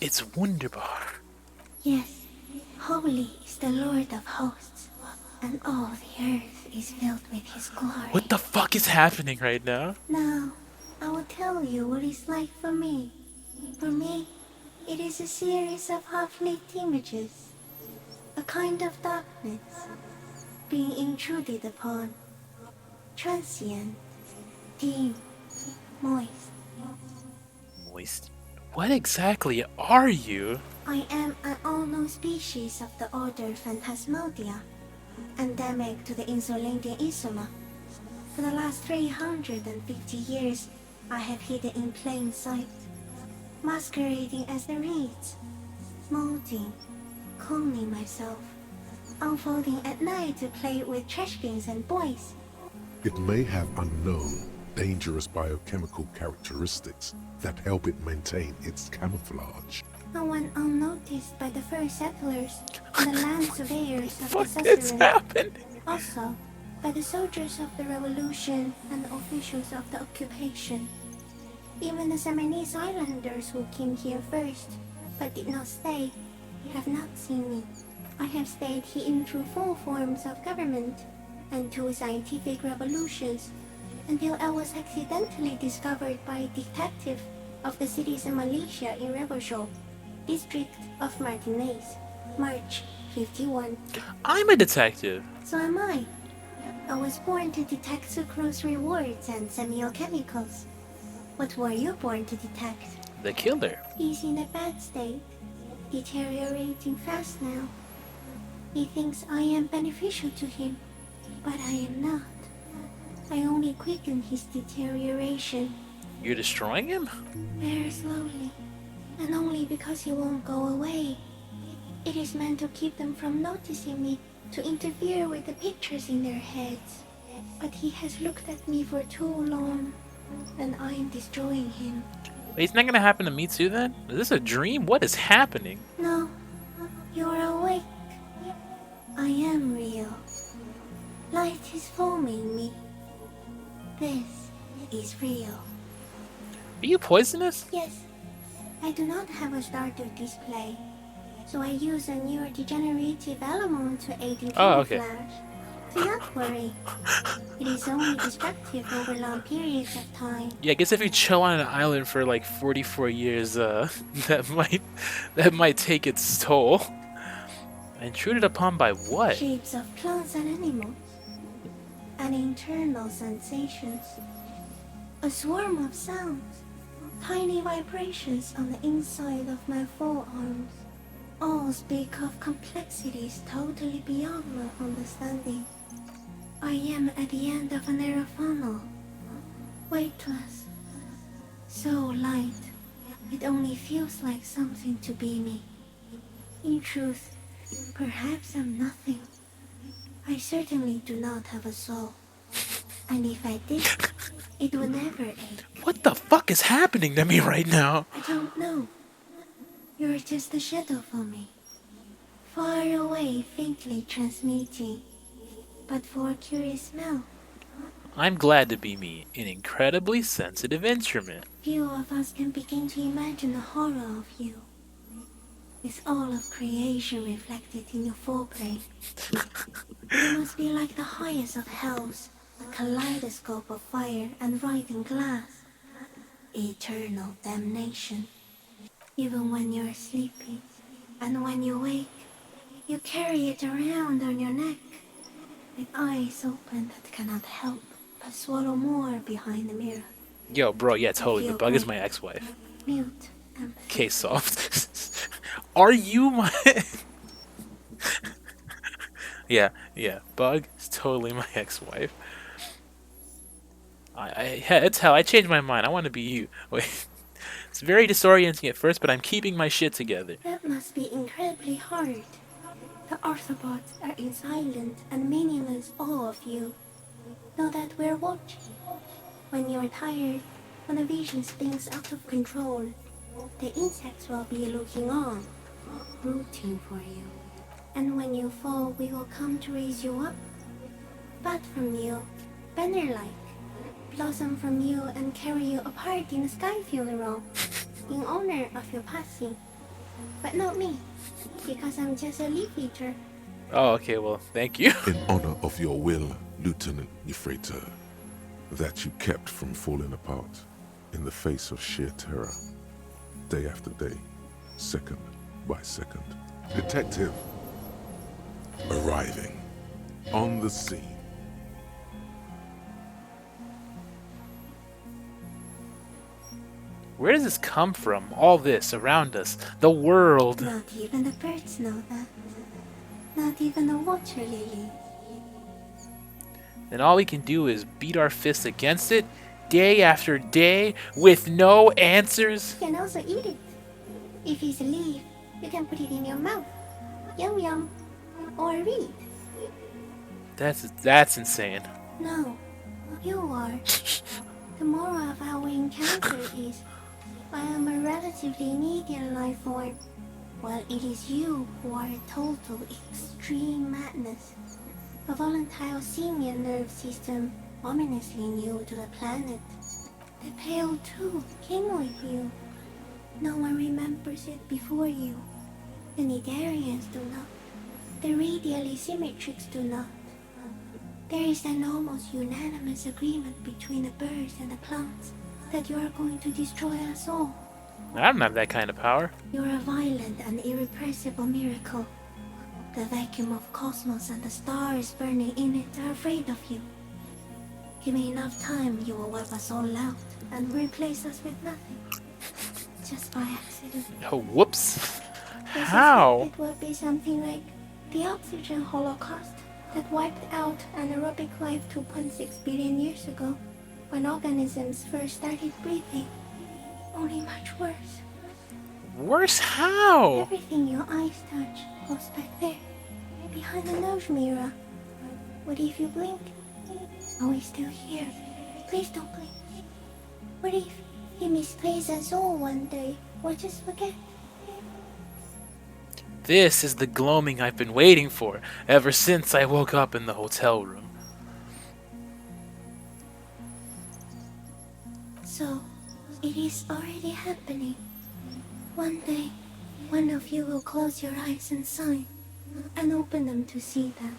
It's wunderbar. Yes, holy is the Lord of hosts, and all the earth is filled with his glory. What the fuck is happening right now? Now, I will tell you what it's like for me. For me, it is a series of half-lit images, a kind of darkness, being intruded upon, transient, dim, moist. Moist. What exactly are you? I am an unknown species of the order Phantasmodia, endemic to the insulating Isoma. For the last 350 years, I have hidden in plain sight, masquerading as the reeds, molding, cloning myself, unfolding at night to play with trash bins and boys. It may have unknown, dangerous biochemical characteristics that help it maintain its camouflage. No one unnoticed by the first settlers and the land surveyors of the What is Suzerain. happening? Also, by the soldiers of the revolution and the officials of the occupation. Even the Seminese islanders who came here first, but did not stay, have not seen me. I have stayed hidden through 4 forms of government and 2 scientific revolutions, until I was accidentally discovered by a detective of the citizen militia in Revelshop, district of Martinez, March 51. I'm a detective. So am I. I was born to detect sucrose rewards and semiochemicals. What were you born to detect? The killer. He's in a bad state, deteriorating fast now. He thinks I am beneficial to him, but I am not. I only quicken his deterioration. You're destroying him? Very slowly, and only because he won't go away. It is meant to keep them from noticing me, to interfere with the pictures in their heads. But he has looked at me for too long, and I am destroying him. Wait, it's not gonna happen to me too then? Is this a dream? What is happening? No, you're awake. I am real. Light is forming me. This is real. Are you poisonous? Yes, I do not have a starter display, so I use a neurodegenerative element to aid in Oh, okay. camouflage. Do not worry. It is only destructive over long periods of time. Yeah, I guess if you chill on an island for like 44 years, that might take its toll. Intruded upon by what? Shapes of plants and animals, and internal sensations. A swarm of sounds, tiny vibrations on the inside of my forearms. All speak of complexities totally beyond my understanding. I am at the end of a narrow funnel, weightless, so light, it only feels like something to be me. In truth, perhaps I'm nothing. I certainly do not have a soul. And if I did, it would never ache. What the fuck is happening to me right now? I don't know. You're just a shadow for me. Far away. way faintly transmitting, but for a curious smell. I'm glad to be me, an incredibly sensitive instrument. Few of us can begin to imagine the horror of you, with all of creation reflected in your foreplay. You must be like the highest of hells, a kaleidoscope of fire and writhing glass. Eternal damnation. Even when you're sleeping, and when you wake, you carry it around on your neck, with eyes open that cannot help but swallow more behind the mirror. Yo, bro, yeah, totally. The bug is my ex-wife. Mute empathy. Okay, soft. Are you my... yeah, bug is totally my ex-wife. It's hell, I changed my mind. I want to be you. Wait. It's very disorienting at first, but I'm keeping my shit together. That must be incredibly hard. The Arthropods are in silent and meaningless awe of you. Know that we're watching. When you're tired, when the vision spins out of control, the insects will be looking on, rooting for you. And when you fall, we will come to raise you up. Bud from you, banner-like, blossom from you and carry you apart in a sky funeral, in honor of your passing. But not me, because I'm just a leaf eater. Oh, okay, well, thank you. In honor of your will, Lieutenant Euphrator, that you kept from falling apart in the face of sheer terror, day after day, second by second. Detective, arriving on the scene. Where does this come from? All this around us, the world. Not even the birds know that. Not even the water lily. And all we can do is beat our fists against it, day after day, with no answers. You can also eat it. If it's a leaf, you can put it in your mouth. Yum yum. Or read. That's insane. No, you are. The moral of our encounter is, I am a relatively immediate life form, while it is you who are a total extreme madness. A volatile simian nerve system ominously new to the planet. The Pale too came with you. No one remembers it before you. The Nidarians do not. The radially symmetrics do not. There is an almost unanimous agreement between the birds and the plants that you are going to destroy us all. I don't have that kind of power. You're a violent and irrepressible miracle. The vacuum of cosmos and the stars burning in it are afraid of you. Give me enough time, you will wipe us all out and replace us with nothing. Just by accident. Oh, whoops. I How? suspect it would be something like the oxygen holocaust that wiped out anaerobic life 2.6 billion years ago, when organisms first started breathing. Only much worse. Worse how? Everything your eyes touch goes back there, behind the nose mirror. What if you blink? Are we still here? Please don't blink. What if he misplaces us all one day, or just forget? This is the gloaming I've been waiting for ever since I woke up in the hotel room. So, it is already happening. One day, one of you will close your eyes and sign, and open them to see that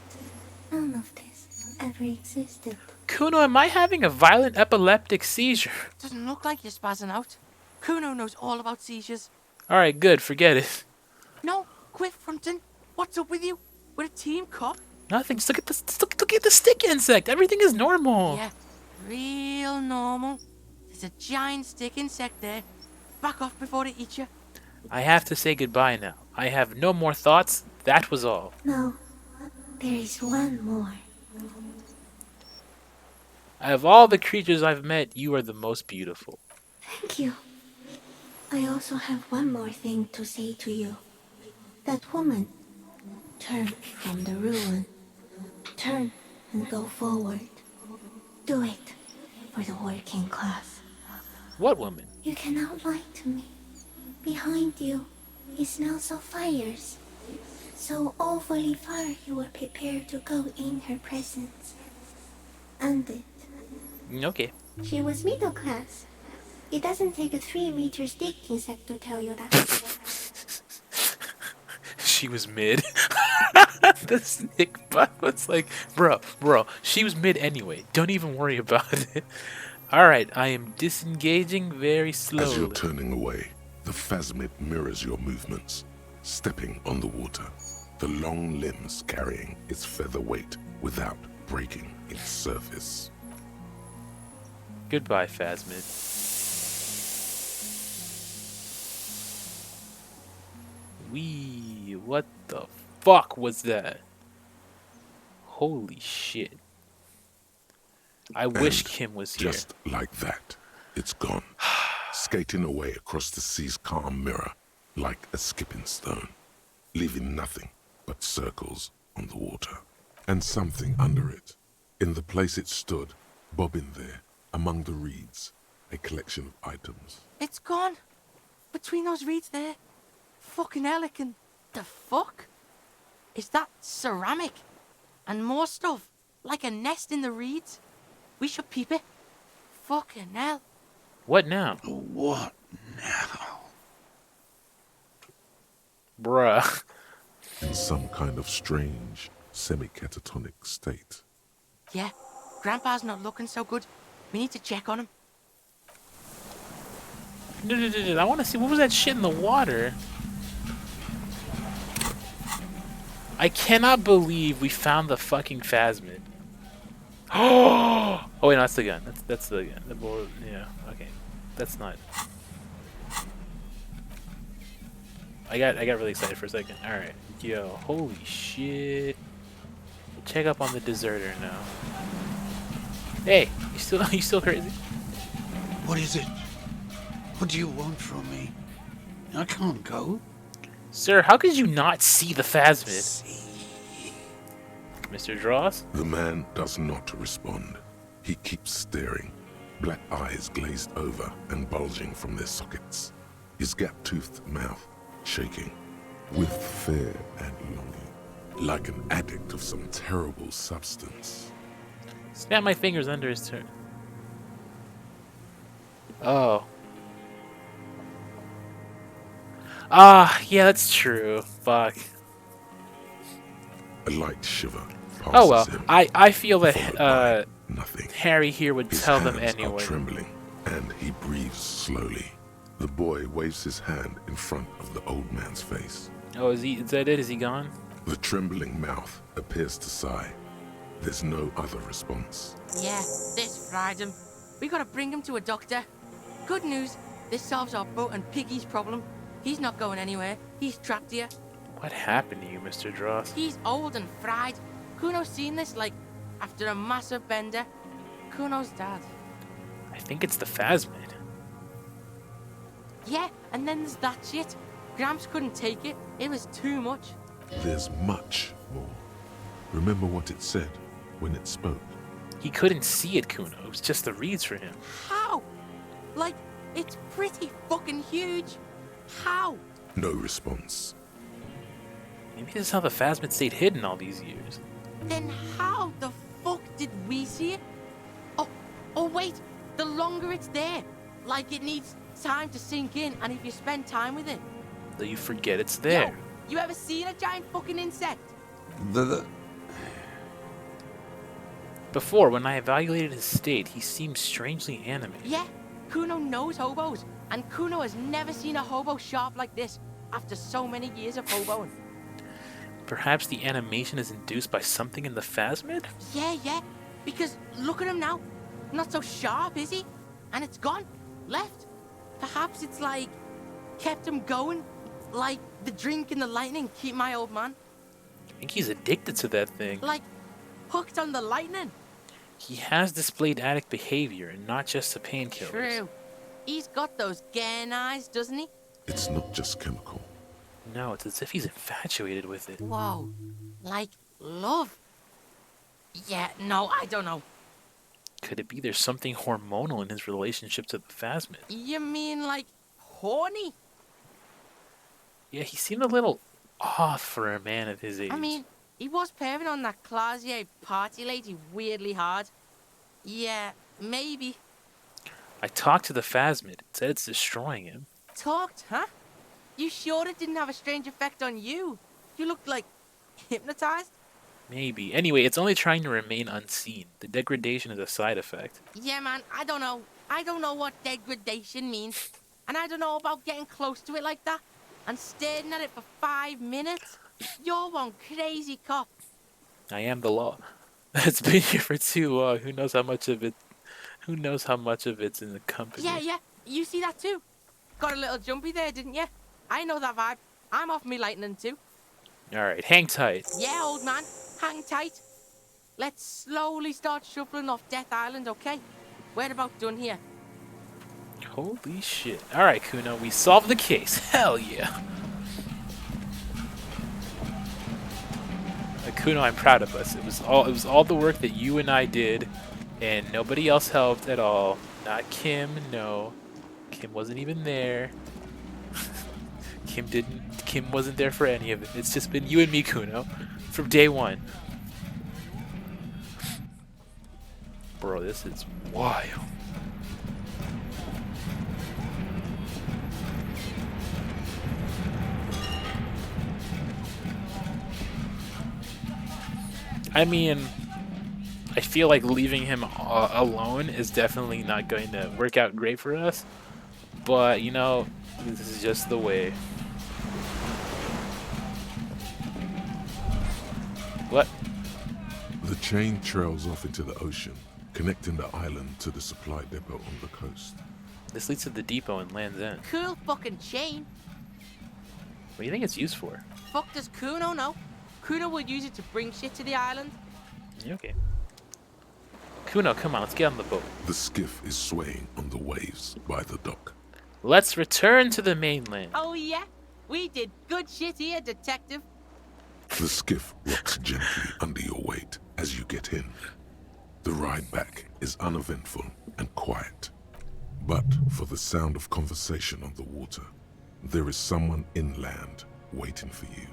none of this ever existed. Kuno, am I having a violent epileptic seizure? Doesn't look like you're spazzing out. Kuno knows all about seizures. Alright, good, forget it. No, quit fronting. What's up with you? We're a team cop. Nothing, just look at the stick insect. Everything is normal. Yeah, real normal. There's a giant stick insect there. Back off before it eats you. I have to say goodbye now. I have no more thoughts. That was all. No, there is one more. Out of all the creatures I've met, you are the most beautiful. Thank you. I also have one more thing to say to you. That woman, turn from the ruin. Turn and go forward. Do it for the working class. What woman? You cannot lie to me. Behind you, it smells of fires. So awfully far you were prepared to go in her presence. And it. Okay. She was middle class. It doesn't take a 3-meter stick insect to tell you that. She was mid. The snake bot was like, bro, she was mid anyway. Don't even worry about it. Alright, I am disengaging very slowly. As you're turning away, the phasmid mirrors your movements, stepping on the water, the long limbs carrying its feather weight without breaking its surface. Goodbye, Phasmid. Wee, what the fuck was that? Holy shit. I wish Kim was here. Just like that, it's gone, skating away across the sea's calm mirror like a skipping stone, leaving nothing but circles on the water. And something under it, in the place it stood, bobbing there, among the reeds, a collection of items. It's gone. Between those reeds there. Fucking Elican. The fuck? Is that ceramic? And more stuff. Like a nest in the reeds. We should peep it. Fucking hell. What now? What now? Bruh. In some kind of strange, semi-catatonic state. Yeah, Grandpa's not looking so good. We need to check on him. I want to see, what was that shit in the water? I cannot believe we found the fucking Phasmid. Oh wait, no, that's the gun. That's the gun. The bullet, yeah, okay. That's not. I got really excited for a second. Alright. Yo, holy shit. Check up on the deserter now. Hey, you still crazy? What is it? What do you want from me? I can't go. Sir, how could you not see the Phasmid? Mr. Dross? The man does not respond. He keeps staring, black eyes glazed over and bulging from their sockets, his gap-toothed mouth shaking with fear and longing, like an addict of some terrible substance. Snap my fingers under his turn. Oh. Ah, yeah, that's true. Fuck. A light shiver passes Oh well, him, I feel followed that by nothing. Harry here would His tell them hands are anyway. trembling, and he breathes slowly. The boy waves his hand in front of the old man's face. Oh, is that it? Is he gone? The trembling mouth appears to sigh. There's no other response. Yeah, this fried him. We gotta bring him to a doctor. Good news, this solves our boat and Piggy's problem. He's not going anywhere. He's trapped here. What happened to you, Mr. Dross? He's old and fried. Kuno's seen this, like, after a massive bender. Kuno's dad. I think it's the Phasmid. Yeah, and then there's that shit. Gramps couldn't take it. It was too much. There's much more. Remember what it said when it spoke. He couldn't see it, Kuno. It was just the reeds for him. How? Like, it's pretty fucking huge. How? No response. Maybe this is how the Phasmid stayed hidden all these years. Then how the fuck did we see it? Oh wait, the longer it's there, like it needs time to sink in, and if you spend time with it. So you forget it's there. Yo, you ever seen a giant fucking insect? Before, when I evaluated his state, he seemed strangely animated. Yeah, Kuno knows hobos, and Kuno has never seen a hobo sharp like this after so many years of hoboing. Perhaps the animation is induced by something in the Phasmid? Yeah, because look at him now. Not so sharp, is he? And it's gone. Left. Perhaps it's like, kept him going. Like the drink and the lightning keep my old man. I think he's addicted to that thing. Like, hooked on the lightning. He has displayed addict behavior and not just the painkillers. True. He's got those gern eyes, doesn't he? It's not just chemical. No, it's as if he's infatuated with it. Whoa. Like, love. Yeah, no, I don't know. Could it be there's something hormonal in his relationship to the Phasmid? You mean like horny? Yeah, he seemed a little off for a man of his age. I mean, he was pairing on that Clausier party lady weirdly hard. Yeah, maybe. I talked to the phasmid. It said it's destroying him. Talked, huh? You sure it didn't have a strange effect on you? You looked like hypnotized? Maybe. Anyway, it's only trying to remain unseen. The degradation is a side effect. Yeah, man, I don't know. I don't know what degradation means. And I don't know about getting close to it like that and staring at it for 5 minutes. You're one crazy cop. I am the law. It's been here for too long. Who knows how much of it? Who knows how much of it's in the company? Yeah. You see that too? Got a little jumpy there, didn't you? I know that vibe. I'm off me lightning too. All right, hang tight. Yeah, old man. Hang tight. Let's slowly start shuffling off Death Island, okay? We're about done here. Holy shit! All right, Kuno, we solved the case. Hell yeah! Kuno, I'm proud of us. It was all the work that you and I did, and nobody else helped at all. Not Kim, no. Kim wasn't even there. Kim wasn't there for any of it. It's just been you and me, Kuno, from day one. Bro, this is wild. I mean, I feel like leaving him alone is definitely not going to work out great for us. But, you know, this is just the way. What? The chain trails off into the ocean, connecting the island to the supply depot on the coast. This leads to the depot and Land's End. Cool fucking chain. What do you think it's used for? Fuck does Kuno know? Kuno would use it to bring shit to the island. Yeah, okay. Kuno, come on, let's get on the boat. The skiff is swaying on the waves by the dock. Let's return to the mainland. Oh yeah? We did good shit here, detective. The skiff rocks gently under your weight as you get in. The ride back is uneventful and quiet. But for the sound of conversation on the water, there is someone inland waiting for you.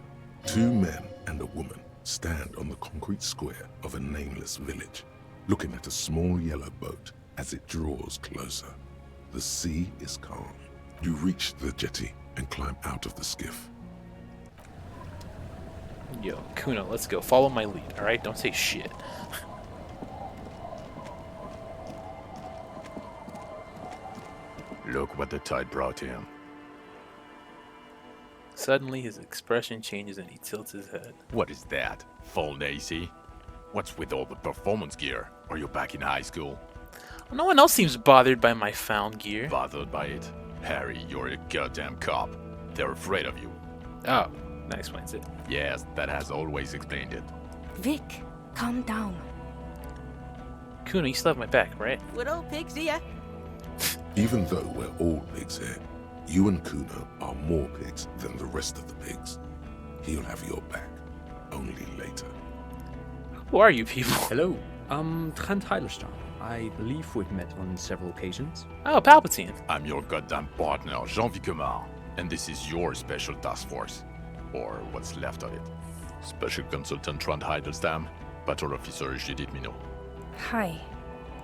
2 men and a woman stand on the concrete square of a nameless village, looking at a small yellow boat as it draws closer. The sea is calm. You reach the jetty and climb out of the skiff. Yo, Kuno, let's go. Follow my lead, alright? Don't say shit. Look what the tide brought him. Suddenly, his expression changes and he tilts his head. What is that? Full Nacy? What's with all the performance gear? Are you back in high school? No one else seems bothered by my found gear. Bothered by it? Harry, you're a goddamn cop. They're afraid of you. Oh, that explains it. Yes, that has always explained it. Vic, calm down. Kuno, you still have my back, right? Good old pigs here. Even though we're all pigs here, you and Kuno are more pigs than the rest of the pigs. He'll have your back, only later. Who are you people? Hello, Trent Heidelstein. I believe we've met on several occasions. Oh, Palpatine. I'm your goddamn partner, Jean-Vic Comar, and this is your special task force. Or what's left of it. Special Consultant Trent Heidelstein, Patrol Officer Judith Minot. Hi.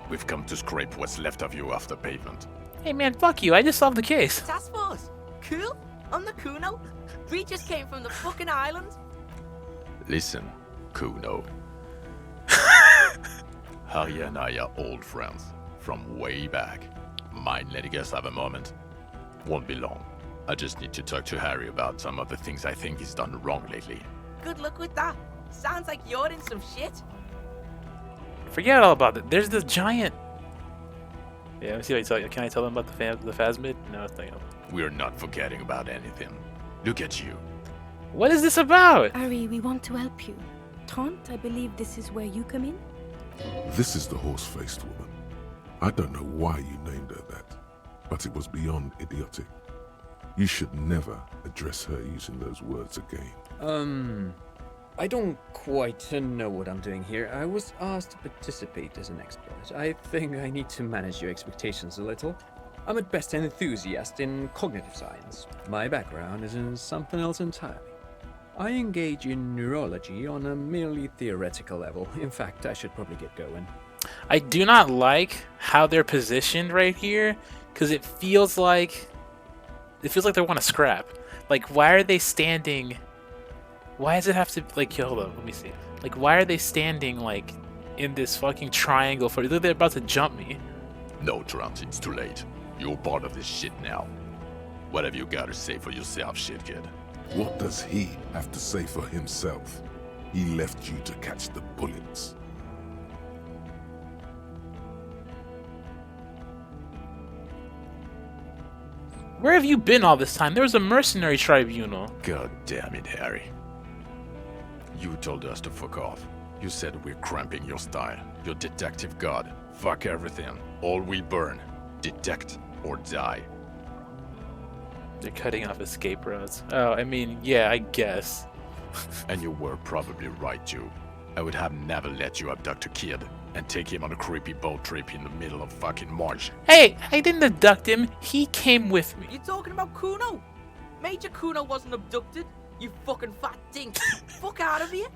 We've come to scrape what's left of you off the pavement. Hey man, fuck you. I just solved the case. Task force. Cool. I'm the Kuno. We just came from the fucking island. Listen, Kuno. Harry and I are old friends, from way back. Mind letting us have a moment? Won't be long. I just need to talk to Harry about some of the things I think he's done wrong lately. Good luck with that. Sounds like you're in some shit. Forget all about it. There's this giant. Yeah, let me see what I tell you. Can I tell them about the phasmid? No, it's not gonna. We're not forgetting about anything. Look at you. What is this about? Harry, we want to help you. Trent, I believe this is where you come in? This is the horse-faced woman. I don't know why you named her that, but it was beyond idiotic. You should never address her using those words again. I don't quite know what I'm doing here. I was asked to participate as an expert. I think I need to manage your expectations a little. I'm at best an enthusiast in cognitive science. My background is in something else entirely. I engage in neurology on a merely theoretical level. In fact, I should probably get going. I do not like how they're positioned right here, because it feels like they want to scrap. Like, why are they standing? Why does it have to, like, hold on, let me see. Like, why are they standing, like, in this fucking triangle for? They're about to jump me. No, Trant, it's too late. You're part of this shit now. What have you got to say for yourself, shit kid? What does he have to say for himself? He left you to catch the bullets. Where have you been all this time? There was a mercenary tribunal. God damn it, Harry. You told us to fuck off. You said we're cramping your style. Your detective god. Fuck everything. All we burn. Detect or die. They're cutting off escape routes. Oh, I mean, yeah, I guess. And you were probably right, too. I would have never let you abduct a kid and take him on a creepy boat trip in the middle of fucking March. Hey, I didn't abduct him. He came with me. You talking about Kuno? Major Kuno wasn't abducted. You fucking fat dink. Fuck out of here.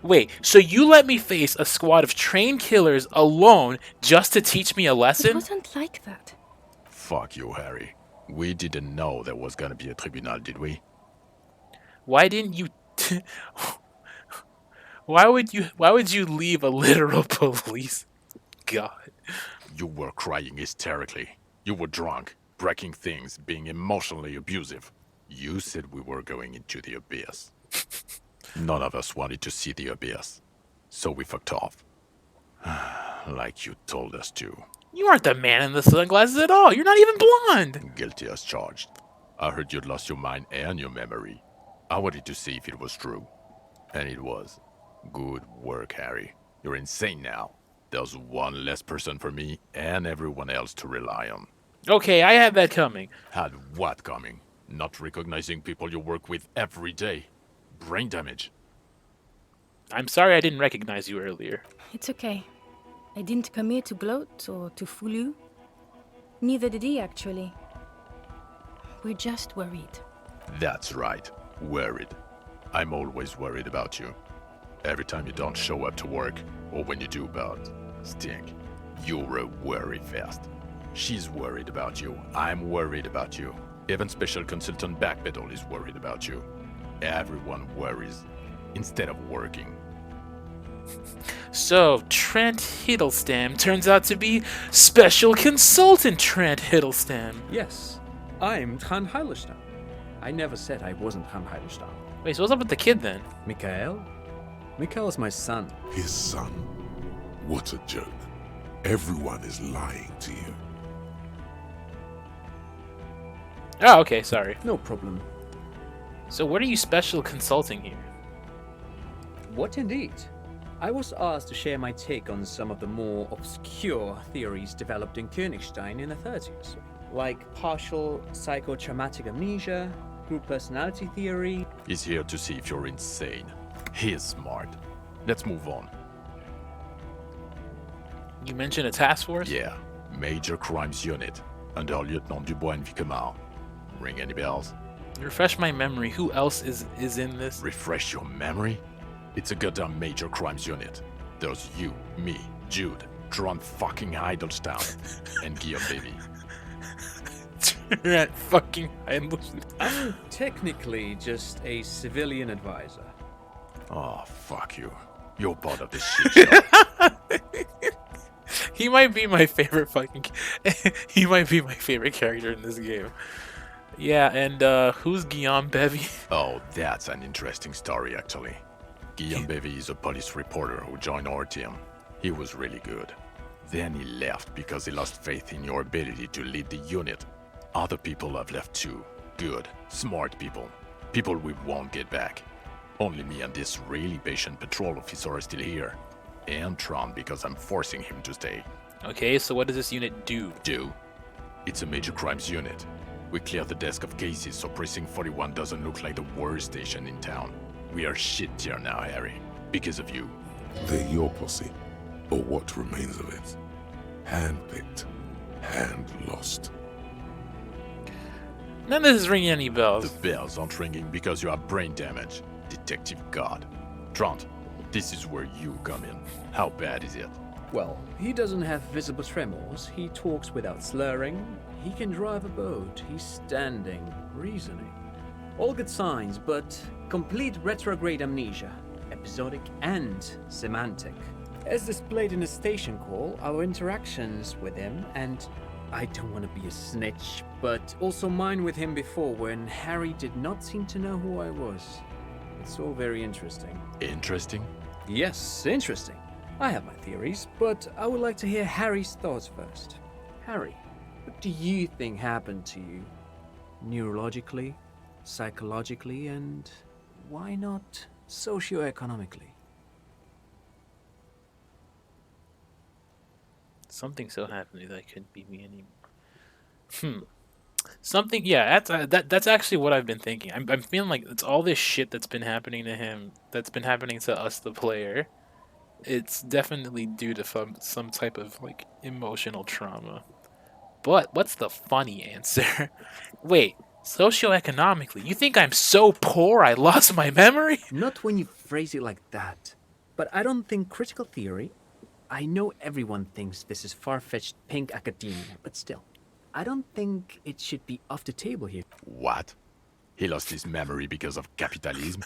Wait, so you let me face a squad of trained killers alone just to teach me a lesson? It wasn't like that. Fuck you, Harry. We didn't know there was gonna be a tribunal, did we? Why didn't you... Why would you leave a literal police? God. You were crying hysterically. You were drunk, breaking things, being emotionally abusive. You said we were going into the abyss. None of us wanted to see the abyss. So we fucked off. Like you told us to. You aren't the man in the sunglasses at all. You're not even blonde. Guilty as charged. I heard you'd lost your mind and your memory. I wanted to see if it was true. And it was. Good work, Harry. You're insane now. There's one less person for me and everyone else to rely on. Okay, I had that coming. Had what coming? Not recognizing people you work with every day. Brain damage. I'm sorry I didn't recognize you earlier. It's okay. I didn't come here to gloat or to fool you. Neither did he, actually. We're just worried. That's right. Worried. I'm always worried about you. Every time you don't show up to work, or when you do about stink, you're a worry fest. She's worried about you. I'm worried about you. Even Special Consultant Backpedal is worried about you. Everyone worries instead of working. So, Trent Hiddleston turns out to be Special Consultant Trent Hiddleston. Yes, I'm Han Heilstein. I never said I wasn't Han Heilstein. Wait, so what's up with the kid then? Mikael? Mikael's my son. His son? What a joke. Everyone is lying to you. Oh, okay, sorry. No problem. So what are you special consulting here? What indeed? I was asked to share my take on some of the more obscure theories developed in Königstein in the 30s, like partial psychotraumatic amnesia, group personality theory. He's here to see if you're insane. He's smart. Let's move on. You mentioned a task force? Yeah, Major Crimes Unit, under Lieutenant Dubois and Vicomar. Ring any bells? Refresh my memory. Who else is in this? Refresh your memory? It's a goddamn Major Crimes Unit. There's you, me, Jude, Trent fucking Hiddleston, and Guillaume Baby. Trent fucking Hiddleston. I'm technically just a civilian advisor. Oh, fuck you. You're part of this shit show. He might be my favorite fucking... He might be my favorite character in this game. Yeah, and who's Guillaume Bevy? Oh, that's an interesting story, actually. Guillaume Bevy is a police reporter who joined our team. He was really good. Then he left because he lost faith in your ability to lead the unit. Other people have left too. Good, smart people. People we won't get back. Only me and this really patient patrol officer are still here. And Tron because I'm forcing him to stay. Okay, so what does this unit do? It's a major crimes unit. We clear the desk of cases so Precinct 41 doesn't look like the worst station in town. We are shit tier now, Harry. Because of you. They're your posse, or what remains of it. Hand-picked, hand-lost. None of this is ringing any bells. The bells aren't ringing because you have brain damage, Detective God. Trant, this is where you come in. How bad is it? Well, he doesn't have visible tremors, he talks without slurring, he can drive a boat, he's standing, reasoning. All good signs, but complete retrograde amnesia, episodic and semantic. As displayed in the station call, our interactions with him, and I don't want to be a snitch, but also mine with him before when Harry did not seem to know who I was. It's all very interesting. Interesting? Yes, interesting. I have my theories, but I would like to hear Harry's thoughts first. Harry, what do you think happened to you? Neurologically, psychologically, and why not socioeconomically? Something so happened to me that couldn't be me anymore. Something, yeah, that's actually what I've been thinking. I'm feeling like it's all this shit that's been happening to him, that's been happening to us, the player. It's definitely due to some type of like emotional trauma. But what's the funny answer? Wait, socioeconomically, you think I'm so poor I lost my memory? Not when you phrase it like that. But I don't think critical theory. I know everyone thinks this is far-fetched pink academia, but still, I don't think it should be off the table here. What? He lost his memory because of capitalism?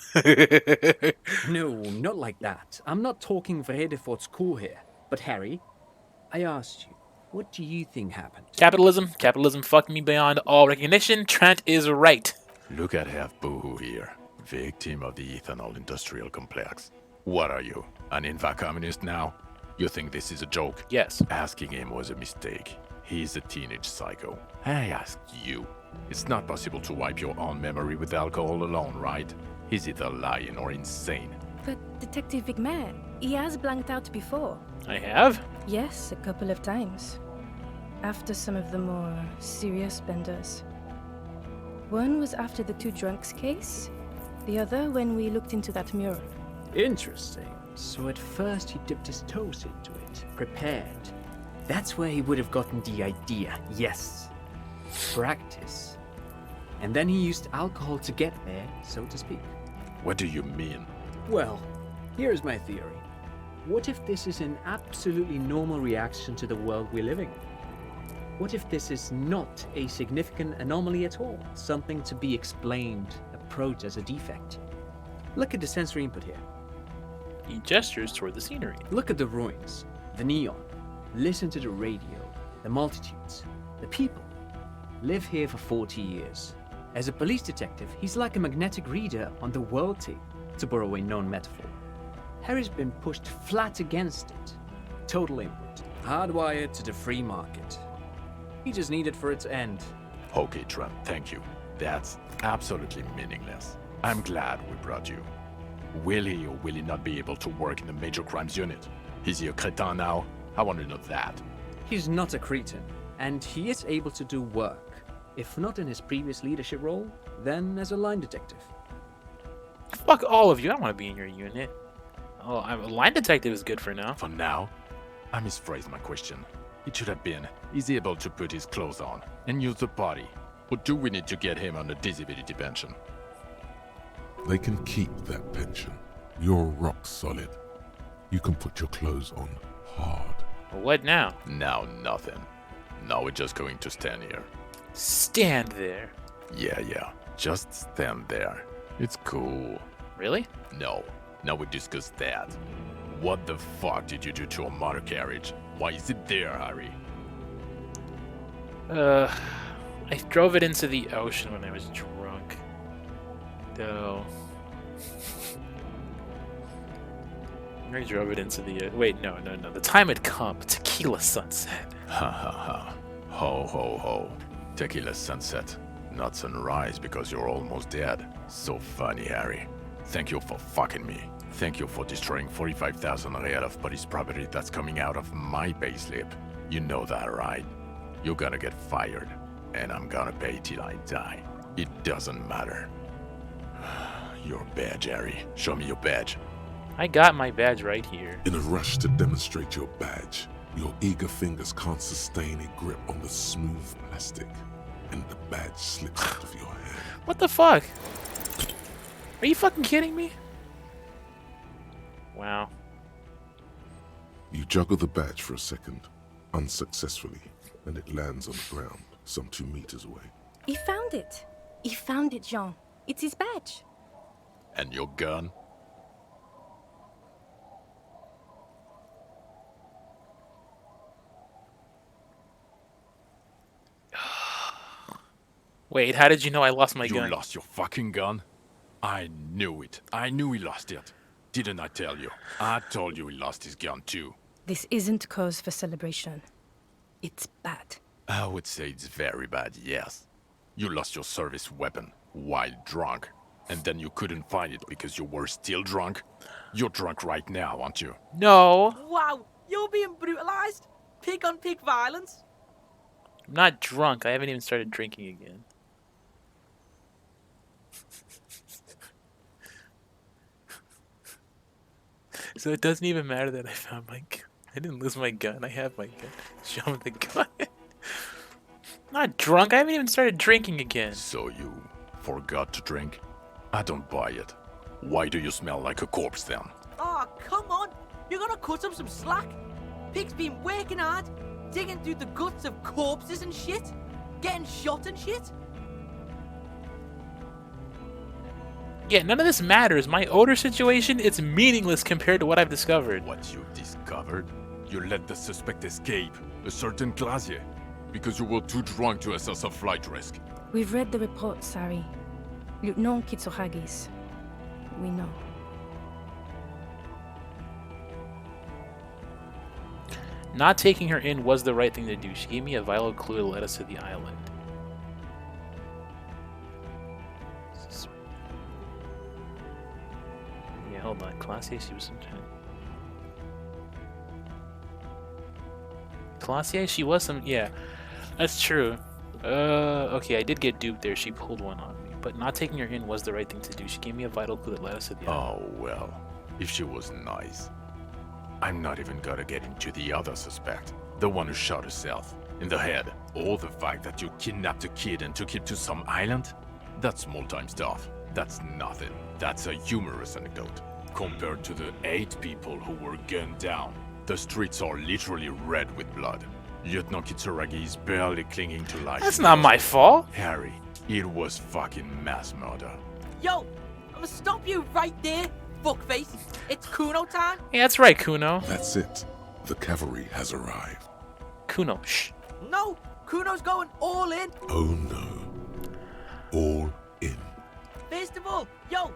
No, not like that. I'm not talking Vrede for school here. But Harry, I asked you, what do you think happened? Capitalism? Capitalism fucked me beyond all recognition. Trent is right. Look at Half Boohoo here, victim of the ethanol industrial complex. What are you, an inva-communist now? You think this is a joke? Yes. Asking him was a mistake. He's a teenage psycho. I asked you. It's not possible to wipe your own memory with alcohol alone, right? He's either lying or insane. But Detective Vigmer, he has blanked out before. I have? Yes, a couple of times. After some of the more serious benders. One was after the two drunks case, the other when we looked into that mirror. Interesting. So at first he dipped his toes into it, prepared. That's where he would have gotten the idea, yes. Practice. And then he used alcohol to get there, so to speak. What do you mean? Well, here's my theory. What if this is an absolutely normal reaction to the world we're living in? What if this is not a significant anomaly at all? Something to be explained, approached as a defect? Look at the sensory input here. He gestures toward the scenery. Look at the ruins, the neon. Listen to the radio, the multitudes, the people. Live here for 40 years. As a police detective, he's like a magnetic reader on the world tape, to borrow a known metaphor. Harry's been pushed flat against it. Total input. Hardwired to the free market. He just needed for it to end. Okay, Trent, thank you. That's absolutely meaningless. I'm glad we brought you. Will he or will he not be able to work in the major crimes unit? Is he a cretin now? I want to know that. He's not a cretin, and he is able to do work. If not in his previous leadership role, then as a line detective. Fuck all of you, I don't want to be in your unit. Oh, a line detective is good for now. For now? I misphrased my question. It should have been, is he able to put his clothes on and use the body? Or do we need to get him on a disability pension? They can keep that pension. You're rock solid. You can put your clothes on hard. What now? Now nothing. Now we're just going to stand here. Stand there. Yeah. Just stand there. It's cool. Really? No. Now we discuss that. What the fuck did you do to a motor carriage? Why is it there, Harry? I drove it into the ocean when I was drunk. Though. I drove it into the... wait, no. The time had come. Tequila sunset. Ha ha ha. Ho ho ho. Tequila sunset. Not sunrise because you're almost dead. So funny, Harry. Thank you for fucking me. Thank you for destroying 45,000 real of police property that's coming out of my payslip. You know that, right? You're gonna get fired. And I'm gonna pay till I die. It doesn't matter. Your badge, Harry. Show me your badge. I got my badge right here. In a rush to demonstrate your badge, your eager fingers can't sustain a grip on the smooth plastic. and the badge slips out of your hand. What the fuck? Are you fucking kidding me? Wow. You juggle the badge for a second, unsuccessfully, and it lands on the ground, some 2 meters away. He found it. He found it, Jean. It's his badge. And your gun? Wait, how did you know I lost my gun? You lost your fucking gun? I knew it. I knew he lost it. Didn't I tell you? I told you he lost his gun too. This isn't cause for celebration. It's bad. I would say it's very bad, yes. You lost your service weapon while drunk, and then you couldn't find it because you were still drunk. You're drunk right now, aren't you? No. Wow, you're being brutalized. Pig on pig violence. I'm not drunk. I haven't even started drinking again. So it doesn't even matter that I found my gun. I didn't lose my gun. I have my gun. Show me the gun. Not drunk. I haven't even started drinking again. So you forgot to drink? I don't buy it. Why do you smell like a corpse then? Oh, come on. You're gonna cut him some slack. Pig's been working hard, digging through the guts of corpses and shit, getting shot and shit. Yeah, none of this matters. My odor situation, it's meaningless compared to what I've discovered. What you discovered? You let the suspect escape, a certain Glacier, because you were too drunk to assess a flight risk. We've read the report, Sari. Lieutenant Kitsuragis. We know. Not taking her in was the right thing to do. She gave me a vital clue to let us to the island. Yeah, hold on. Classier, she was some kind of... Classier, she was some... Yeah, that's true. Okay, I did get duped there. She pulled one on me. But not taking her in was the right thing to do. She gave me a vital clue that led us to the island. Oh, well, if she was nice. I'm not even gonna get into the other suspect. The one who shot herself in the head. Or the fact that you kidnapped a kid and took him to some island. That's small-time stuff. That's nothing. That's a humorous anecdote. Compared to the 8 people who were gunned down. The streets are literally red with blood. Lieutenant Kitsuragi is barely clinging to life. That's not my fault. Harry, it was fucking mass murder. Yo, I'm gonna stop you right there, fuckface. It's Kuno time. Yeah, that's right, Kuno. That's it. The cavalry has arrived. Kuno, shh. No, Kuno's going all in. Oh no. All in. First of all, yo,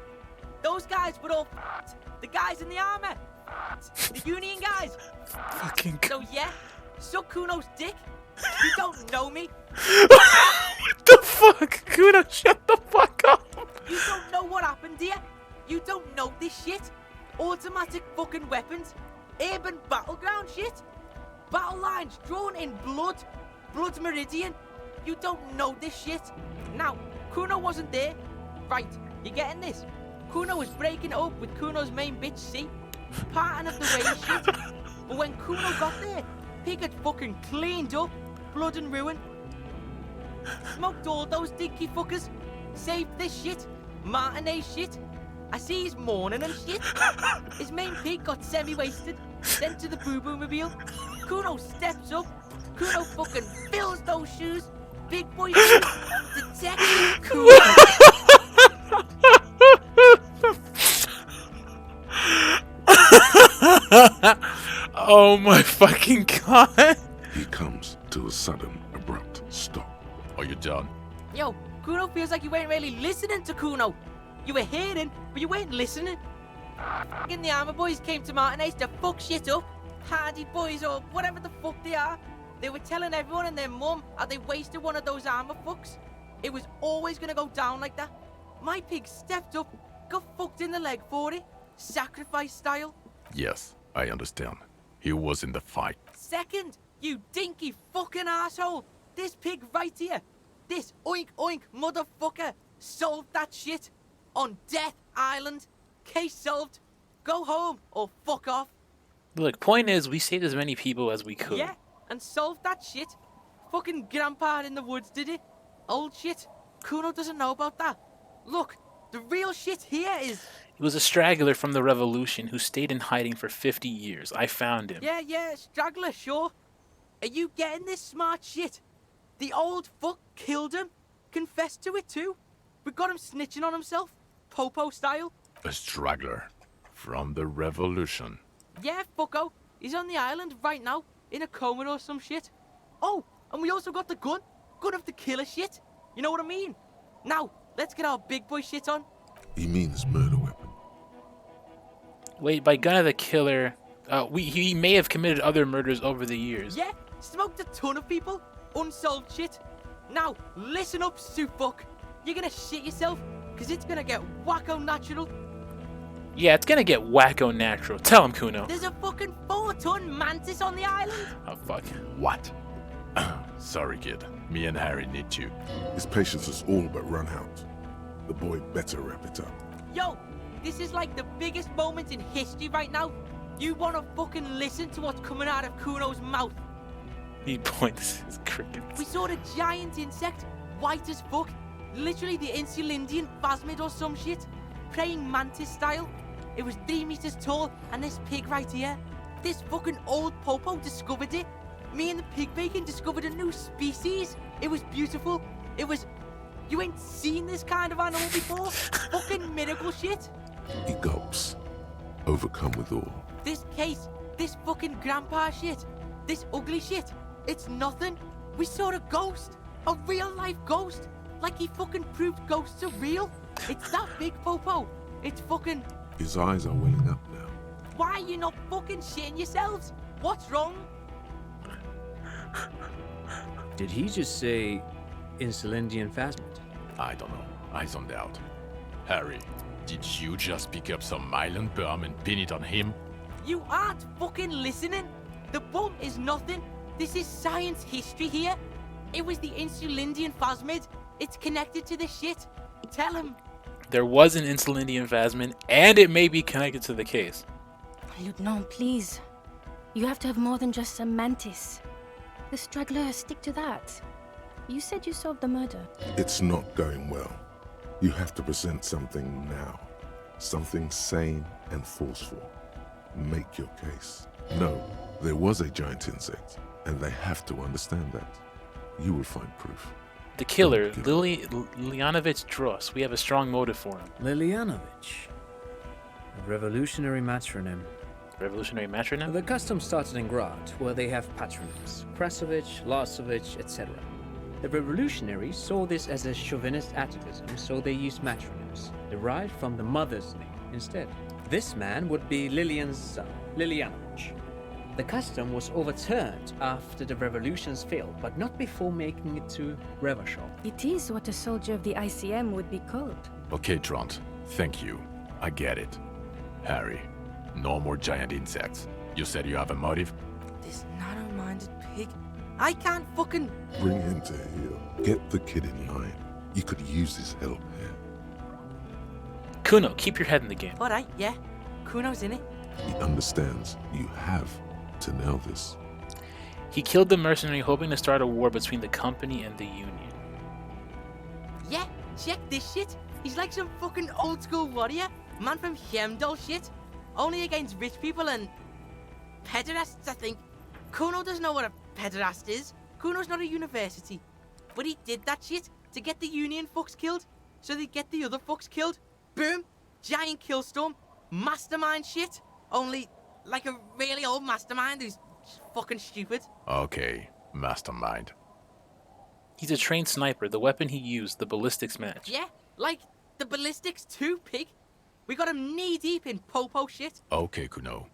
those guys were all the guys in the armor. The Union guys. Fucking. So yeah, suck Kuno's dick. You don't know me. What the fuck? Kuno, shut the fuck up. You don't know what happened here. You don't know this shit. Automatic fucking weapons. Urban battleground shit. Battle lines drawn in blood. Blood meridian. You don't know this shit. Now, Kuno wasn't there. Right, you getting this? Kuno was breaking it up with Kuno's main bitch, see? Parting of the way shit. But when Kuno got there, Pig had fucking cleaned up. Blood and ruin. Smoked all those dinky fuckers. Saved this shit. Martinet shit. I see he's mourning and shit. His main pig got semi-wasted. Sent to the boo-boo mobile. Kuno steps up. Kuno fucking fills those shoes. Big boy shoes. Detective Kuno. Oh my fucking god. He comes to a sudden, abrupt stop. Are you done? Yo, Kuno feels like you weren't really listening to Kuno. You were hearing, but you weren't listening. Fucking the armor boys came to Martinez to fuck shit up. Hardy boys or whatever the fuck they are. They were telling everyone and their mum how they wasted one of those armor fucks. It was always gonna go down like that. My pig stepped up, got fucked in the leg for it. Sacrifice style. Yes, I understand. He was in the fight. Second, you dinky fucking asshole. This pig right here. This oink oink motherfucker solved that shit. On Death Island. Case solved. Go home or fuck off. Look, point is, we saved as many people as we could. Yeah, and solved that shit. Fucking grandpa in the woods did it. Old shit. Kuno doesn't know about that. Look, the real shit here is... He was a straggler from the revolution who stayed in hiding for 50 years. I found him. Yeah, straggler, sure. Are you getting this smart shit? The old fuck killed him. Confessed to it too. We got him snitching on himself. Popo style. A straggler from the revolution. Yeah, fucko. He's on the island right now. In a coma or some shit. Oh, and we also got the gun. Gun of the killer shit. You know what I mean? Now, let's get our big boy shit on. He means murder weapon. Wait, by gun of the killer, he may have committed other murders over the years. Yeah, smoked a ton of people. Unsolved shit. Now, listen up, fuck. You're gonna shit yourself, because it's gonna get wacko natural. Yeah, it's gonna get wacko natural. Tell him, Kuno. There's a fucking 4-ton mantis on the island. Oh, fuck. What? Sorry, kid. Me and Harry need you. His patience has all but run out. The boy better wrap it up. Yo, this is like the biggest moment in history right now. You wanna fucking listen to what's coming out of Kuno's mouth. He points his crickets. We saw the giant insect, white as fuck. Literally the Insulindian phasmid or some shit. Praying mantis style. It was 3 meters tall, and this pig right here. This fucking old popo discovered it. Me and the pig bacon discovered a new species. It was beautiful. It was... You ain't seen this kind of animal before? Fucking miracle shit. He gulps, overcome with awe. This case, this fucking grandpa shit, this ugly shit, it's nothing. We saw a ghost, a real life ghost. Like he fucking proved ghosts are real. It's that big, Popo. It's fucking... His eyes are welling up now. Why are you not fucking shitting yourselves? What's wrong? Did he just say Insulindian phasmid? I don't know. I zoned out. Harry, did you just pick up some island bomb and pin it on him? You aren't fucking listening. The bomb is nothing. This is science history here. It was the Insulindian phasmid. It's connected to this shit. Tell him. There was an Insulindian phasmid, and it may be connected to the case. Lieutenant, please. You have to have more than just some mantis. The straggler, stick to that. You said you solved the murder. It's not going well. You have to present something now. Something sane and forceful. Make your case. No, there was a giant insect, and they have to understand that. You will find proof. The killer, Lilianovich Dross. We have a strong motive for him. Lilianovich. A revolutionary matronym. Revolutionary matronym? The custom started in Grad, where they have patronyms. Krasovich, Lasovich, etc. The revolutionaries saw this as a chauvinist atavism, so they used matronyms, derived from the mother's name instead. This man would be Lilian's son, Lilianovich. The custom was overturned after the revolutions failed, but not before making it to Revachol. It is what a soldier of the ICM would be called. Okay, Trant. Thank you. I get it. Harry, no more giant insects. You said you have a motive? This narrow-minded pig. I can't fucking... Bring him to heel. Get the kid in line. You could use his help here. Kuno, keep your head in the game. Alright, yeah. Kuno's in it. He understands you have to nail this. He killed the mercenary hoping to start a war between the company and the Union. Yeah, check this shit. He's like some fucking old school warrior. Man from Hemdall shit. Only against rich people and... pederasts, I think. Kuno doesn't know what a pederast is. Kuno's not a university. But he did that shit to get the Union fucks killed, so they get the other fucks killed. Boom! Giant killstorm. Mastermind shit. Only, like a really old mastermind who's fucking stupid. Okay, mastermind. He's a trained sniper. The weapon he used, the ballistics match. Yeah, like the ballistics too, pig. We got him knee-deep in popo shit. Okay, Kuno.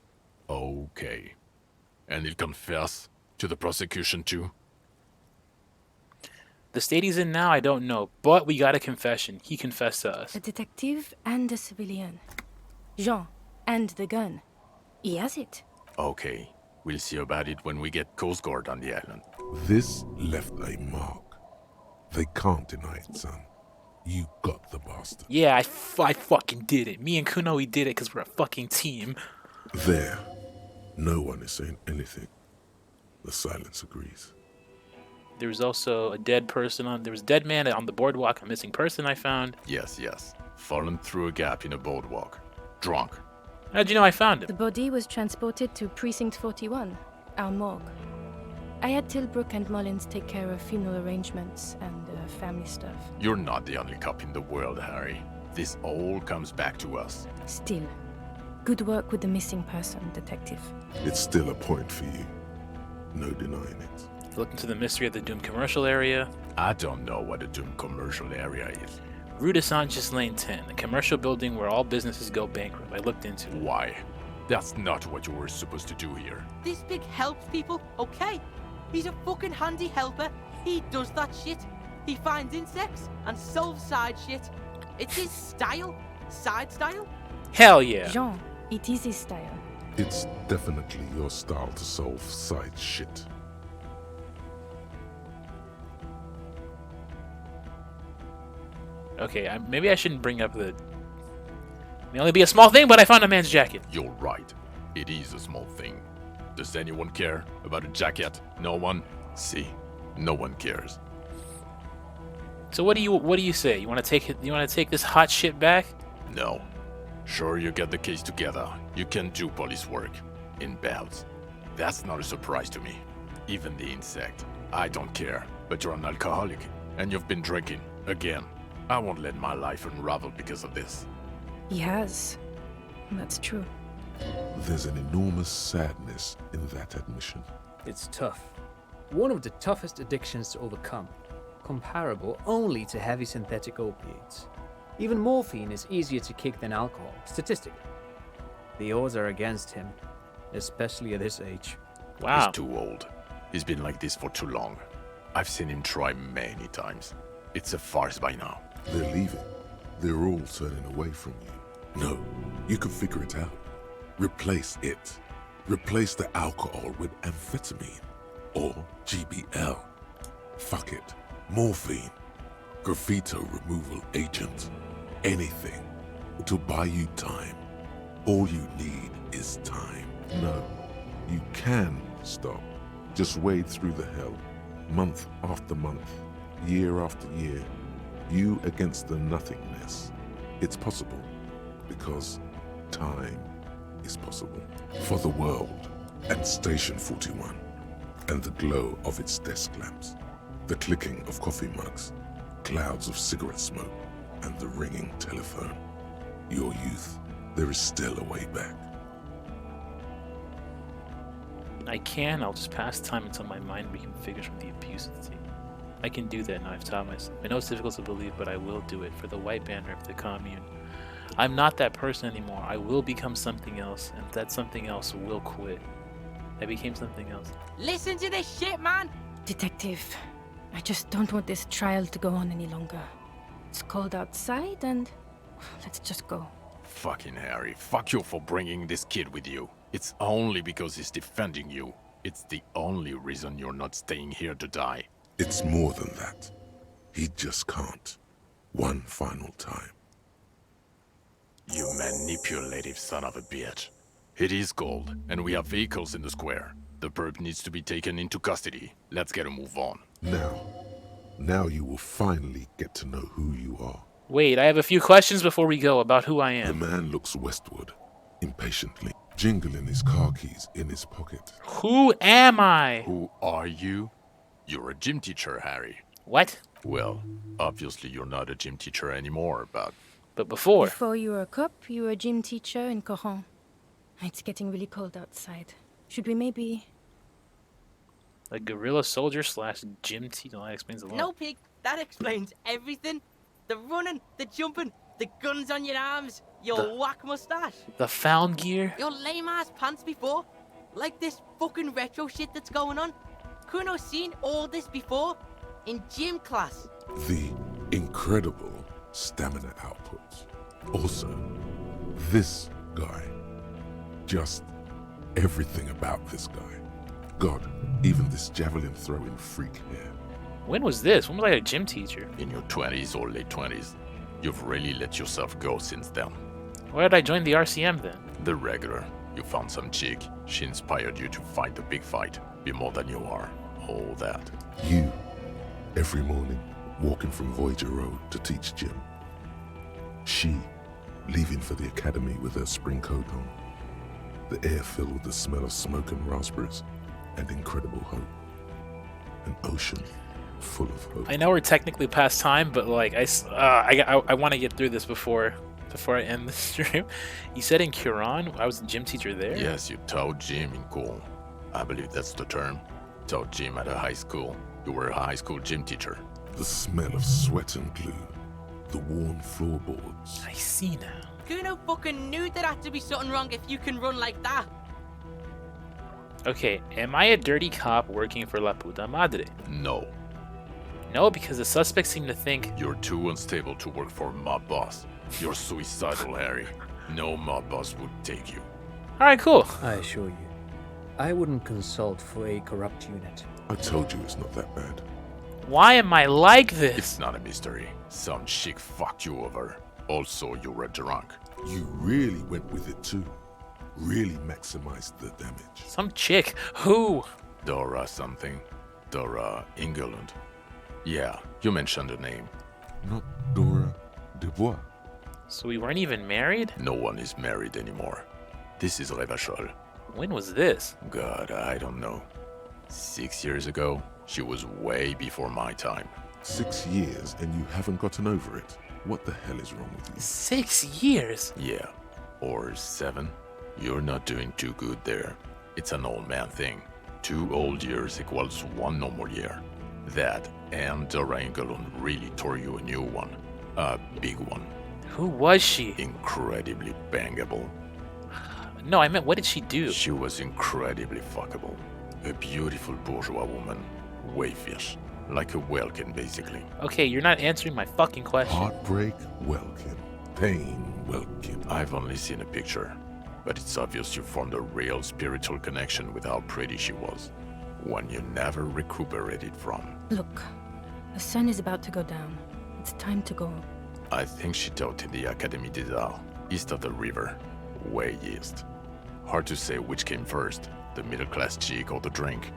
Okay. And he'll confess to the prosecution too? The state he's in now, I don't know, but we got a confession. He confessed to us. A detective and a civilian. Jean, and the gun. He has it. Okay. We'll see about it when we get Coast Guard on the island. This left a mark. They can't deny it, son. You got the bastard. Yeah, I fucking did it. Me and Kuno, we did it because we're a fucking team. There. No one is saying anything. The silence agrees. There was also a dead person on. There was a dead man on the boardwalk. A missing person I found. Yes, yes. Fallen through a gap in a boardwalk. Drunk. How'd you know I found The him? body was transported to Precinct 41, our morgue. I had Tilbrook and Mullins take care of funeral arrangements and family stuff. You're not the only cop in the world, Harry. This all comes back to us. Still, good work with the missing person, Detective. It's still a point for you. No denying it. Looked into the mystery of the Doom commercial area. I don't know what a Doom commercial area is. Rue de Sanchez Lane 10, a commercial building where all businesses go bankrupt. I looked into it. Why? That's not what you were supposed to do here. This pig helps people, okay? He's a fucking handy helper. He does that shit. He finds insects and solves side shit. It's his style. Side style. Hell yeah. Jean, it is his style. It's definitely your style to solve side shit. Okay, maybe I shouldn't bring up the... It may only be a small thing, but I found a man's jacket. You're right. It is a small thing. Does anyone care about a jacket? No one? See, no one cares. So what do you say? You want to take this hot shit back? No. Sure, you get the case together. You can do police work. In bouts. That's not a surprise to me. Even the insect. I don't care. But you're an alcoholic. And you've been drinking. Again. I won't let my life unravel because of this. He has. That's true. There's an enormous sadness in that admission. It's tough. One of the toughest addictions to overcome. Comparable only to heavy synthetic opiates. Even morphine is easier to kick than alcohol, statistically. The odds are against him, especially at his age. Wow. He's too old. He's been like this for too long. I've seen him try many times. It's a farce by now. They're leaving. They're all turning away from you. No, you can figure it out. Replace it. Replace the alcohol with amphetamine or GBL. Fuck it. Morphine. Graffito removal agent. Anything to buy you time. All you need is time. No, you can stop. Just wade through the hell. Month after month. Year after year. You against the nothingness. It's possible. Because time is possible. For the world and Station 41. And the glow of its desk lamps. The clicking of coffee mugs. Clouds of cigarette smoke. And the ringing telephone. Your youth. There is still a way back. I'll just pass time until my mind reconfigures from the abuse of the team. I can do that now, I've taught myself. I know it's difficult to believe, but I will do it for the white banner of the commune. I'm not that person anymore. I will become something else, and that something else will quit. I became something else. Listen to this shit, man! Detective, I just don't want this trial to go on any longer. It's cold outside and let's just go. Fucking Harry, fuck you for bringing this kid with you. It's only because he's defending you. It's the only reason you're not staying here to die. It's more than that. He just can't. One final time. You manipulative son of a bitch. It is cold, and we have vehicles in the square. The perp needs to be taken into custody. Let's get a move on. Now you will finally get to know who you are. Wait, I have a few questions before we go about who I The am. man looks westward, impatiently, jingling his car keys in his pocket. Who am I? Who are you? You're a gym teacher, Harry. What? Well, obviously you're not a gym teacher anymore, but... But before. Before you were a cop, you were a gym teacher in Coron. It's getting really cold outside. Should we maybe... A guerrilla soldier slash gym teacher. That explains a lot. No, pig. That explains everything. The running, the jumping, the guns on your arms, your whack mustache. The found gear? Your lame-ass pants before. Like this fucking retro shit that's going on. Couldn't have seen all this before. In gym class. The incredible stamina output. Also, this guy. Just everything about this guy. God, even this javelin throwing freak here. When was this? When was I a gym teacher? In your 20s or late 20s. You've really let yourself go since then. Why did I join the RCM then? The regular. You found some chick. She inspired you to fight the big fight. Be more than you are. All that. You Every morning, walking from Voyager Road to teach gym. She, leaving for the academy with her spring coat on. The air filled with the smell of smoke and raspberries and incredible hope. An ocean full of hope. I know we're technically past time, but like I want to get through this before I end the stream. You said in Quran, I was the gym teacher there? Yes, you taught gym in school. I believe that's the term. Taught gym at a high school. You were a high school gym teacher. The smell of sweat and glue. The worn floorboards. I see now. Kuno fucking knew there had to be something wrong if you can run like that. Okay, am I a dirty cop working for La Puta Madre? No. No, because the suspects seem to think... You're too unstable to work for mob boss. You're suicidal, Harry. No mob boss would take you. Alright, cool. I assure you, I wouldn't consult for a corrupt unit. I told you it's not that bad. Why am I like this? It's not a mystery. Some chick fucked you over. Also, you were drunk. You really went with it too. Really maximized the damage. Some chick. Who? Dora something. Dora England. Yeah, you mentioned the name. Not Dora Dubois. So we weren't even married? No one is married anymore. This is Revachol. When was this? God, I don't know. 6 years ago? She was way before my time. 6 years and you haven't gotten over it? What the hell is wrong with you? 6 years? Yeah. Or 7. You're not doing too good there. It's an old man thing. 2 old years equals 1 normal year. That and Dora England really tore you a new one. A big one. Who was she? Incredibly bangable. No, I meant what did she do? She was incredibly fuckable. A beautiful bourgeois woman. Wayfish. Like a Welkin, basically. Okay, you're not answering my fucking question. Heartbreak, Welkin. Pain, Welkin. I've only seen a picture, but it's obvious you formed a real spiritual connection with how pretty she was. One you never recuperated from. Look, the sun is about to go down. It's time to go. I think she taught in the Académie des Arts, east of the river. Way east. Hard to say which came first, the middle-class chick or the drink.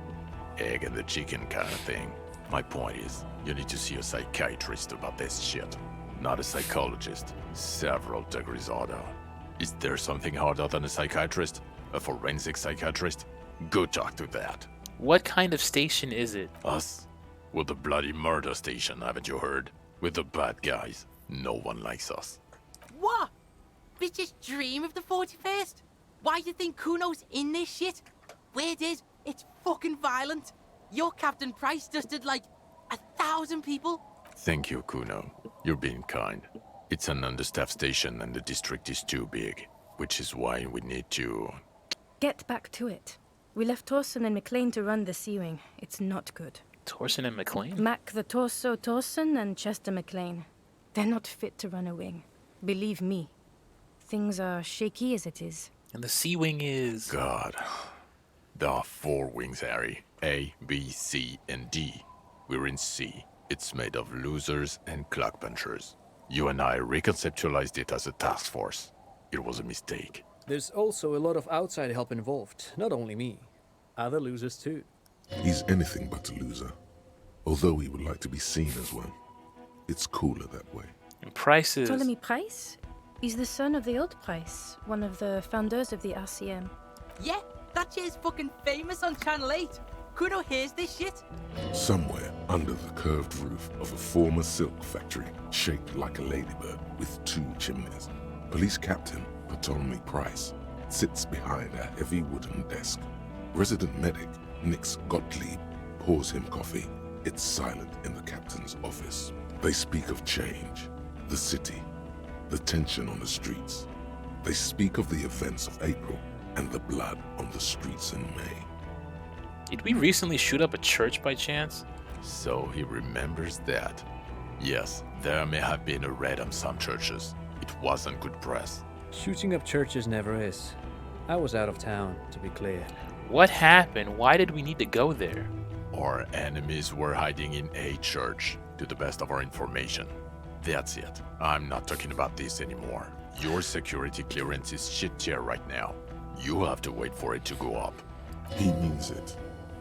Egg and the chicken kind of thing. My point is, you need to see a psychiatrist about this shit. Not a psychologist. Several degrees harder. Is there something harder than a psychiatrist? A forensic psychiatrist? Go talk to that. What kind of station is it? Us? We're the bloody murder station, haven't you heard? We're the bad guys. No one likes us. What? Bitches dream of the 41st? Why do you think Kuno's in this shit? Weird is, it's fucking violent. Your Captain Price just did like 1,000 people. Thank you, Kuno. You're being kind. It's an understaffed station and the district is too big, which is why we need to... Get back to it. We left Torsen and McLean to run the Sea Wing. It's not good. Torsen and McLean? Mac the Torso Torsen and Chester McLean. They're not fit to run a wing. Believe me. Things are shaky as it is. And the Sea Wing is... God. There are 4 wings, Harry. A, B, C, and D. We're in C. It's made of losers and clock punchers. You and I reconceptualized it as a task force. It was a mistake. There's also a lot of outside help involved, not only me. Other losers too. He's anything but a loser. Although he would like to be seen as one. It's cooler that way. And Price is... Ptolemy Price? He's the son of the old Price, one of the founders of the RCM. Yeah, that shit's fucking famous on Channel 8. Kuno hears this shit. Somewhere under the curved roof of a former silk factory, shaped like a ladybird with 2 chimneys, Police Captain Ptolemy Price sits behind a heavy wooden desk. Resident medic Nix Gottlieb pours him coffee. It's silent in the captain's office. They speak of change, the city, the tension on the streets. They speak of the events of April and the blood on the streets in May. Did we recently shoot up a church by chance? So he remembers that. Yes, there may have been a raid on some churches. It wasn't good press. Shooting up churches never is. I was out of town, to be clear. What happened? Why did we need to go there? Our enemies were hiding in a church, to the best of our information. That's it. I'm not talking about this anymore. Your security clearance is shit tier right now. You have to wait for it to go up. He means it.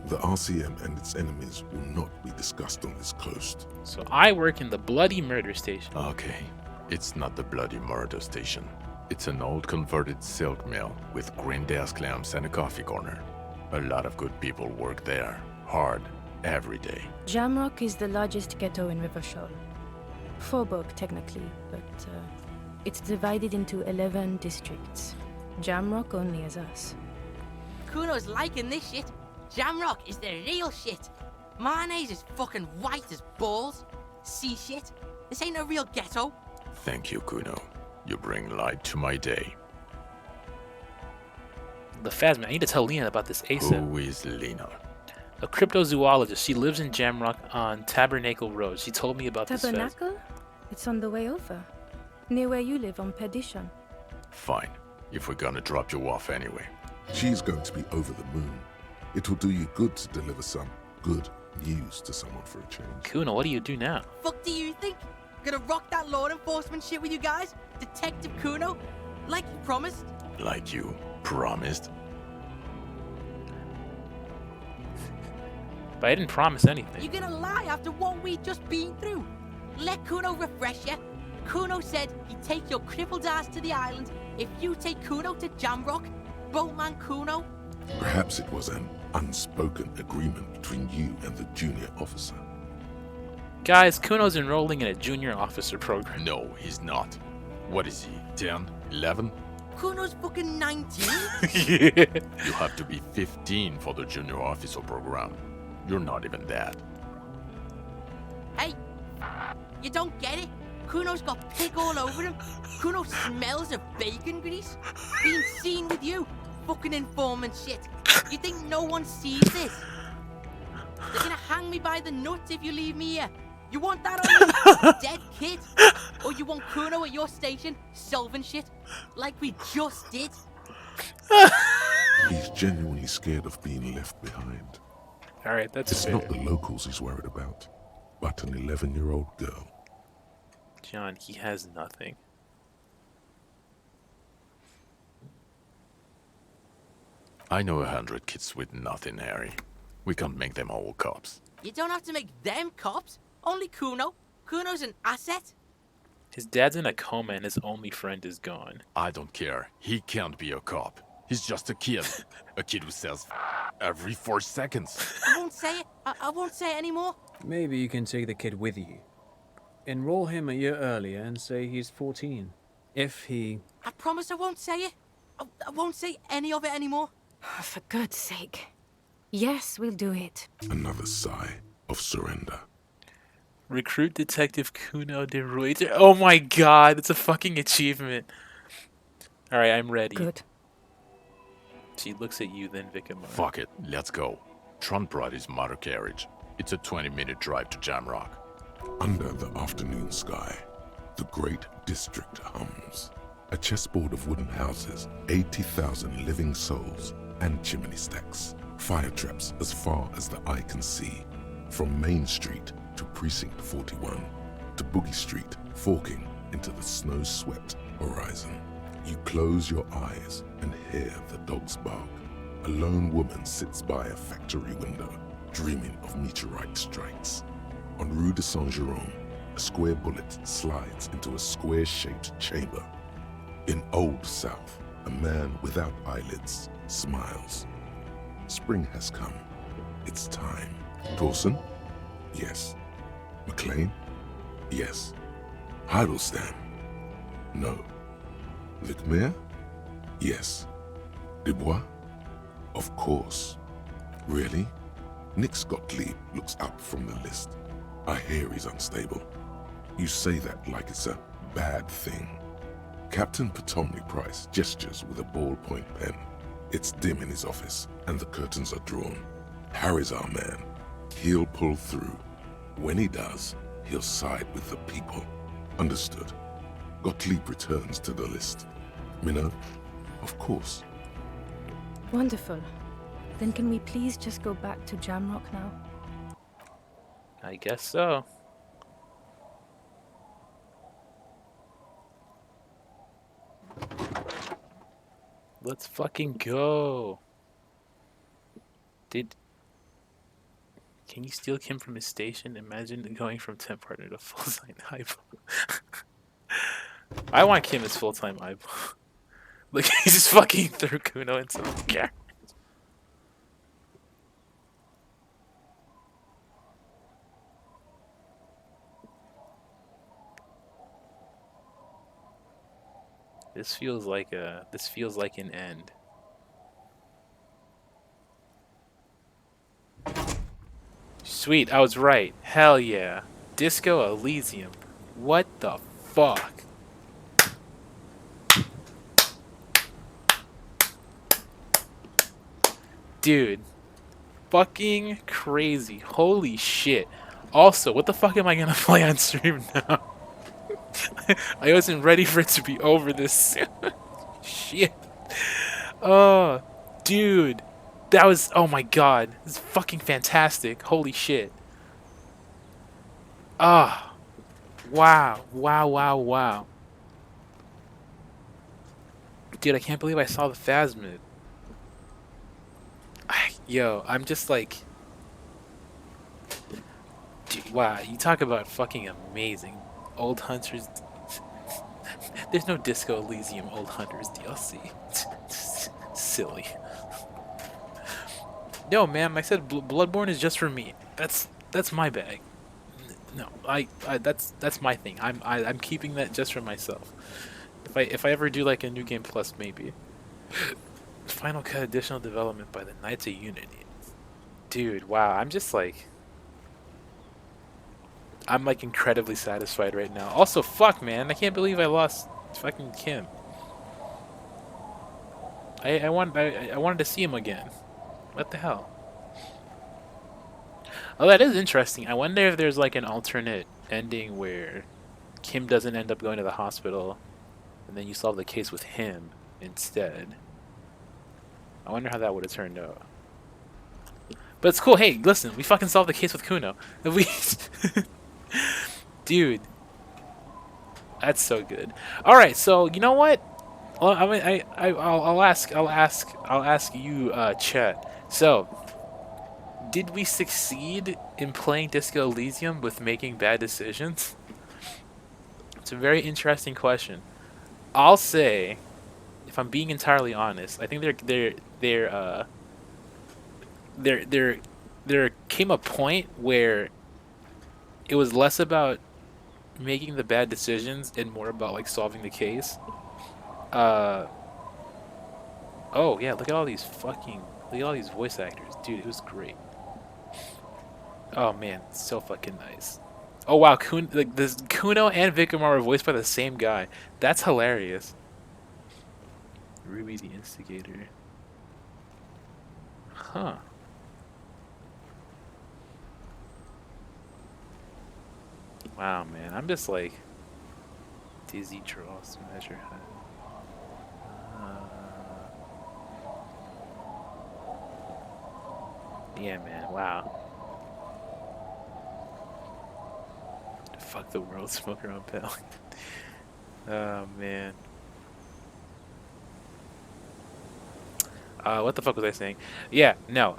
The RCM and its enemies will not be discussed on this coast. So I work in the bloody murder station. Okay, it's not the bloody murder station. It's an old converted silk mill with green desk lamps and a coffee corner. A lot of good people work there, hard, every day. Jamrock is the largest ghetto in Rivershoal. Faubourg, technically, but it's divided into 11 districts. Jamrock only has us. Kuno's liking this shit. Jamrock is the real shit. Mayonnaise is fucking white as balls. See shit? This ain't a real ghetto. Thank you, Kuno. You bring light to my day. The Phasma, I need to tell Lena about this ASAP. Who is Lena? A cryptozoologist. She lives in Jamrock on Tabernacle Road. She told me about this Phasma. Tabernacle? It's on the way over. Near where you live on Perdition. Fine, if we're gonna drop you off anyway. She's going to be over the moon. It will do you good to deliver some good news to someone for a change. Kuno, what do you do now? Fuck do you think? Gonna rock that law enforcement shit with you guys? Detective Kuno? Like you promised? Like you promised? But I didn't promise anything. You're gonna lie after what we just been through? Let Kuno refresh you. Kuno said he'd take your crippled ass to the island if you take Kuno to Jamrock. Boatman Kuno. Perhaps it was an unspoken agreement between you and the junior officer. Guys, Kuno's enrolling in a junior officer program. No, he's not. What is he, 10, 11? Kuno's fucking 19. Yeah. You have to be 15 for the junior officer program. You're not even that. Hey, you don't get it? Kuno's got pig all over him. Kuno smells of bacon grease. Being seen with you, fucking informant shit. You think no one sees this? They're gonna hang me by the nuts if you leave me here. You want that on me, dead kid? Or you want Kuno at your station, solving shit, like we just did? He's genuinely scared of being left behind. Alright, that's It's fair. not the locals he's worried about, but an 11-year-old girl. John, he has nothing. I know 100 kids with nothing, Harry. We can't make them all cops. You don't have to make them cops. Only Kuno. Kuno's an asset. His dad's in a coma and his only friend is gone. I don't care. He can't be a cop. He's just a kid. A kid who says every 4 seconds. I won't say it. I won't say it anymore. Maybe you can take the kid with you. Enroll him a year earlier and say he's 14. If he... I promise I won't say it. I won't say any of it anymore. For God's sake. Yes, we'll do it. Another sigh of surrender. Recruit Detective Kuno de Ruyter. Oh my god, it's a fucking achievement. Alright, I'm ready. Good. She looks at you, then Vicamar. Fuck it, let's go. Tron brought his motor carriage. It's a 20-minute drive to Jamrock. Under the afternoon sky, the great district hums. A chessboard of wooden houses, 80,000 living souls, and chimney stacks. Fire traps as far as the eye can see. From Main Street to Precinct 41, to Boogie Street, forking into the snow-swept horizon. You close your eyes and hear the dogs bark. A lone woman sits by a factory window, dreaming of meteorite strikes. On Rue de Saint-Jérôme, a square bullet slides into a square-shaped chamber. In Old South, a man without eyelids smiles. Spring has come. It's time. Dawson? Yes. McLean? Yes. Heidelstein? No. Vicmere? Yes. Dubois? Of course. Really? Nick Gottlieb looks up from the list. I hear he's unstable. You say that like it's a bad thing. Captain Potomny Price gestures with a ballpoint pen. It's dim in his office, and the curtains are drawn. Harry's our man. He'll pull through. When he does, he'll side with the people. Understood. Gottlieb returns to the list. Minnow? Of course. Wonderful. Then can we please just go back to Jamrock now? I guess so. Let's fucking go. Can you steal Kim from his station? Imagine going from temp partner to full-time hypo. I want Kim as full-time hypo. Like, he just fucking threw Kuno into the car. This feels like an end. Sweet, I was right. Hell yeah. Disco Elysium. What the fuck? Dude. Fucking crazy. Holy shit. Also, what the fuck am I gonna play on stream now? I wasn't ready for it to be over this soon. Shit. Oh, dude. That was, oh my god. This is fucking fantastic. Holy shit. Ah. Wow. Wow, wow, wow. Dude, I can't believe I saw the Phasmid. Yo, I'm just like... Dude, wow, you talk about fucking amazing. Old Hunters... There's no Disco Elysium Old Hunters DLC. Silly. No, ma'am, I said Bloodborne is just for me. That's my bag. No, that's my thing. I'm keeping that just for myself. If I ever do like a New Game Plus, maybe. Final Cut additional development by the Knights of Unity. Dude, wow, I'm like incredibly satisfied right now. Also, fuck, man, I can't believe I lost fucking Kim. I wanted to see him again. What the hell? Oh, that is interesting. I wonder if there's like an alternate ending where Kim doesn't end up going to the hospital, and then you solve the case with him instead. I wonder how that would have turned out. But it's cool. Hey, listen, we fucking solved the case with Kuno. We, dude, that's so good. All right, so you know what? Well, I mean, I'll ask you, chat. So, did we succeed in playing Disco Elysium with making bad decisions? It's a very interesting question. I'll say, if I'm being entirely honest, I think there came a point where it was less about making the bad decisions and more about like solving the case. Oh yeah, look at all these voice actors, dude. It was great. Oh man, so fucking nice. Oh wow, this Kuno and Vikramar were voiced by the same guy. That's hilarious. Ruby the Instigator. Huh. Wow, man. I'm just like dizzy draws to measure height. Yeah, man. Wow. Fuck the world, smoke around Pell. Oh, man. What the fuck was I saying? Yeah, no.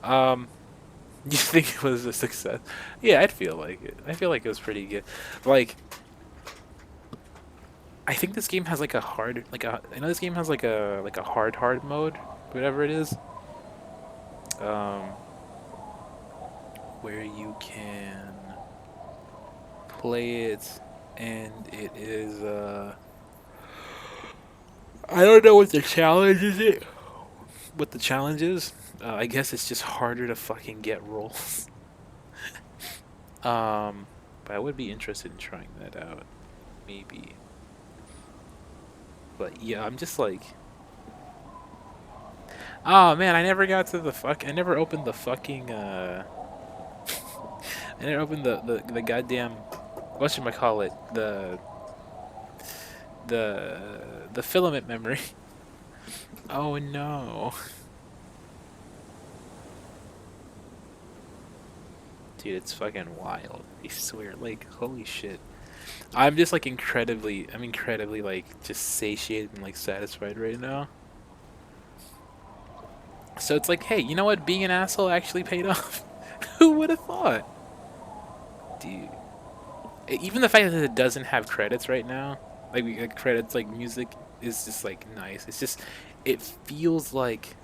You think it was a success? Yeah, I'd feel like it. I feel like it was pretty good. Like, I think this game has like a hard, I know this game has like a hard mode, whatever it is. Where you can play it, and it is I don't know what the challenge is. What the challenge is? I guess it's just harder to fucking get rolls. But I would be interested in trying that out, maybe. But yeah, I'm just like, oh man, I never got to the I never opened the fucking I never opened the goddamn, whatchamacallit, the filament memory. Oh no. Dude, it's fucking wild. I swear, like, holy shit. I'm just like incredibly like just satiated and like satisfied right now. So it's like, hey, you know what? Being an asshole actually paid off. Who would have thought? Dude. Even the fact that it doesn't have credits right now, like credits, like music, is just like nice. It's just, it feels like,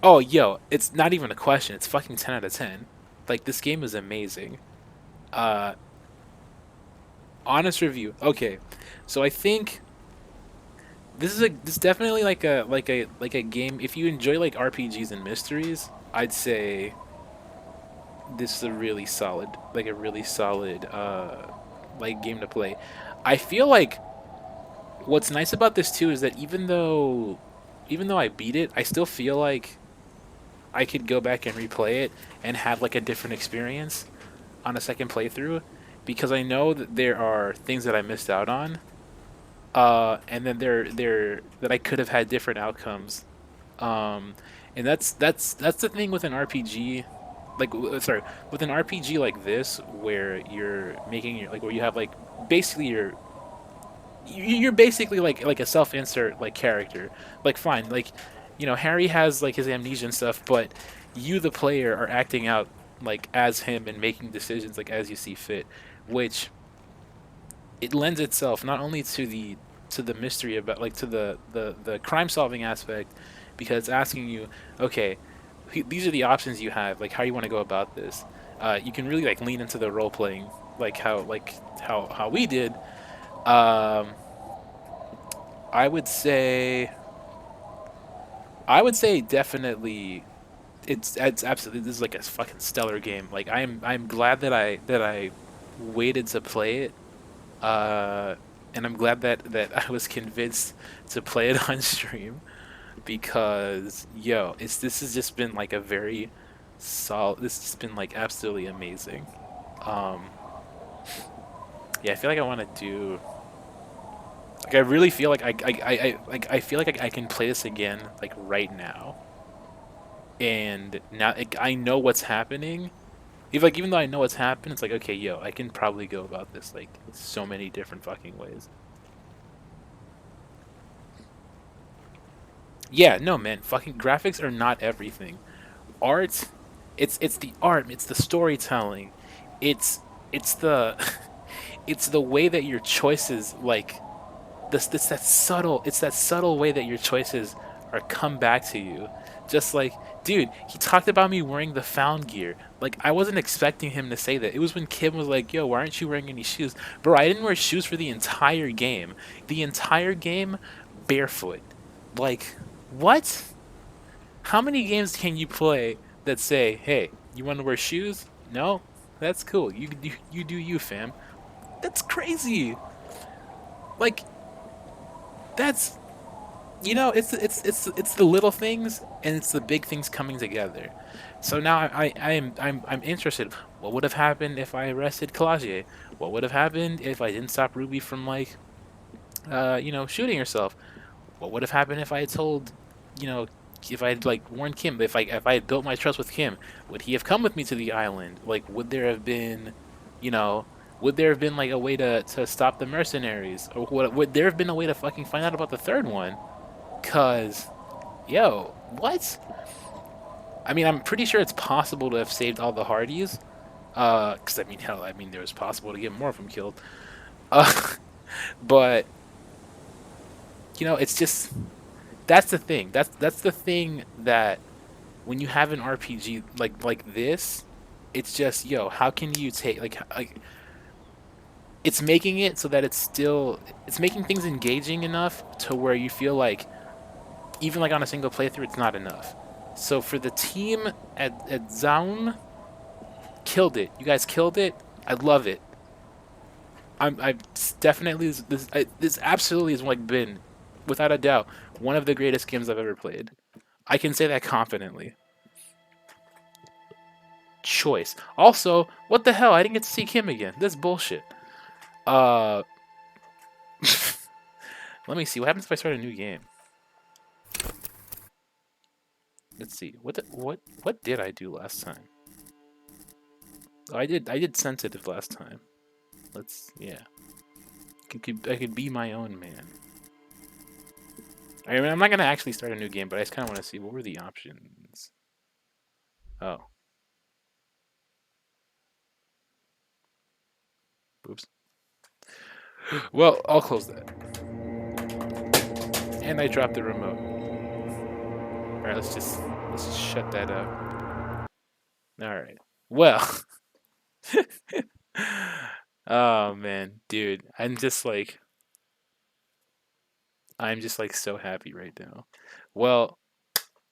oh, yo, it's not even a question. It's fucking 10 out of 10. Like, this game is amazing. Uh, honest review. Okay, so I think this is definitely like a game. If you enjoy like RPGs and mysteries, I'd say this is a really solid, like a really solid like game to play. I feel like what's nice about this too is that even though I beat it, I still feel like I could go back and replay it and have like a different experience on a second playthrough, because I know that there are things that I missed out on, and then there that I could have had different outcomes. And that's the thing with an RPG, like sorry, with an RPG like this, where you're making your, like, where you have like basically you're basically like a self-insert like character. Like, fine, like, Harry has like his amnesia and stuff, but you, the player, are acting out like as him and making decisions like as you see fit, which it lends itself not only to the mystery about, like, to the crime solving aspect, because it's asking you, okay, these are the options you have, like how you want to go about this. You can really like lean into the role playing, like how we did. um I would say definitely it's absolutely, this is like a fucking stellar game. Like, I'm glad that I waited to play it. Uh and I'm glad that I was convinced to play it on stream, because yo, this has just been like a very solid, this has been like absolutely amazing. Um yeah, I feel like I want to do, like, I really feel like I feel like I can play this again like right now. And now, like, I know what's happening. Even though I know what's happened, it's like, okay, yo, I can probably go about this like so many different fucking ways. Yeah, no, man, fucking graphics are not everything. Art, it's the art, it's the storytelling, it's the it's the way that your choices, like, this that subtle, it's that subtle way that your choices are come back to you. Just like, dude, he talked about me wearing the found gear. Like, I wasn't expecting him to say that. It was when Kim was like, yo, why aren't you wearing any shoes? Bro, I didn't wear shoes for the entire game. The entire game, barefoot. Like, what? How many games can you play that say, hey, you want to wear shoes? No? That's cool. You do you, fam. That's crazy. Like, that's, it's the little things and it's the big things coming together. So now I'm interested. What would have happened if I arrested Calagier? What would have happened if I didn't stop Ruby from, like, shooting herself? What would have happened if I had told, you know, if I had like warned Kim? If I had built my trust with Kim, would he have come with me to the island? Like, would there have been, you know, would there have been like a way to stop the mercenaries, or would there have been a way to fucking find out about the third one? Cause, yo, what? I mean, I'm pretty sure it's possible to have saved all the Hardys. Cause I mean, hell, I mean, it was possible to get more of them killed. Uh, but it's just, that's the thing. That's the thing, that when you have an RPG like this, it's just, yo, how can you take, like it's making it so that it's making things engaging enough to where you feel like, even like on a single playthrough, it's not enough. So for the team at Zaun, killed it. You guys killed it. I love it. I definitely, this absolutely has like been, without a doubt, one of the greatest games I've ever played. I can say that confidently. Choice. Also, what the hell? I didn't get to see Kim again. This bullshit. Uh, let me see. What happens if I start a new game? Let's see. What did I do last time? Oh, I did sensitive last time. Yeah. I could be my own man. I mean, I'm not gonna actually start a new game, but I just kind of want to see what were the options. Oh. Oops. Well, I'll close that. And I dropped the remote. All right, let's just shut that up. All right. Well. Oh man, dude, I'm just like so happy right now. Well,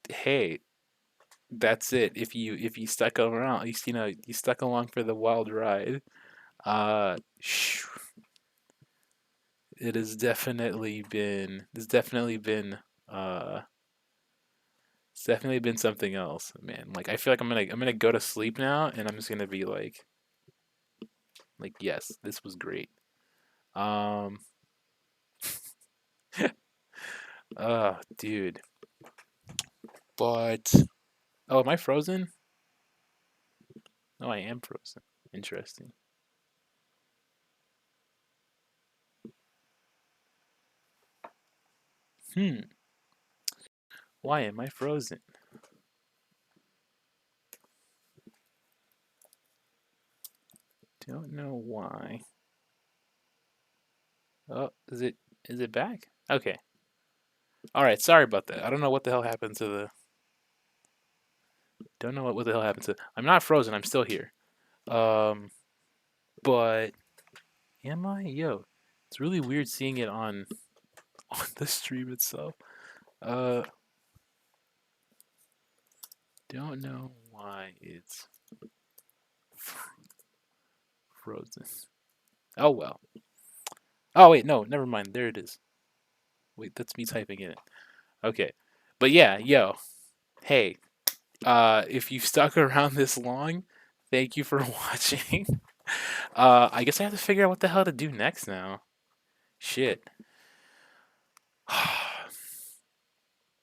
hey, that's it. If you stuck around, you stuck along for the wild ride. Uh, sh- it has definitely been. Uh, it's definitely been something else, man. Like I feel like I'm gonna go to sleep now, and I'm just gonna be like yes, this was great. Um, dude, but oh, am I frozen? No, I am frozen. Interesting. Hmm. Why am I frozen? Don't know why. Oh, is it back? Okay. All right. Sorry about that. I don't know what the hell happened to the. Don't know what the hell happened to. I'm not frozen. I'm still here. Um, but am I? Yo, it's really weird seeing it on on the stream itself. Uh, don't know why it's frozen. Oh well. Oh wait, no, never mind. There it is. Wait, that's me typing in it. Okay. But yeah, yo, hey, if you've stuck around this long, thank you for watching. I guess I have to figure out what the hell to do next now. Shit.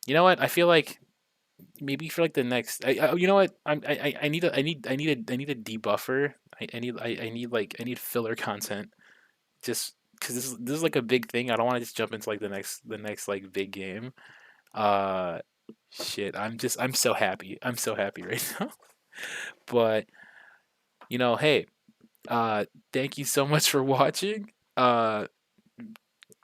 You know what? I feel like maybe for like the next. You know what? I need a debuffer. I need filler content. Just because this is like a big thing. I don't want to just jump into like the next like big game. Uh, shit. I'm so happy. I'm so happy right now. But hey, thank you so much for watching.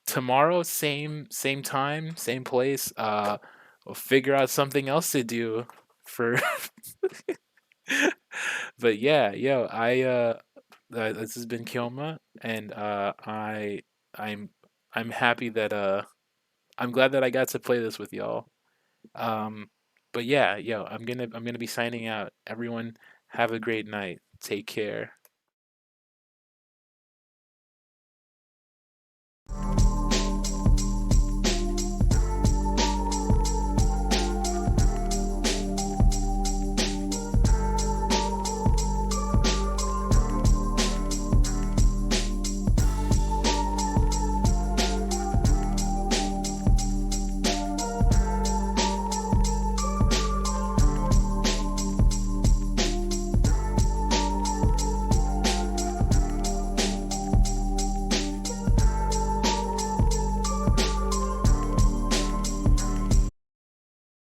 Tomorrow, same time, same place. We'll figure out something else to do for. But yeah, yo, this has been Kilma, and I'm I'm happy that I'm glad that I got to play this with y'all. Um, but yeah, yo, I'm gonna be signing out. Everyone, have a great night. Take care.